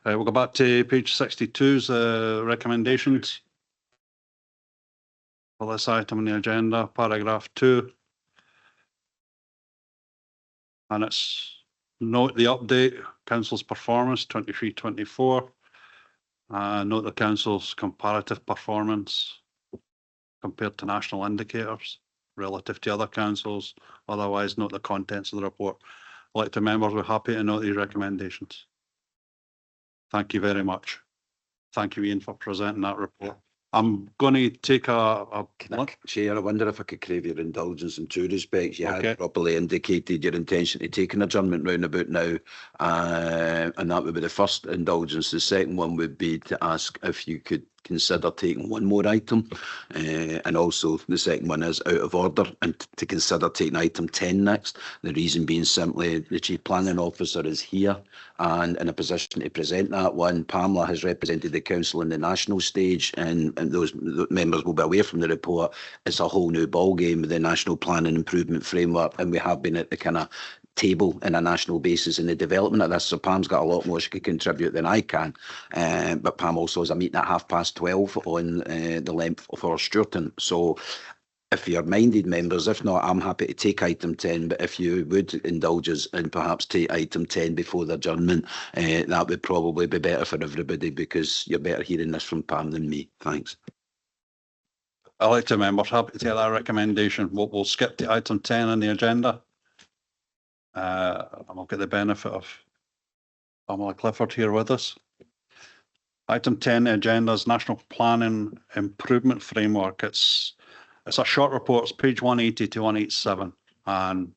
We'll go back to page 62's recommendations for this item on the agenda, paragraph 2. And it's note the update, Council's performance 23-24. Note the Council's comparative performance compared to national indicators relative to other councils. Otherwise, note the contents of the report. Elected members, we're happy to note these recommendations. Thank you very much. Thank you, Ian, for presenting that report. I'm going to take Chair, I wonder if I could crave your indulgence in two respects. You had properly indicated your intention to take an adjournment round about now, and that would be the first indulgence. The second one would be to ask if you could consider taking one more item, and also the second one is out of order, and to consider taking item 10 next. The reason being simply the Chief Planning Officer is here and in a position to present that one. Pamela has represented the Council in the national stage, and those members will be aware from the report, it's a whole new ballgame with the National Planning Improvement Framework, and we have been at the kind of table in a national basis in the development of this. So Pam's got a lot more she could contribute than I can. But Pam also has a meeting at 12:30 on the length of our Sturton. So if you're minded, members, if not, I'm happy to take item 10. But if you would indulge us and perhaps take item 10 before the adjournment, that would probably be better for everybody, because you're better hearing this from Pam than me. Thanks. Elected members, happy to take that recommendation. We'll skip to item 10 on the agenda. And we'll get the benefit of Pamela Clifford here with us. Item 10 on the agenda is National Planning Improvement Framework. It's a short report, it's page 180 to 187. And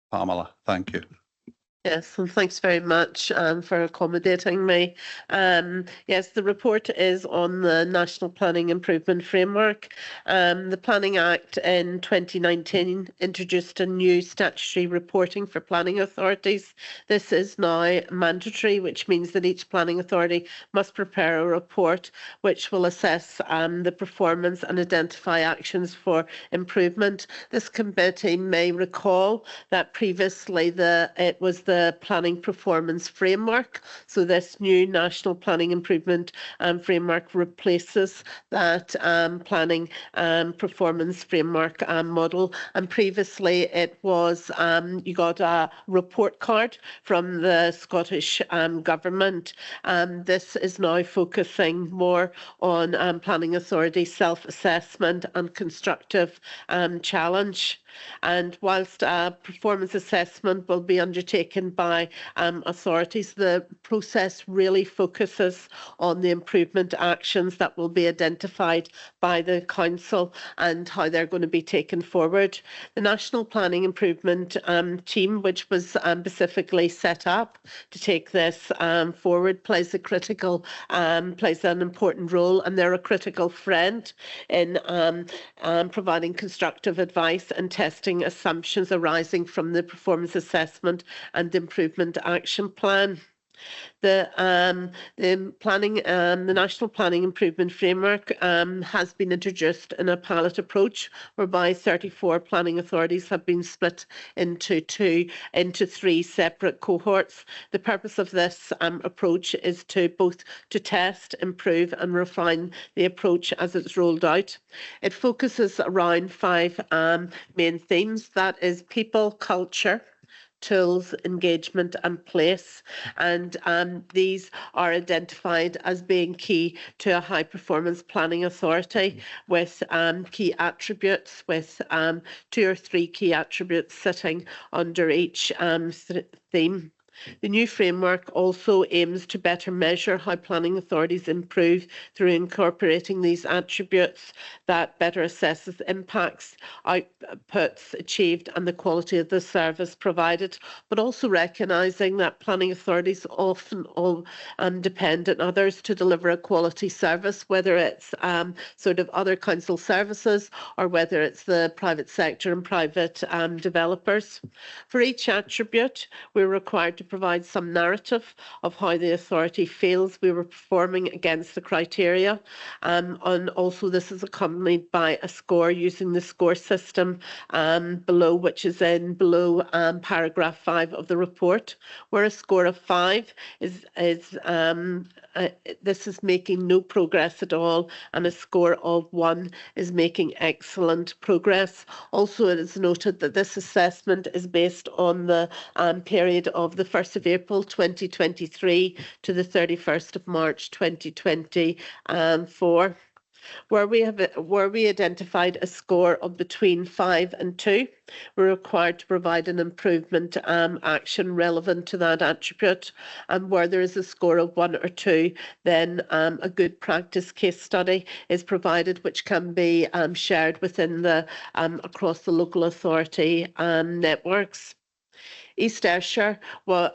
Pamela, thank you. Yes, and thanks very much for accommodating me. Yes, the report is on the National Planning Improvement Framework. The Planning Act in 2019 introduced a new statutory reporting for planning authorities. This is now mandatory, which means that each planning authority must prepare a report which will assess the performance and identify actions for improvement. This committee may recall that previously it was the Planning Performance Framework. So this new National Planning Improvement Framework replaces that Planning Performance Framework model. And previously it was, you got a report card from the Scottish Government. This is now focusing more on planning authority self-assessment and constructive challenge. And whilst performance assessment will be undertaken by authorities, the process really focuses on the improvement actions that will be identified by the council and how they're going to be taken forward. The National Planning Improvement Team, which was specifically set up to take this forward, plays an important role, and they're a critical friend in providing constructive advice and testing assumptions arising from the performance assessment and improvement action plan. The National Planning Improvement Framework has been introduced in a pilot approach whereby 34 planning authorities have been split into three separate cohorts. The purpose of this approach is to both to test, improve and refine the approach as it's rolled out. It focuses around 5 main themes, that is people, culture, tools, engagement and place, and these are identified as being key to a high performance planning authority with key attributes, with 2 or 3 key attributes sitting under each theme. The new framework also aims to better measure how planning authorities improve through incorporating these attributes that better assesses impacts, outputs achieved and the quality of the service provided, but also recognising that planning authorities often depend on others to deliver a quality service, whether it's sort of other council services or whether it's the private sector and private developers. For each attribute, we're required to provide some narrative of how the authority feels we were performing against the criteria. And also this is accompanied by a score using the score system below, which is in below paragraph 5 of the report, where a score of 5 is this is making no progress at all, and a score of 1 is making excellent progress. Also, it is noted that this assessment is based on the period of the 1st of April 2023 to the 31st of March 2024. Where we identified a score of between 5 and 2, we're required to provide an improvement action relevant to that attribute. And where there is a score of 1 or 2, then a good practice case study is provided, which can be shared within the across the local authority networks. East Ayrshire, well,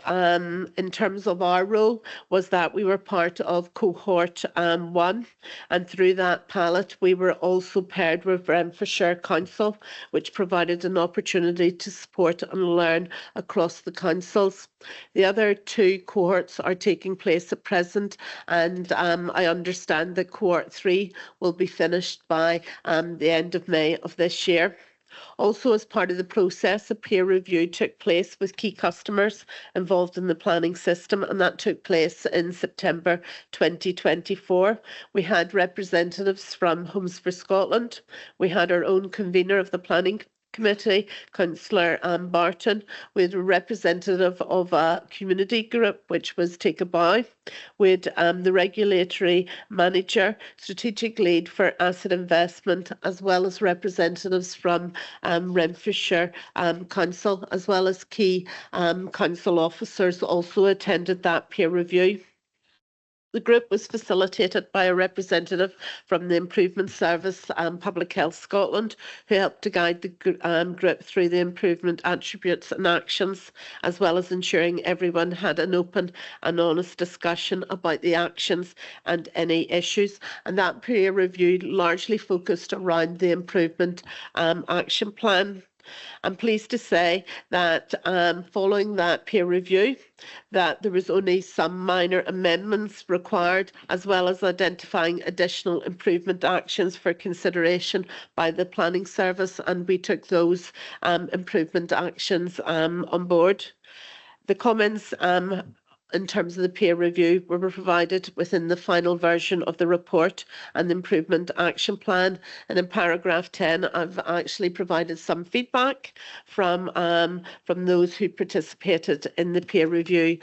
in terms of our role, was that we were part of cohort 1, and through that pilot we were also paired with Renfrewshire Council, which provided an opportunity to support and learn across the councils. The other 2 cohorts are taking place at present, and I understand that cohort 3 will be finished by the end of May of this year. Also, as part of the process, a peer review took place with key customers involved in the planning system, and that took place in September 2024. We had representatives from Homes for Scotland. We had our own convener of the planning Committee, Councillor Barton, with a representative of a community group, which was Take a Bow, with the regulatory manager, strategic lead for asset investment, as well as representatives from Renfrewshire Council, as well as key council officers also attended that peer review. The group was facilitated by a representative from the Improvement Service Public Health Scotland, who helped to guide the group through the improvement attributes and actions, as well as ensuring everyone had an open and honest discussion about the actions and any issues. And that peer review largely focused around the improvement action plan. I'm pleased to say that following that peer review, that there was only some minor amendments required, as well as identifying additional improvement actions for consideration by the Planning Service, and we took those improvement actions on board. The comments in terms of the peer review were provided within the final version of the report and the improvement action plan. And in paragraph 10, I've actually provided some feedback from those who participated in the peer review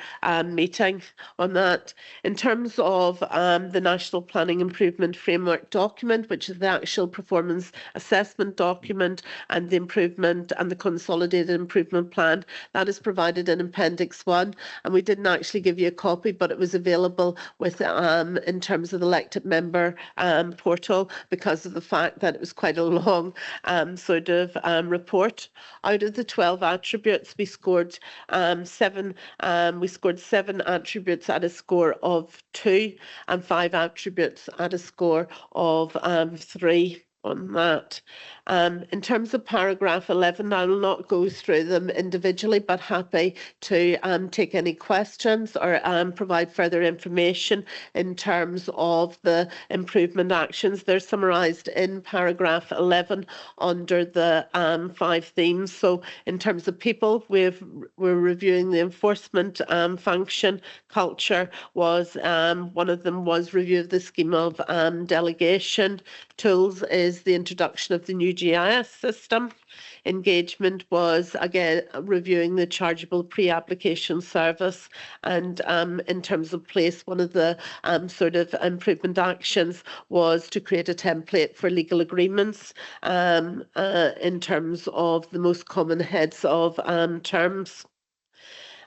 meeting on that. In terms of the National Planning Improvement Framework document, which is the actual performance assessment document, and the improvement and the consolidated improvement plan, that is provided in Appendix 1, and we didn't actually give you a copy, but it was available with in terms of the elected member portal, because of the fact that it was quite a long sort of report. Out of the 12 attributes, we scored 7 attributes at a score of 2 and 5 attributes at a score of 3 on that. In terms of paragraph 11, I will not go through them individually, but happy to take any questions or provide further information in terms of the improvement actions. They're summarised in paragraph 11 under the 5 themes. So in terms of people, we're reviewing the enforcement function. Culture was one of them, was review of the scheme of delegation. Tools is the introduction of the new GIS system. Engagement was, again, reviewing the chargeable pre-application service. And in terms of place, one of the sort of improvement actions was to create a template for legal agreements in terms of the most common heads of terms.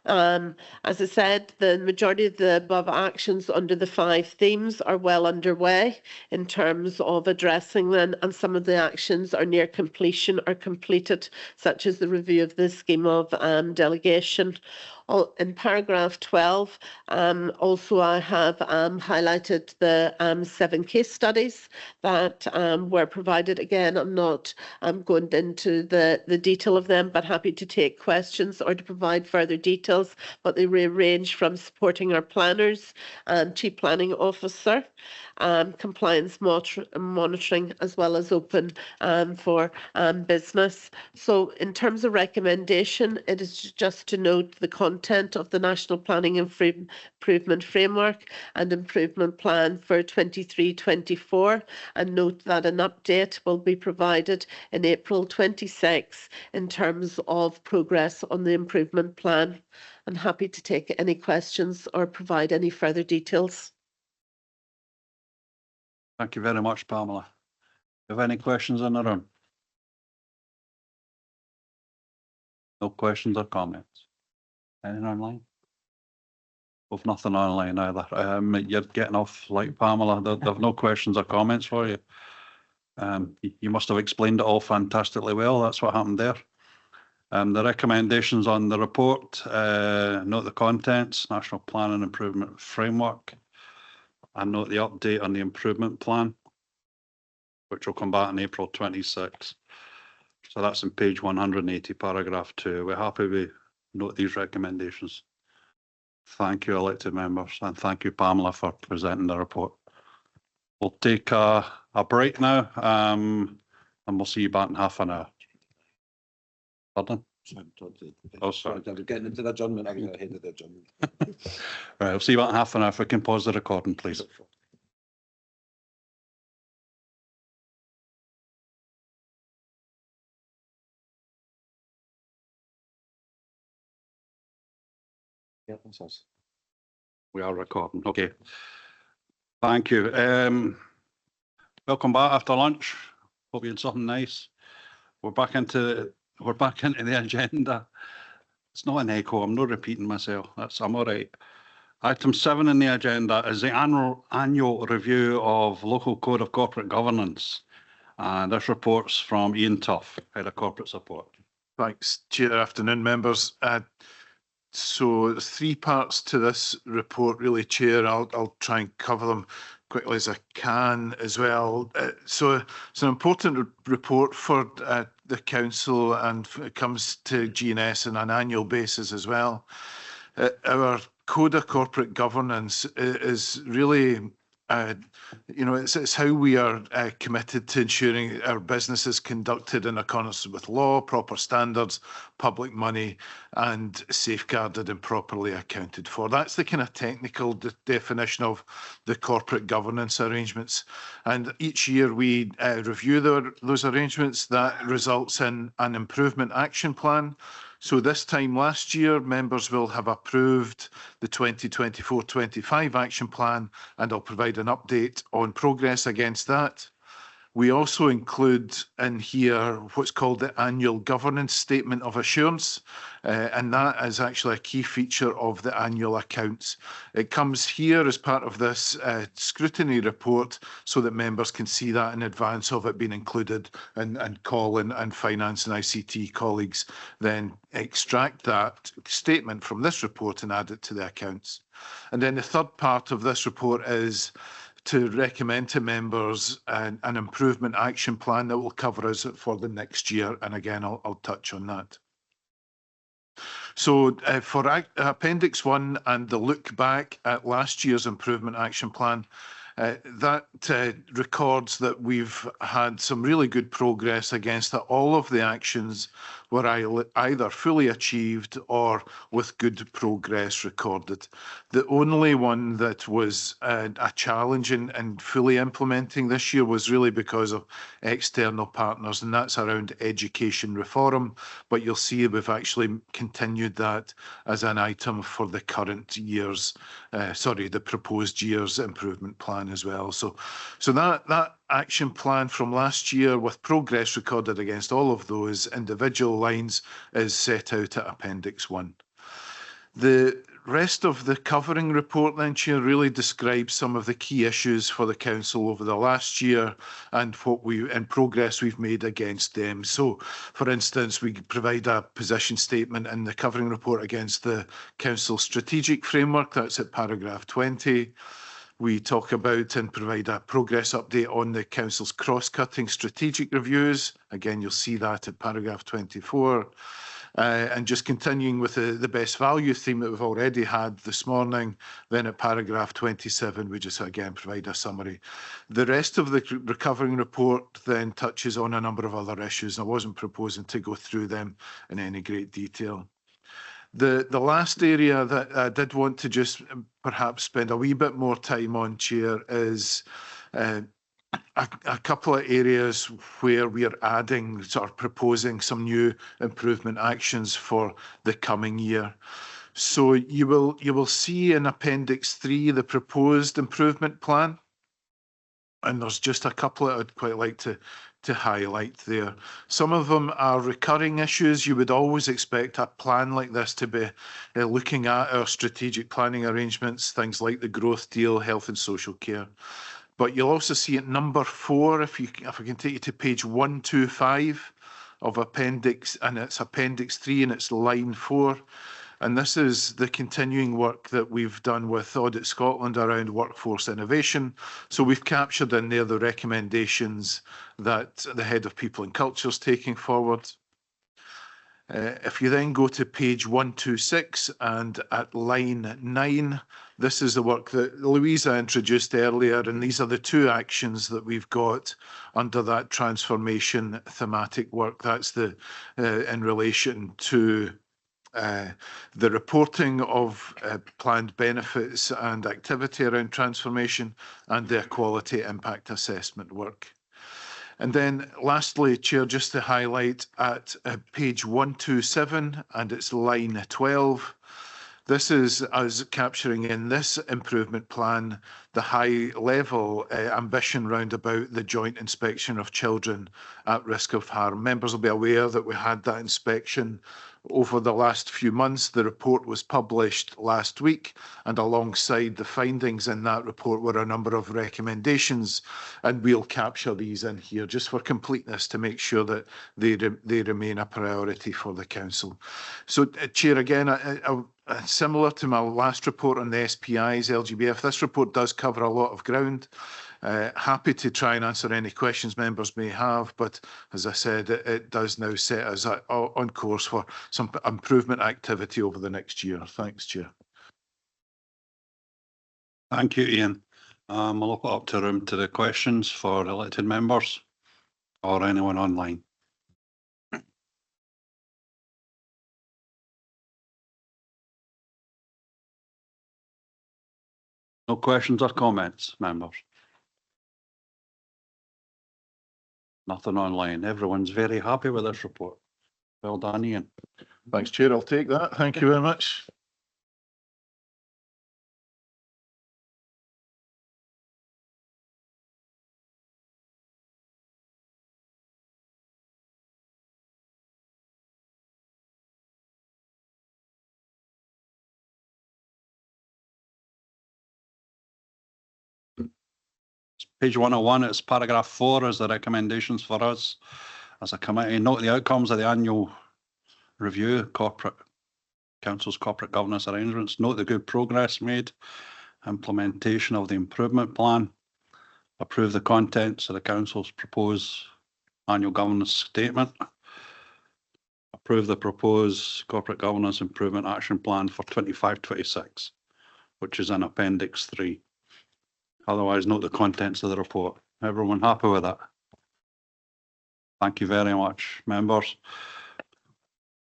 As I said, the majority of the above actions under the 5 themes are well underway in terms of addressing them, and some of the actions are near completion or completed, such as the review of the scheme of delegation. In paragraph 12, also I have highlighted the 7 case studies that were provided. Again, I'm not going into the detail of them, but happy to take questions or to provide further details. But they range from supporting our planners, Chief Planning Officer, compliance monitoring, as well as open for business. So in terms of recommendation, it is just to note the content of the National Planning Improvement Framework and Improvement Plan for 23-24, and note that an update will be provided in April 26 in terms of progress on the improvement plan. I'm happy to take any questions or provide any further details. Thank you very much, Pamela. Do you have any questions in the room? No questions or comments? Anything online? We've nothing online either. You're getting off like Pamela. There've no questions or comments for you. You must have explained it all fantastically well. That's what happened there. The recommendations on the report, note the contents, National Plan and Improvement Framework, and note the update on the improvement plan, which will come back in April 26. So that's in page 180, paragraph 2. We're happy we note these recommendations. Thank you, elected members, and thank you, Pamela, for presenting the report. We'll take a break now, and we'll see you back in half an hour. Pardon? Oh, sorry. I'm getting into the adjournment. I'm ahead of the adjournment. Right, I'll see you back in half an hour. If we can pause the recording, please. We are recording. Okay. Thank you. Welcome back after lunch. Hope you had something nice. We're back into the agenda. It's not an echo. I'm not repeating myself. I'm all right. Item 7 in the agenda is the annual review of local code of corporate governance. And this report's from Ian Tuff, Head of Corporate Support. Thanks, Chair. Afternoon, members. So there's 3 parts to this report, really, Chair. I'll try and cover them quickly as I can as well. So it's an important report for the Council, and it comes to GNS on an annual basis as well. Our Code of Corporate Governance is really it's how we are committed to ensuring our business is conducted in accordance with law, proper standards, public money, and safeguarded and properly accounted for. That's the kind of technical definition of the corporate governance arrangements. And each year we review those arrangements. That results in an improvement action plan. So this time last year, members will have approved the 2024-25 action plan, and I'll provide an update on progress against that. We also include in here what's called the annual governance statement of assurance, and that is actually a key feature of the annual accounts. It comes here as part of this scrutiny report so that members can see that in advance of it being included, and Colin and Finance and ICT colleagues then extract that statement from this report and add it to the accounts. And then the third part of this report is to recommend to members an improvement action plan that will cover us for the next year. And again, I'll touch on that. So for Appendix 1 and the look back at last year's improvement action plan, that records that we've had some really good progress against that. All of the actions were either fully achieved or with good progress recorded. The only one that was a challenge in fully implementing this year was really because of external partners, and that's around education reform. But you'll see we've actually continued that as an item for the current year's, the proposed year's improvement plan as well. So that action plan from last year with progress recorded against all of those individual lines is set out at Appendix 1. The rest of the covering report then, Chair, really describes some of the key issues for the Council over the last year and progress we've made against them. So, for instance, we provide a position statement in the covering report against the Council strategic framework. That's at paragraph 20. We talk about and provide a progress update on the Council's cross-cutting strategic reviews. Again, you'll see that at paragraph 24. And just continuing with the best value theme that we've already had this morning, then at paragraph 27, we just again provide a summary. The rest of the recovering report then touches on a number of other issues. I wasn't proposing to go through them in any great detail. The last area that I did want to just perhaps spend a wee bit more time on, Chair, is a couple of areas where we are adding or proposing some new improvement actions for the coming year. So you will see in Appendix 3 the proposed improvement plan, and there's just a couple that I'd quite like to highlight there. Some of them are recurring issues. You would always expect a plan like this to be looking at our strategic planning arrangements, things like the growth deal, health and social care. But you'll also see at number 4, if I can take you to page 125 of Appendix, and it's Appendix 3 and it's line 4. And this is the continuing work that we've done with Audit Scotland around workforce innovation. So we've captured in there the recommendations that the Head of People and Culture is taking forward. If you then go to page 126 and at line 9, this is the work that Louisa introduced earlier, and these are the 2 actions that we've got under that transformation thematic work. That's the in relation to the reporting of planned benefits and activity around transformation and the equality impact assessment work. And then lastly, Chair, just to highlight at page 127 and it's line 12, This is us capturing in this improvement plan the high level ambition round about the joint inspection of children at risk of harm. Members will be aware that we had that inspection over the last few months. The report was published last week, and alongside the findings in that report were a number of recommendations, and we'll capture these in here just for completeness to make sure that they remain a priority for the Council. So, Chair, again, similar to my last report on the SPIs, LGBF, this report does cover a lot of ground. Happy to try and answer any questions members may have, but as I said, it does now set us on course for some improvement activity over the next year. Thanks, Chair. Thank you, Ian. I'll open up to room to the questions for elected members or anyone online. No questions or comments, members? Nothing online. Everyone's very happy with this report. Well done, Ian. Thanks, Chair. I'll take that. Thank you very much. Page 101, it's paragraph 4 is the recommendations for us as a committee. Note the outcomes of the annual review, Council's corporate governance arrangements. Note the good progress made, implementation of the improvement plan. Approve the contents of the Council's proposed annual governance statement. Approve the proposed corporate governance improvement action plan for 25-26, which is in Appendix 3. Otherwise, note the contents of the report. Everyone happy with that? Thank you very much, members.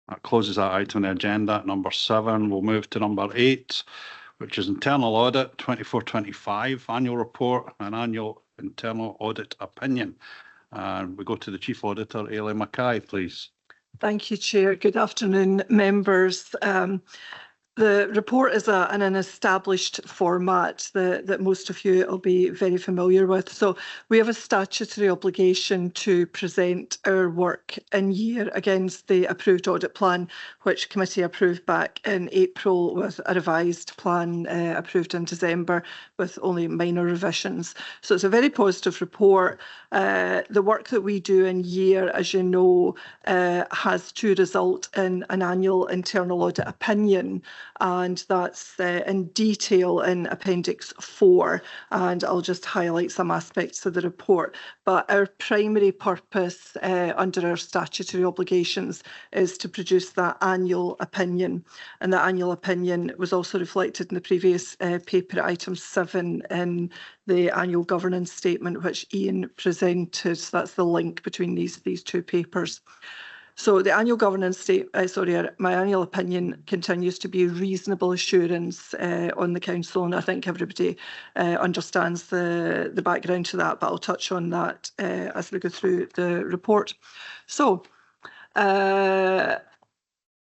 That closes that item on the agenda at number 7. We'll move to number 8, which is internal audit 24-25 annual report and annual internal audit opinion. And we go to the Chief Auditor, Ailey Mackay, please. Thank you, Chair. Good afternoon, members. The report is in an established format that most of you will be very familiar with. So we have a statutory obligation to present our work in year against the approved audit plan, which committee approved back in April, with a revised plan approved in December with only minor revisions. So it's a very positive report. The work that we do in year, as you know, has to result in an annual internal audit opinion, and that's in detail in Appendix 4, and I'll just highlight some aspects of the report. But our primary purpose under our statutory obligations is to produce that annual opinion, and that annual opinion was also reflected in the previous paper at item 7 in the annual governance statement, which Ian presented. So that's the link between these two papers. So the annual governance statement, my annual opinion continues to be reasonable assurance on the Council, and I think everybody understands the background to that, but I'll touch on that as we go through the report. So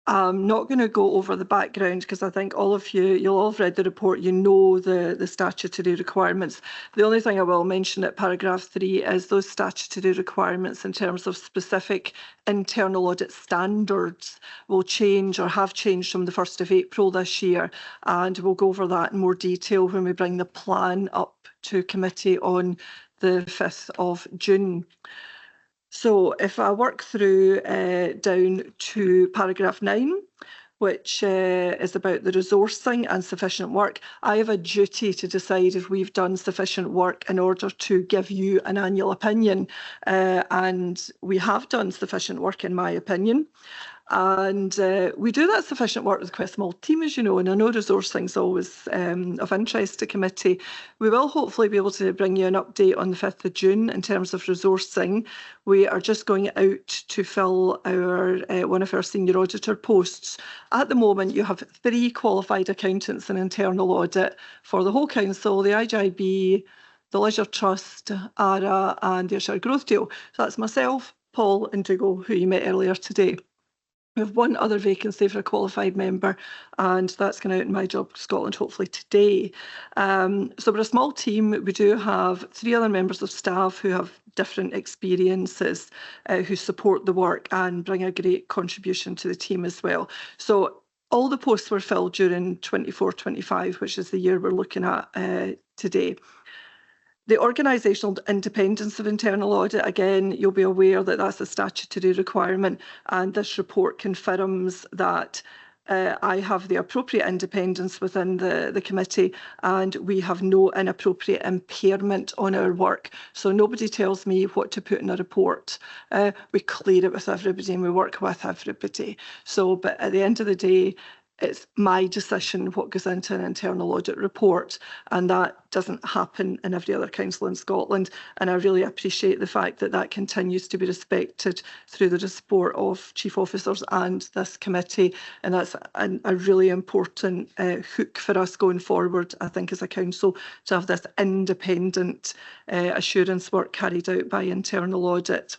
I'm not going to go over the background because I think all of you'll all have read the report, you know the statutory requirements. The only thing I will mention at paragraph 3 is those statutory requirements in terms of specific internal audit standards will change or have changed from the 1st of April this year, and we'll go over that in more detail when we bring the plan up to committee on the 5th of June. So if I work through down to paragraph 9, which is about the resourcing and sufficient work, I have a duty to decide if we've done sufficient work in order to give you an annual opinion. And we have done sufficient work, in my opinion. And we do that sufficient work with quite a small team, as you know, and I know resourcing is always of interest to committee. We will hopefully be able to bring you an update on the 5th of June in terms of resourcing. We are just going out to fill our one of our senior auditor posts. At the moment, you have 3 qualified accountants in internal audit for the whole council, the IGIB, the Leisure Trust, ARA and the Ayrshire Growth Deal. So that's myself, Paul and Dougal, who you met earlier today. We have one other vacancy for a qualified member, and that's going out in My Job Scotland hopefully today. So we're a small team. We do have 3 other members of staff who have different experiences, who support the work and bring a great contribution to the team as well. So all the posts were filled during 24-25, which is the year we're looking at today. The organisational independence of internal audit, again, you'll be aware that that's a statutory requirement, and this report confirms that I have the appropriate independence within the committee, and we have no inappropriate impairment on our work. So nobody tells me what to put in a report. We clear it with everybody and we work with everybody. So, but at the end of the day, it's my decision what goes into an internal audit report, and that doesn't happen in every other council in Scotland. And I really appreciate the fact that that continues to be respected through the support of chief officers and this committee. And that's a really important hook for us going forward, I think, as a council, to have this independent assurance work carried out by internal audit.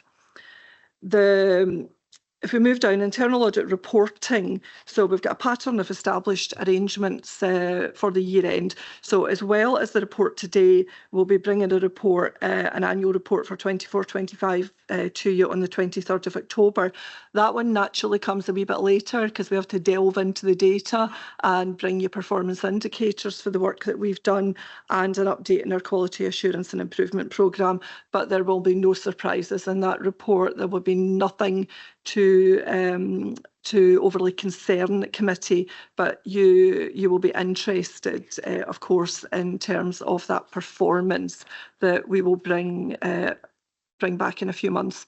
If we move down, internal audit reporting, so we've got a pattern of established arrangements for the year end. So as well as the report today, we'll be bringing a report, an annual report for 24-25 to you on the 23rd of October. That one naturally comes a wee bit later because we have to delve into the data and bring you performance indicators for the work that we've done and an update in our quality assurance and improvement programme. But there will be no surprises in that report. There will be nothing to overly concern the committee, but you will be interested, of course, in terms of that performance that we will bring back in a few months.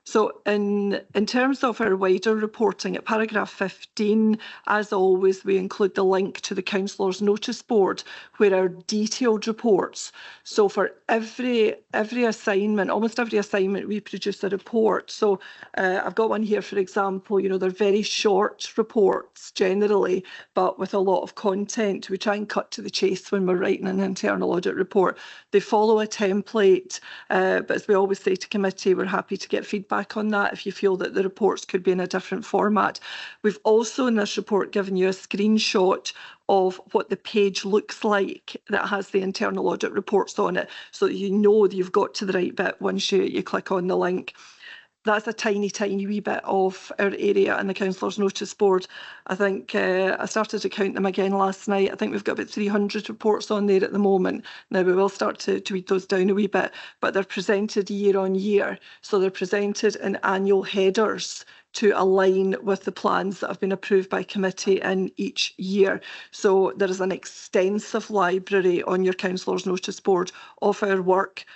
So in terms of our wider reporting, at paragraph 15, as always, we include the link to the councillors' notice board where our detailed reports. So for every assignment, almost every assignment, we produce a report. So I've got one here, for example, you know, they're very short reports generally, but with a lot of content. We try and cut to the chase when we're writing an internal audit report. They follow a template, but as we always say to committee, we're happy to get feedback on that if you feel that the reports could be in a different format. We've also in this report given you a screenshot of what the page looks like that has the internal audit reports on it, so that you know that you've got to the right bit once you click on the link. That's a tiny, tiny wee bit of our area and the councillors' notice board. I think I started to count them again last night. I think we've got about 300 reports on there at the moment. Now we will start to tweak those down a wee bit, but they're presented year on year. So they're presented in annual headers to align with the plans that have been approved by committee in each year. So there is an extensive library on your councillors' notice board of our work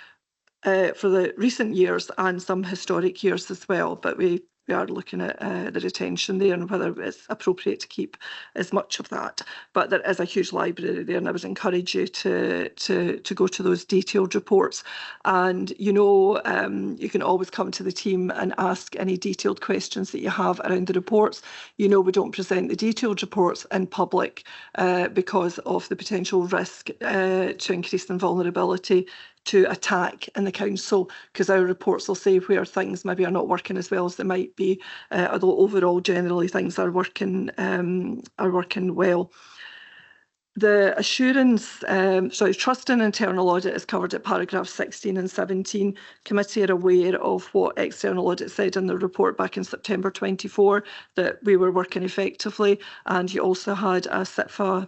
for the recent years and some historic years as well, but we are looking at the retention there and whether it's appropriate to keep as much of that. But there is a huge library there, and I would encourage you to go to those detailed reports. And you know, you can always come to the team and ask any detailed questions that you have around the reports. You know, we don't present the detailed reports in public because of the potential risk to increase in vulnerability to attack in the council, because our reports will say where things maybe are not working as well as they might be, although overall generally things are working well. The assurance, trust in internal audit is covered at paragraphs 16 and 17. Committee are aware of what external audit said in the report back in September 24, that we were working effectively, and you also had a SITFA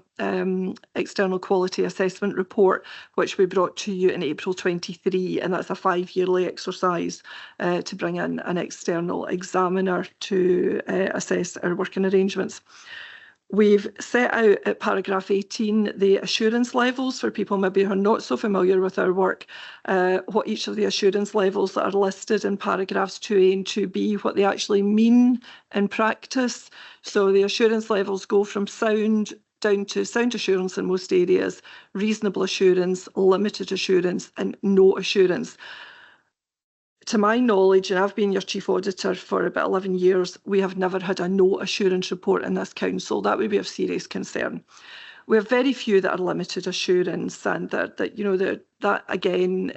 external quality assessment report, which we brought to you in April 23, and that's a 5-yearly exercise to bring in an external examiner to assess our working arrangements. We've set out at paragraph 18 the assurance levels for people maybe who are not so familiar with our work, what each of the assurance levels that are listed in paragraphs 2A and 2B, what they actually mean in practice. So the assurance levels go from sound down to sound assurance in most areas, reasonable assurance, limited assurance and no assurance. To my knowledge, and I've been your chief auditor for about 11 years, we have never had a no assurance report in this council. That would be of serious concern. We have very few that are limited assurance, and that you know that again,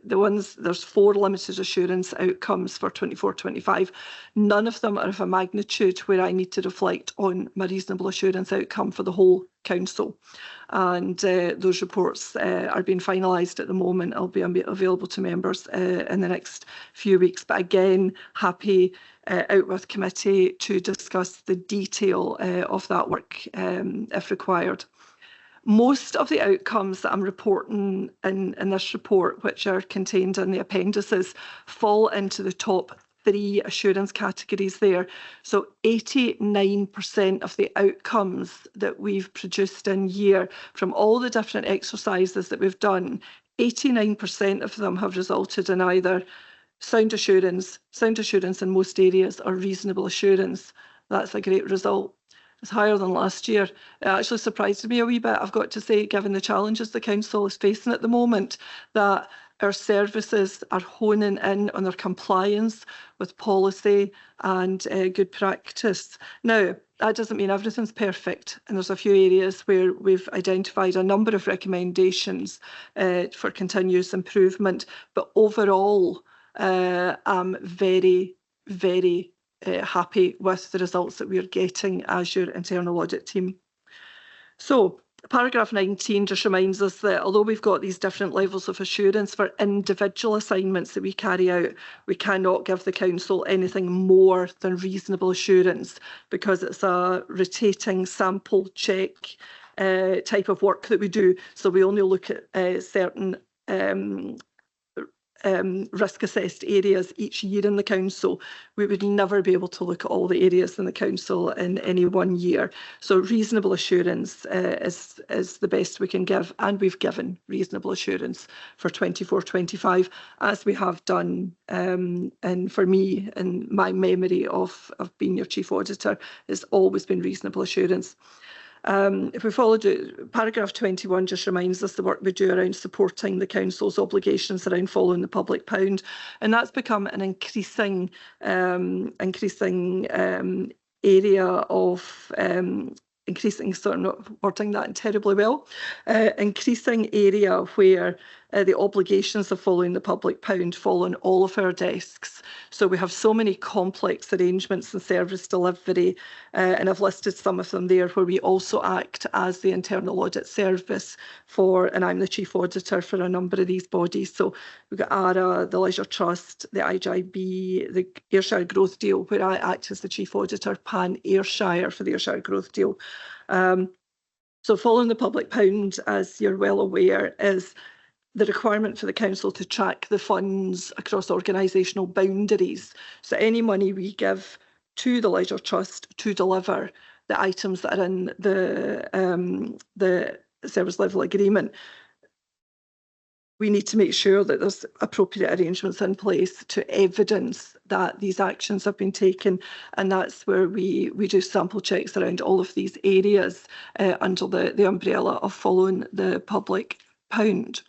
the ones, there's 4 limited assurance outcomes for 24-25. None of them are of a magnitude where I need to reflect on my reasonable assurance outcome for the whole council. And those reports are being finalised at the moment. I'll be available to members in the next few weeks. But again, happy out with committee to discuss the detail of that work if required. Most of the outcomes that I'm reporting in this report, which are contained in the appendices, fall into the top 3 assurance categories there. So 89% of the outcomes that we've produced in year from all the different exercises that we've done, 89% of them have resulted in either sound assurance in most areas, or reasonable assurance. That's a great result. It's higher than last year. It actually surprised me a wee bit, I've got to say, given the challenges the council is facing at the moment, that our services are honing in on their compliance with policy and good practice. Now, that doesn't mean everything's perfect, and there's a few areas where we've identified a number of recommendations for continuous improvement, but overall, I'm very, very happy with the results that we're getting as your internal audit team. So paragraph 19 just reminds us that although we've got these different levels of assurance for individual assignments that we carry out, we cannot give the council anything more than reasonable assurance, because it's a rotating sample check type of work that we do. So we only look at certain risk assessed areas each year in the council. We would never be able to look at all the areas in the council in any one year. So reasonable assurance is the best we can give, and we've given reasonable assurance for 24-25, as we have done. And for me, in my memory of being your chief auditor, it's always been reasonable assurance. If we followed it, paragraph 21 just reminds us the work we do around supporting the council's obligations around following the public pound, and that's become an increasing area of sort of not wording that terribly well, increasing area where the obligations of following the public pound fall on all of our desks. So we have so many complex arrangements and service delivery, and I've listed some of them there, where we also act as the internal audit service for, and I'm the chief auditor for a number of these bodies. So we've got ARA, the Leisure Trust, the IJB, the Ayrshire Growth Deal, where I act as the chief auditor pan Ayrshire for the Ayrshire Growth Deal. So following the public pound, as you're well aware, is the requirement for the council to track the funds across organisational boundaries. So any money we give to the Leisure Trust to deliver the items that are in the service level agreement, we need to make sure that there's appropriate arrangements in place to evidence that these actions have been taken, and that's where we do sample checks around all of these areas under the umbrella of following the public pound.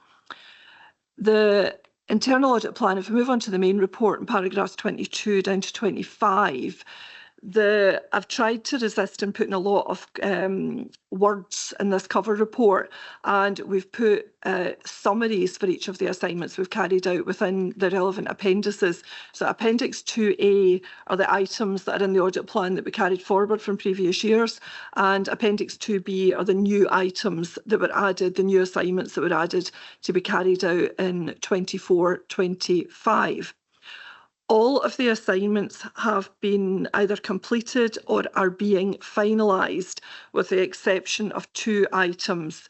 The internal audit plan, if we move on to the main report in paragraphs 22 down to 25, I've tried to resist in putting a lot of words in this cover report, and we've put summaries for each of the assignments we've carried out within the relevant appendices. So Appendix 2A are the items that are in the audit plan that we carried forward from previous years, and Appendix 2B are the new items that were added, the new assignments that were added to be carried out in 24-25. All of the assignments have been either completed or are being finalised, with the exception of 2 items,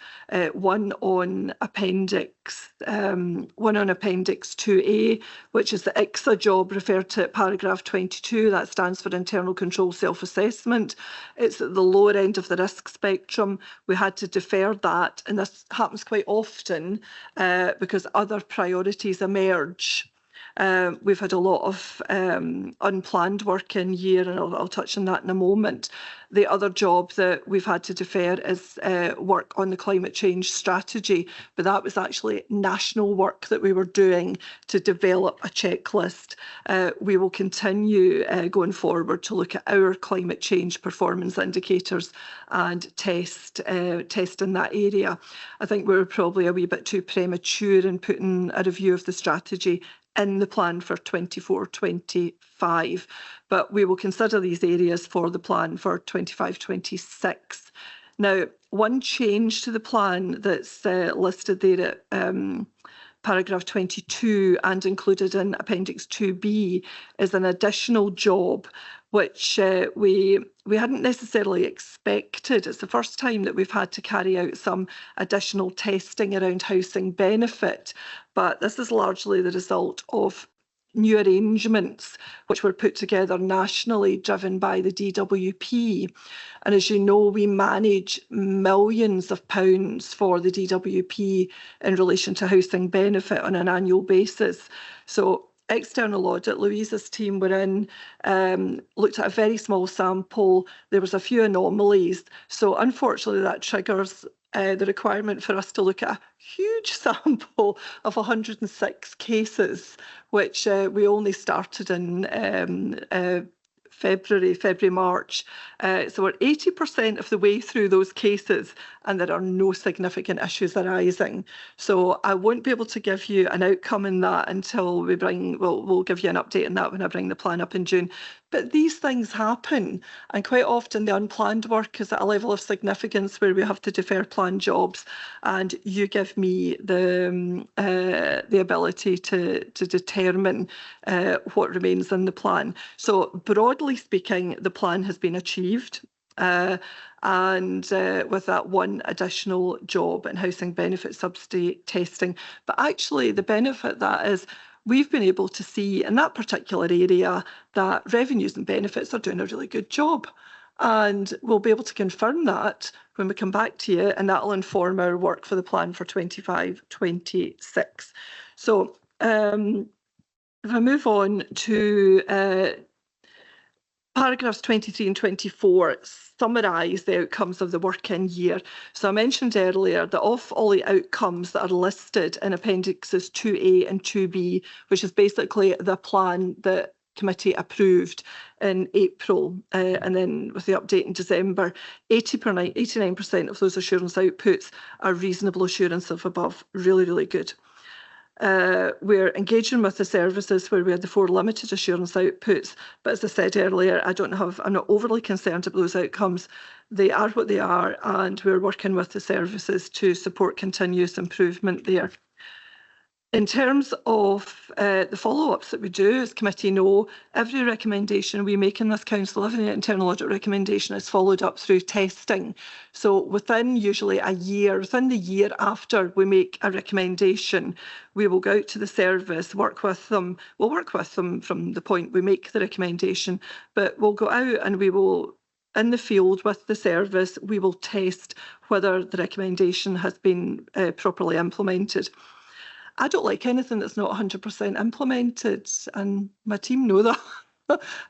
one on Appendix 2A, which is the ICSA job referred to at paragraph 22. That stands for Internal Control Self-Assessment. It's at the lower end of the risk spectrum. We had to defer that, and this happens quite often because other priorities emerge. We've had a lot of unplanned work in year, and I'll touch on that in a moment. The other job that we've had to defer is work on the climate change strategy, but that was actually national work that we were doing to develop a checklist. We will continue going forward to look at our climate change performance indicators and test in that area. I think we were probably a wee bit too premature in putting a review of the strategy in the plan for 24-25, but we will consider these areas for the plan for 25-26. Now, one change to the plan that's listed there at paragraph 22 and included in Appendix 2B is an additional job which we hadn't necessarily expected. It's the first time that we've had to carry out some additional testing around housing benefit, but this is largely the result of new arrangements which were put together nationally, driven by the DWP. And as you know, we manage millions of pounds for the DWP in relation to housing benefit on an annual basis. So external audit, Louisa's team were in, looked at a very small sample. There was a few anomalies. So unfortunately, that triggers the requirement for us to look at a huge sample of 106 cases, which we only started in February, March. So we're 80% of the way through those cases and there are no significant issues arising. So I won't be able to give you an outcome in that until we bring, we'll give you an update on that when I bring the plan up in June. But these things happen, and quite often the unplanned work is at a level of significance where we have to defer planned jobs, and you give me the ability to determine what remains in the plan. So broadly speaking, the plan has been achieved. And with that one additional job in housing benefit subsidy testing. But actually the benefit that is, we've been able to see in that particular area that revenues and benefits are doing a really good job. And we'll be able to confirm that when we come back to you, and that'll inform our work for the plan for 25-26. So if I move on to paragraphs 23 and 24 summarise the outcomes of the working year. So I mentioned earlier that of all the outcomes that are listed in Appendixes 2A and 2B, which is basically the plan that committee approved in April, and then with the update in December, 89% of those assurance outputs are reasonable assurance of above. Really, really good. We're engaging with the services where we had the 4 limited assurance outputs, but as I said earlier, I'm not overly concerned about those outcomes. They are what they are, and we're working with the services to support continuous improvement there. In terms of the follow-ups that we do, as committee know, every recommendation we make in this council, every internal audit recommendation is followed up through testing. So within usually a year, within the year after we make a recommendation, we will go out to the service, work with them. We'll work with them from the point we make the recommendation, but we'll go out and we will, in the field with the service, we will test whether the recommendation has been properly implemented. I don't like anything that's not 100% implemented, and my team know that.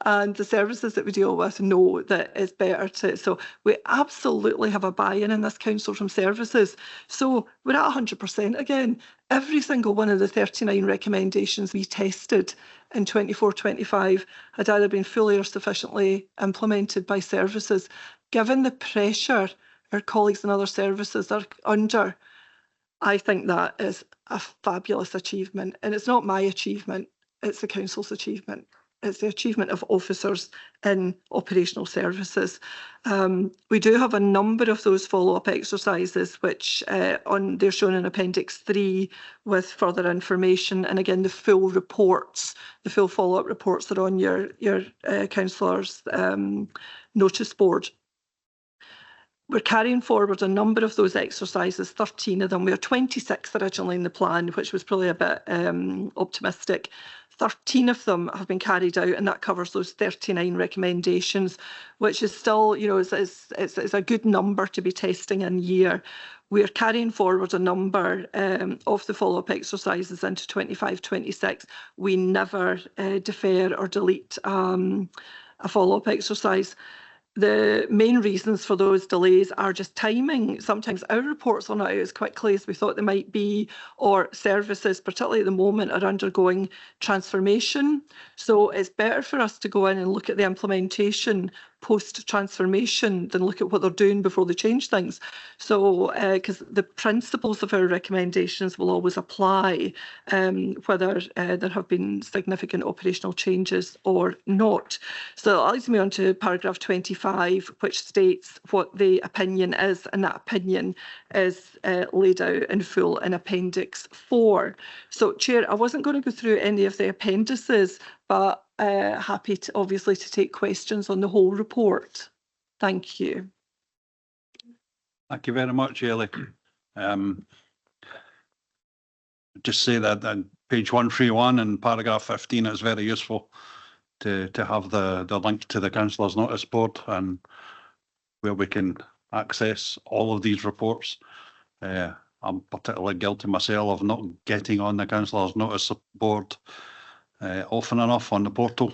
And the services that we deal with know that it's better to. So we absolutely have a buy-in in this council from services. So we're at 100% again. Every single one of the 39 recommendations we tested in 24-25 had either been fully or sufficiently implemented by services. Given the pressure our colleagues in other services are under, I think that is a fabulous achievement. And it's not my achievement, it's the council's achievement. It's the achievement of officers in operational services. We do have a number of those follow-up exercises, which they're shown in Appendix 3 with further information. And again, the full reports, the full follow-up reports are on your councillors' notice board. We're carrying forward a number of those exercises, 13 of them. We had 26 originally in the plan, which was probably a bit optimistic. 13 of them have been carried out, and that covers those 39 recommendations, which is still, you know, it's a good number to be testing in year. We're carrying forward a number of the follow-up exercises into 25-26. We never defer or delete a follow-up exercise. The main reasons for those delays are just timing. Sometimes our reports are not out as quickly as we thought they might be, or services, particularly at the moment, are undergoing transformation. So it's better for us to go in and look at the implementation post-transformation than look at what they're doing before they change things. So, because the principles of our recommendations will always apply, whether there have been significant operational changes or not. So that leads me on to paragraph 25, which states what the opinion is, and that opinion is laid out in full in Appendix 4. So, Chair, I wasn't going to go through any of the appendices, but happy to obviously to take questions on the whole report. Thank you. Thank you very much, Ellie. Just say that on page 131 and paragraph 15 is very useful to have the link to the Councillors' Notice Board, and where we can access all of these reports. I'm particularly guilty myself of not getting on the Councillors' Notice Board often enough on the portal.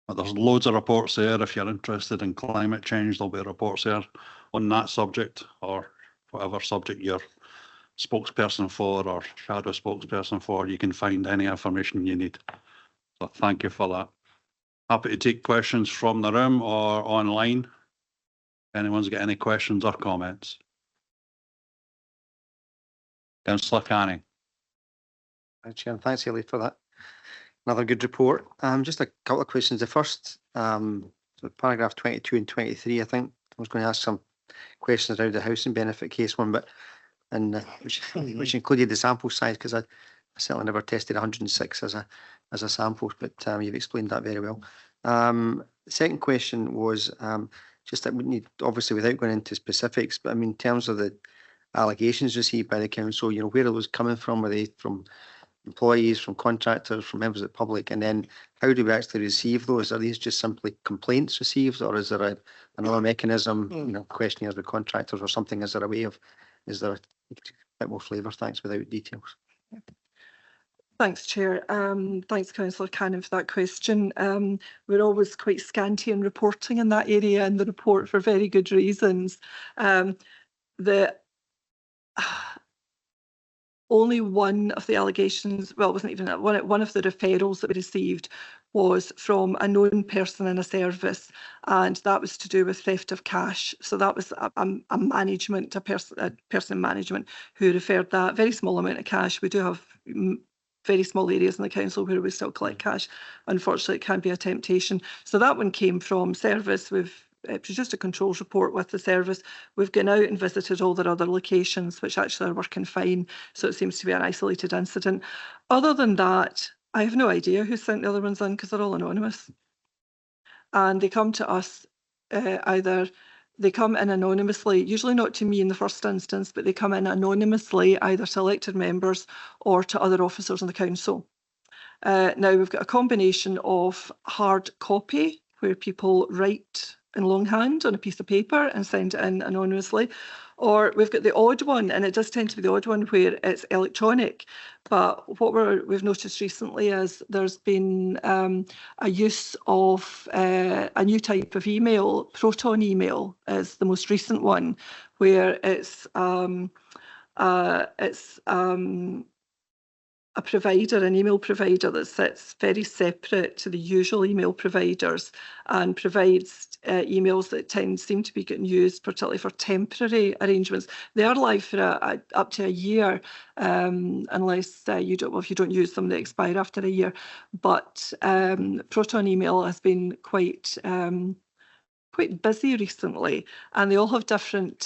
But there's loads of reports there. If you're interested in climate change, there'll be reports there on that subject, or whatever subject you're spokesperson for or shadow spokesperson for. You can find any information you need. So thank you for that. Happy to take questions from the room or online. If anyone's got any questions or comments. Councillor Canning. Thanks, Chair. Thanks, Ellie, for that. Another good report. Just a couple of questions. The first, so paragraph 22 and 23, I think I was going to ask some questions around the housing benefit case one, but which included the sample size, because I certainly never tested 106 as a sample, but you've explained that very well. The second question was just that we need, obviously without going into specifics, but I mean in terms of the allegations received by the council, you know, where are those coming from? Are they from employees, from contractors, from members of the public? And then how do we actually receive those? Are these just simply complaints received, or is there another mechanism, you know, questionnaires with contractors or something? Is there a way of, is there a bit more flavour? Thanks, without details. Thanks, Chair. Thanks, Councillor Cannon, for that question. We're always quite scanty in reporting in that area in the report for very good reasons. Only one of the allegations, well, it wasn't even one of the referrals that we received was from a known person in a service, and that was to do with theft of cash. So that was a person in management who referred that. Very small amount of cash. We do have very small areas in the council where we still collect cash. Unfortunately, it can be a temptation. So that one came from service. We've produced a controls report with the service. We've gone out and visited all their other locations, which actually are working fine. So it seems to be an isolated incident. Other than that, I have no idea who sent the other ones in, because they're all anonymous. And they come to us either, they come in anonymously, usually not to me in the first instance, but they come in anonymously either to elected members or to other officers in the council. Now we've got a combination of hard copy, where people write in longhand on a piece of paper and send it in anonymously, or we've got the odd one, and it does tend to be the odd one where it's electronic. But what we've noticed recently is there's been a use of a new type of email. Proton email is the most recent one, where it's a provider, an email provider that sits very separate to the usual email providers and provides emails that seem to be getting used particularly for temporary arrangements. They are live for up to a year, unless you don't, well, if you don't use them, they expire after a year. But Proton email has been quite busy recently, and they all have different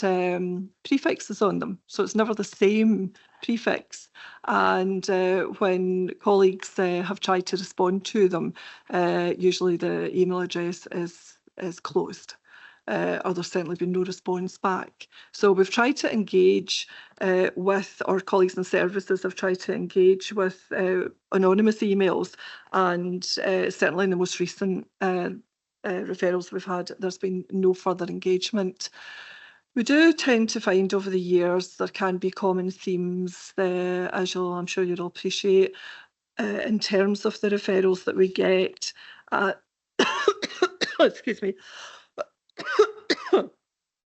prefixes on them, so it's never the same prefix. And when colleagues have tried to respond to them, usually the email address is closed. or there's certainly been no response back. So we've tried to engage with our colleagues and services, have tried to engage with anonymous emails, and certainly in the most recent referrals we've had, there's been no further engagement. We do tend to find over the years there can be common themes, as I'm sure you'll appreciate, in terms of the referrals that we get. Excuse me.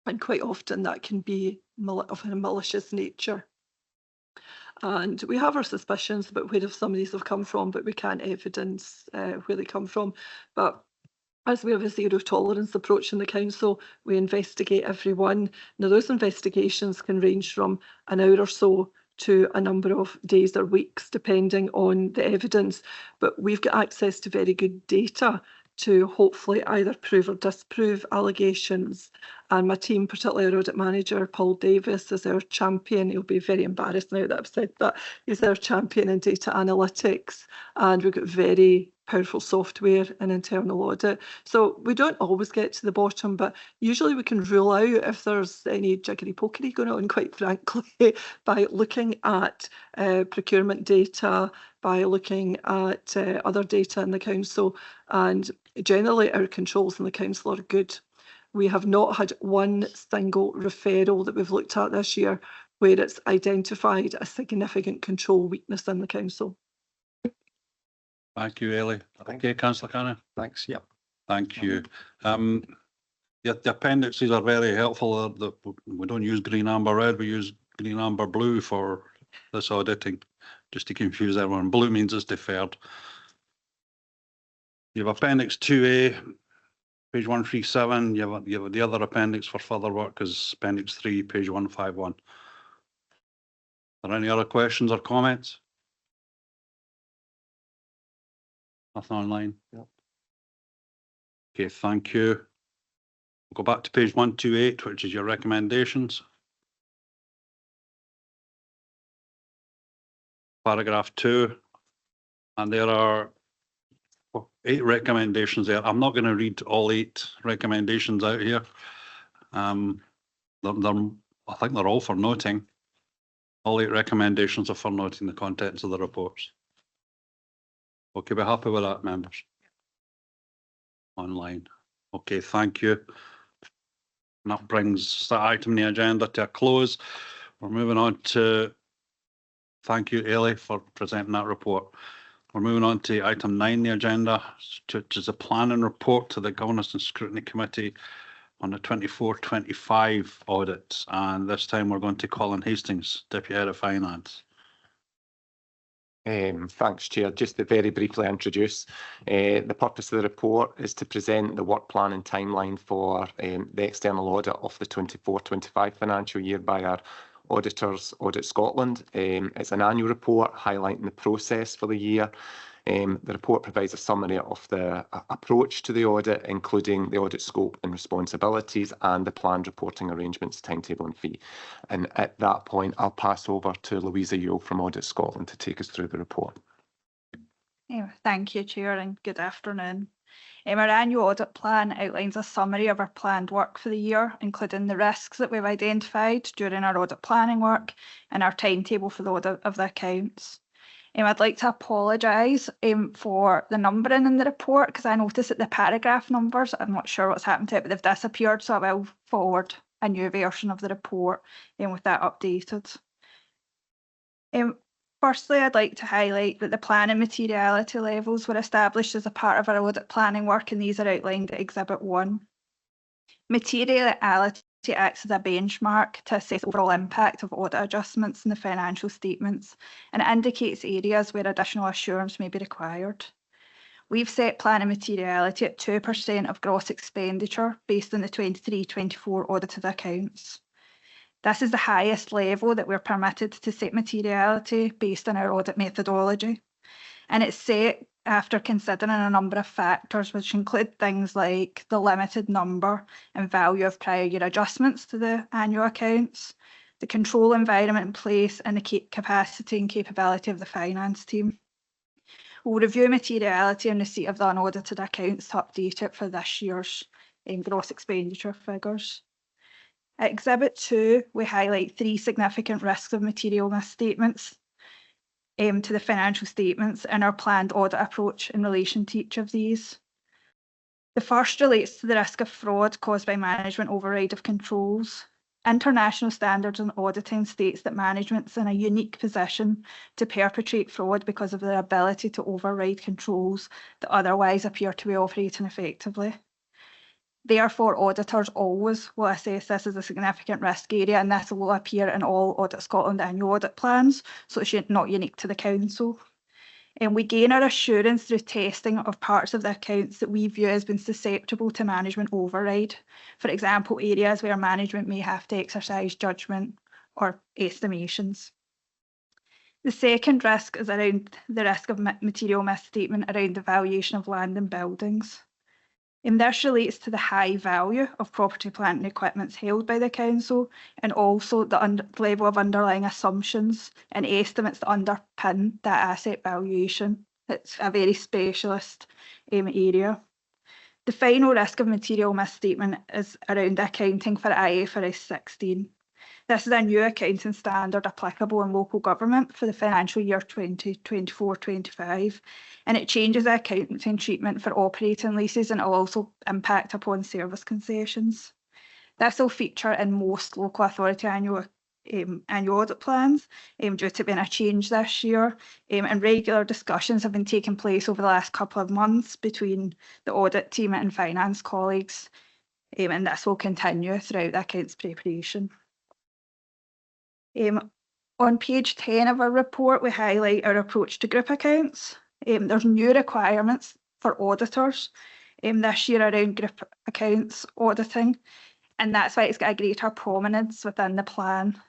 And quite often that can be of a malicious nature. And we have our suspicions about where some of these have come from, but we can't evidence where they come from. But as we have a zero tolerance approach in the council, we investigate everyone. Now, those investigations can range from an hour or so to a number of days or weeks, depending on the evidence. But we've got access to very good data to hopefully either prove or disprove allegations. And my team, particularly our audit manager, Paul Davis, is our champion. He'll be very embarrassed now that I've said that. He's our champion in data analytics. And we've got very powerful software and internal audit. So we don't always get to the bottom, but usually we can rule out if there's any jiggery-pokery going on, quite frankly, by looking at procurement data, by looking at other data in the council. And generally our controls in the council are good. We have not had one single referral that we've looked at this year where it's identified a significant control weakness in the council. Thank you, Ellie. Okay, Councillor Cannon. Thanks. Yep. Thank you. The appendices are very helpful. We don't use green, amber, red. We use green, amber, blue for this auditing, just to confuse everyone. Blue means it's deferred. You have Appendix 2A, page 137. You have the other appendix for further work is Appendix 3, page 151. Are there any other questions or comments? Nothing online? Yep. Okay, thank you. We'll go back to page 128, which is your recommendations. Paragraph 2, and there are 8 recommendations there. I'm not going to read all 8 recommendations out here. I think they're all for noting. All 8 recommendations are for noting the contents of the reports. Okay, we're happy with that, members? Online. Okay, thank you. And that brings that item on the agenda to a close. We're moving on to, thank you, Ellie, for presenting that report. We're moving on to item 9 on the agenda, which is a planning report to the Governance and Scrutiny Committee on the 24-25 audit. And this time we're going to Colin Hastings, Deputy Head of Finance. Thanks, Chair. Just to very briefly introduce, the purpose of the report is to present the work plan and timeline for the external audit of the 24-25 financial year by our auditors, Audit Scotland. It's an annual report highlighting the process for the year. The report provides a summary of the approach to the audit, including the audit scope and responsibilities and the planned reporting arrangements, timetable and fee. And at that point, I'll pass over to Louisa Yule from Audit Scotland to take us through the report. Thank you, Chair, and good afternoon. Our annual audit plan outlines a summary of our planned work for the year, including the risks that we've identified during our audit planning work and our timetable for the audit of the accounts. I'd like to apologise for the numbering in the report, because I noticed that the paragraph numbers, I'm not sure what's happened to it, but they've disappeared, so I will forward a new version of the report with that updated. Firstly, I'd like to highlight that the plan and materiality levels were established as a part of our audit planning work, and these are outlined at Exhibit 1. Materiality acts as a benchmark to assess overall impact of audit adjustments in the financial statements, and it indicates areas where additional assurance may be required. We've set plan and materiality at 2% of gross expenditure based on the 23-24 audited accounts. This is the highest level that we're permitted to set materiality based on our audit methodology, and it's set after considering a number of factors, which include things like the limited number and value of prior year adjustments to the annual accounts, the control environment in place, and the capacity and capability of the finance team. We'll review materiality in receipt of the unaudited accounts to update it for this year's gross expenditure figures. At Exhibit 2, we highlight 3 significant risks of material misstatements to the financial statements and our planned audit approach in relation to each of these. The first relates to the risk of fraud caused by management override of controls. International standards on auditing states that management's in a unique position to perpetrate fraud because of their ability to override controls that otherwise appear to be operating effectively. Therefore, auditors always will assess this as a significant risk area, and this will appear in all Audit Scotland annual audit plans, so it's not unique to the Council. And we gain our assurance through testing of parts of the accounts that we view as being susceptible to management override. For example, areas where management may have to exercise judgment or estimations. The second risk is around the risk of material misstatement around the valuation of land and buildings. And this relates to the high value of property, plant and equipment held by the Council, and also the level of underlying assumptions and estimates that underpin that asset valuation. It's a very specialist area. The final risk of material misstatement is around accounting for IFRS 16. This is a new accounting standard applicable in local government for the financial year 2024-25, and it changes the accounting treatment for operating leases, and it will also impact upon service concessions. This will feature in most local authority annual audit plans due to being a change this year, and regular discussions have been taking place over the last couple of months between the audit team and finance colleagues, and this will continue throughout the accounts preparation. On page 10 of our report, we highlight our approach to group accounts. There's new requirements for auditors this year around group accounts auditing, and that's why it's got a greater prominence within the plan.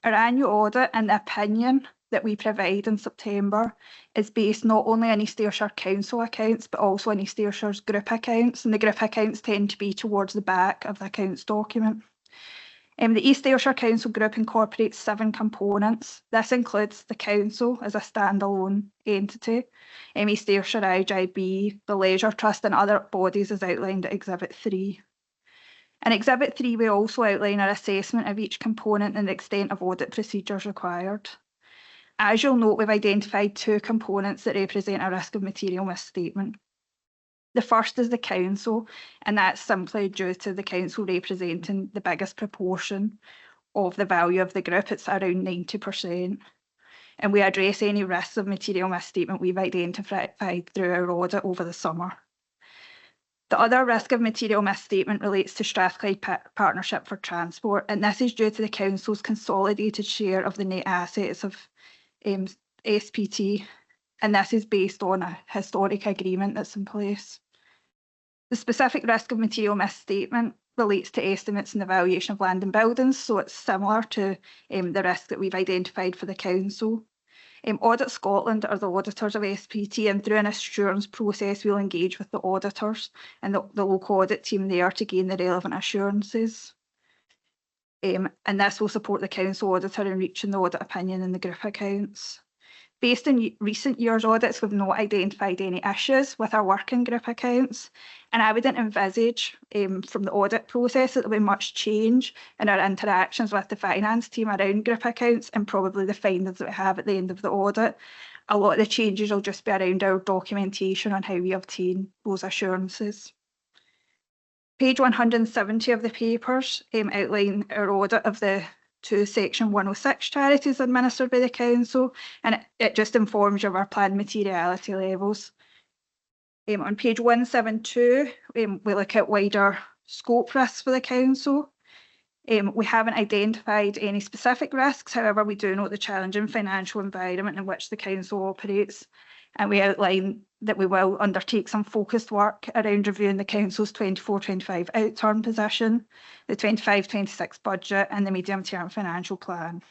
Our annual audit and the opinion that we provide in September is based not only on East Ayrshire Council accounts, but also on East Ayrshire's group accounts, and the group accounts tend to be towards the back of the accounts document. The East Ayrshire Council Group incorporates 7 components. This includes the Council as a standalone entity, East Ayrshire IJB, the Leisure Trust and other bodies as outlined at Exhibit 3. In Exhibit 3, we also outline our assessment of each component and the extent of audit procedures required. As you'll note, we've identified 2 components that represent a risk of material misstatement. The first is the Council, and that's simply due to the Council representing the biggest proportion of the value of the group. It's around 90%. And we address any risks of material misstatement we've identified through our audit over the summer. The other risk of material misstatement relates to Strathclyde Partnership for Transport, and this is due to the Council's consolidated share of the net assets of SPT, and this is based on a historic agreement that's in place. The specific risk of material misstatement relates to estimates in the valuation of land and buildings, so it's similar to the risk that we've identified for the Council. Audit Scotland are the auditors of SPT, and through an assurance process we'll engage with the auditors and the local audit team there to gain the relevant assurances. And this will support the Council auditor in reaching the audit opinion in the group accounts. Based on recent years' audits, we've not identified any issues with our working group accounts, and I wouldn't envisage from the audit process that there'll be much change in our interactions with the finance team around group accounts and probably the findings that we have at the end of the audit. A lot of the changes will just be around our documentation on how we obtain those assurances. Page 170 of the papers outline our audit of the 2 Section 106 charities administered by the Council, and it just informs you of our planned materiality levels. On page 172, we look at wider scope risks for the Council. We haven't identified any specific risks, however, we do note the challenging financial environment in which the Council operates, and we outline that we will undertake some focused work around reviewing the Council's 24-25 outturn position, the 25-26 budget and the medium-term financial plan.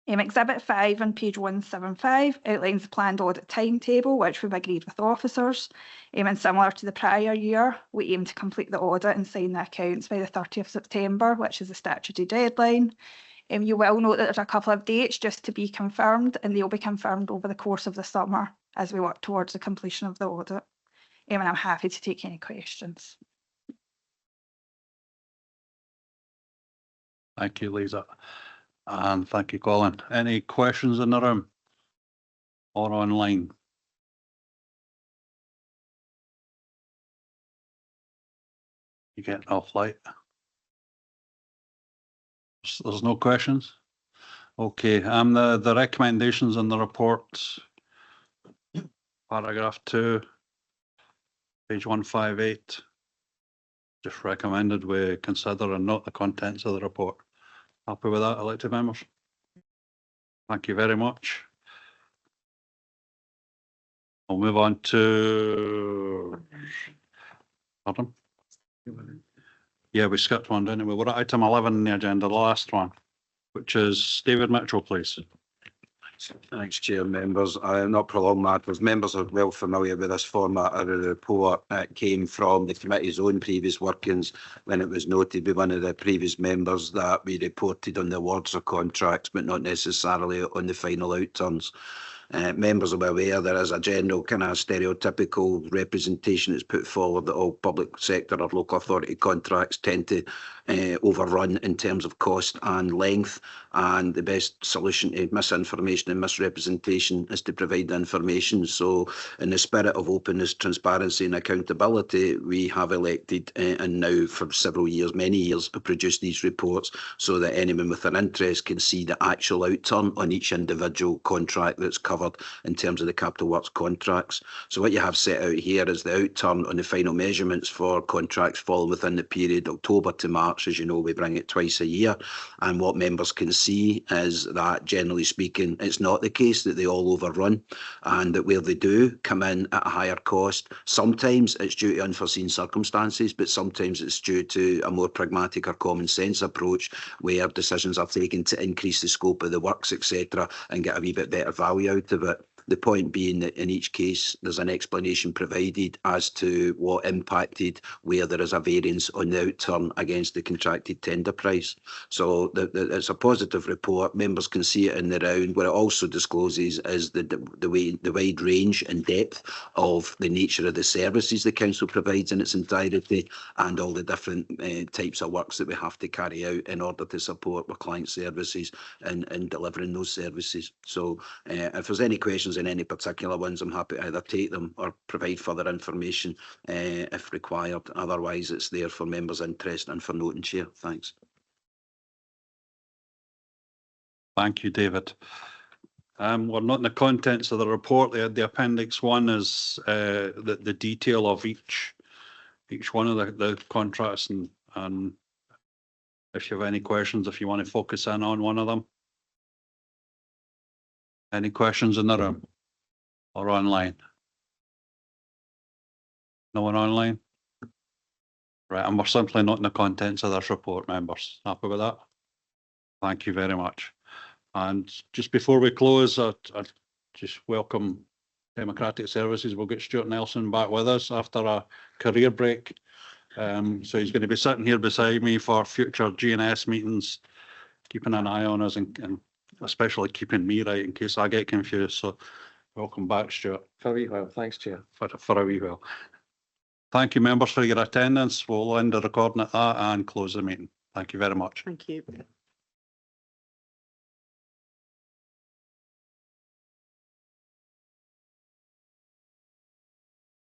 Exhibit 5 on page 175 outlines the planned audit timetable, which we've agreed with officers. And similar to the prior year, we aim to complete the audit and sign the accounts by the 30th September, which is the statutory deadline. You will note that there's a couple of dates just to be confirmed, and they'll be confirmed over the course of the summer as we work towards the completion of the audit. And I'm happy to take any questions. Thank you, Lisa. And thank you, Colin. Any questions in the room or online? You getting off light? There's no questions? Okay, the recommendations in the report, paragraph 2, page 158. Just recommended we consider and note the contents of the report. Happy with that, elected members? Thank you very much. We'll move on to, pardon? Yeah, we skipped one, didn't we? We're at item 11 in the agenda, the last one, which is David Mitchell, please. Thanks, Chair. Members, I am not prolong matters. Members are well familiar with this format of the report. It came from the committee's own previous workings when it was noted by one of the previous members that we reported on the awards of contracts, but not necessarily on the final outturns. Members are aware there is a general kind of stereotypical representation that's put forward that all public sector or local authority contracts tend to overrun in terms of cost and length, and the best solution to misinformation and misrepresentation is to provide the information. So in the spirit of openness, transparency and accountability, we have elected and now for several years, many years, have produced these reports so that anyone with an interest can see the actual outturn on each individual contract that's covered in terms of the capital works contracts. So what you have set out here is the outturn on the final measurements for contracts falling within the period October to March. As you know, we bring it twice a year, and what members can see is that generally speaking it's not the case that they all overrun, and that where they do come in at a higher cost, sometimes it's due to unforeseen circumstances, but sometimes it's due to a more pragmatic or common sense approach where decisions are taken to increase the scope of the works, etc., and get a wee bit better value out of it. The point being that in each case there's an explanation provided as to what impacted where there is a variance on the outturn against the contracted tender price. So it's a positive report. Members can see it in the round. What it also discloses is the wide range and depth of the nature of the services the council provides in its entirety, and all the different types of works that we have to carry out in order to support our client services and delivering those services. So if there's any questions in any particular ones, I'm happy to either take them or provide further information if required. Otherwise, it's there for members' interest and for noting, Chair. Thanks. Thank you, David. We're not in the contents of the report. The appendix 1 is the detail of each one of the contracts, and if you have any questions, if you want to focus in on one of them. Any questions in the room or online? No one online? Right, and we're simply not in the contents of this report, members. Happy with that? Thank you very much. And just before we close, I'd just welcome Democratic Services. We'll get Stuart Nelson back with us after a career break. So he's going to be sitting here beside me for future G&S meetings, keeping an eye on us and especially keeping me right in case I get confused. So welcome back, Stuart. For a wee while. Thanks, Chair. For a wee while. Thank you, members, for your attendance. We'll end the recording at that and close the meeting. Thank you very much. Thank you.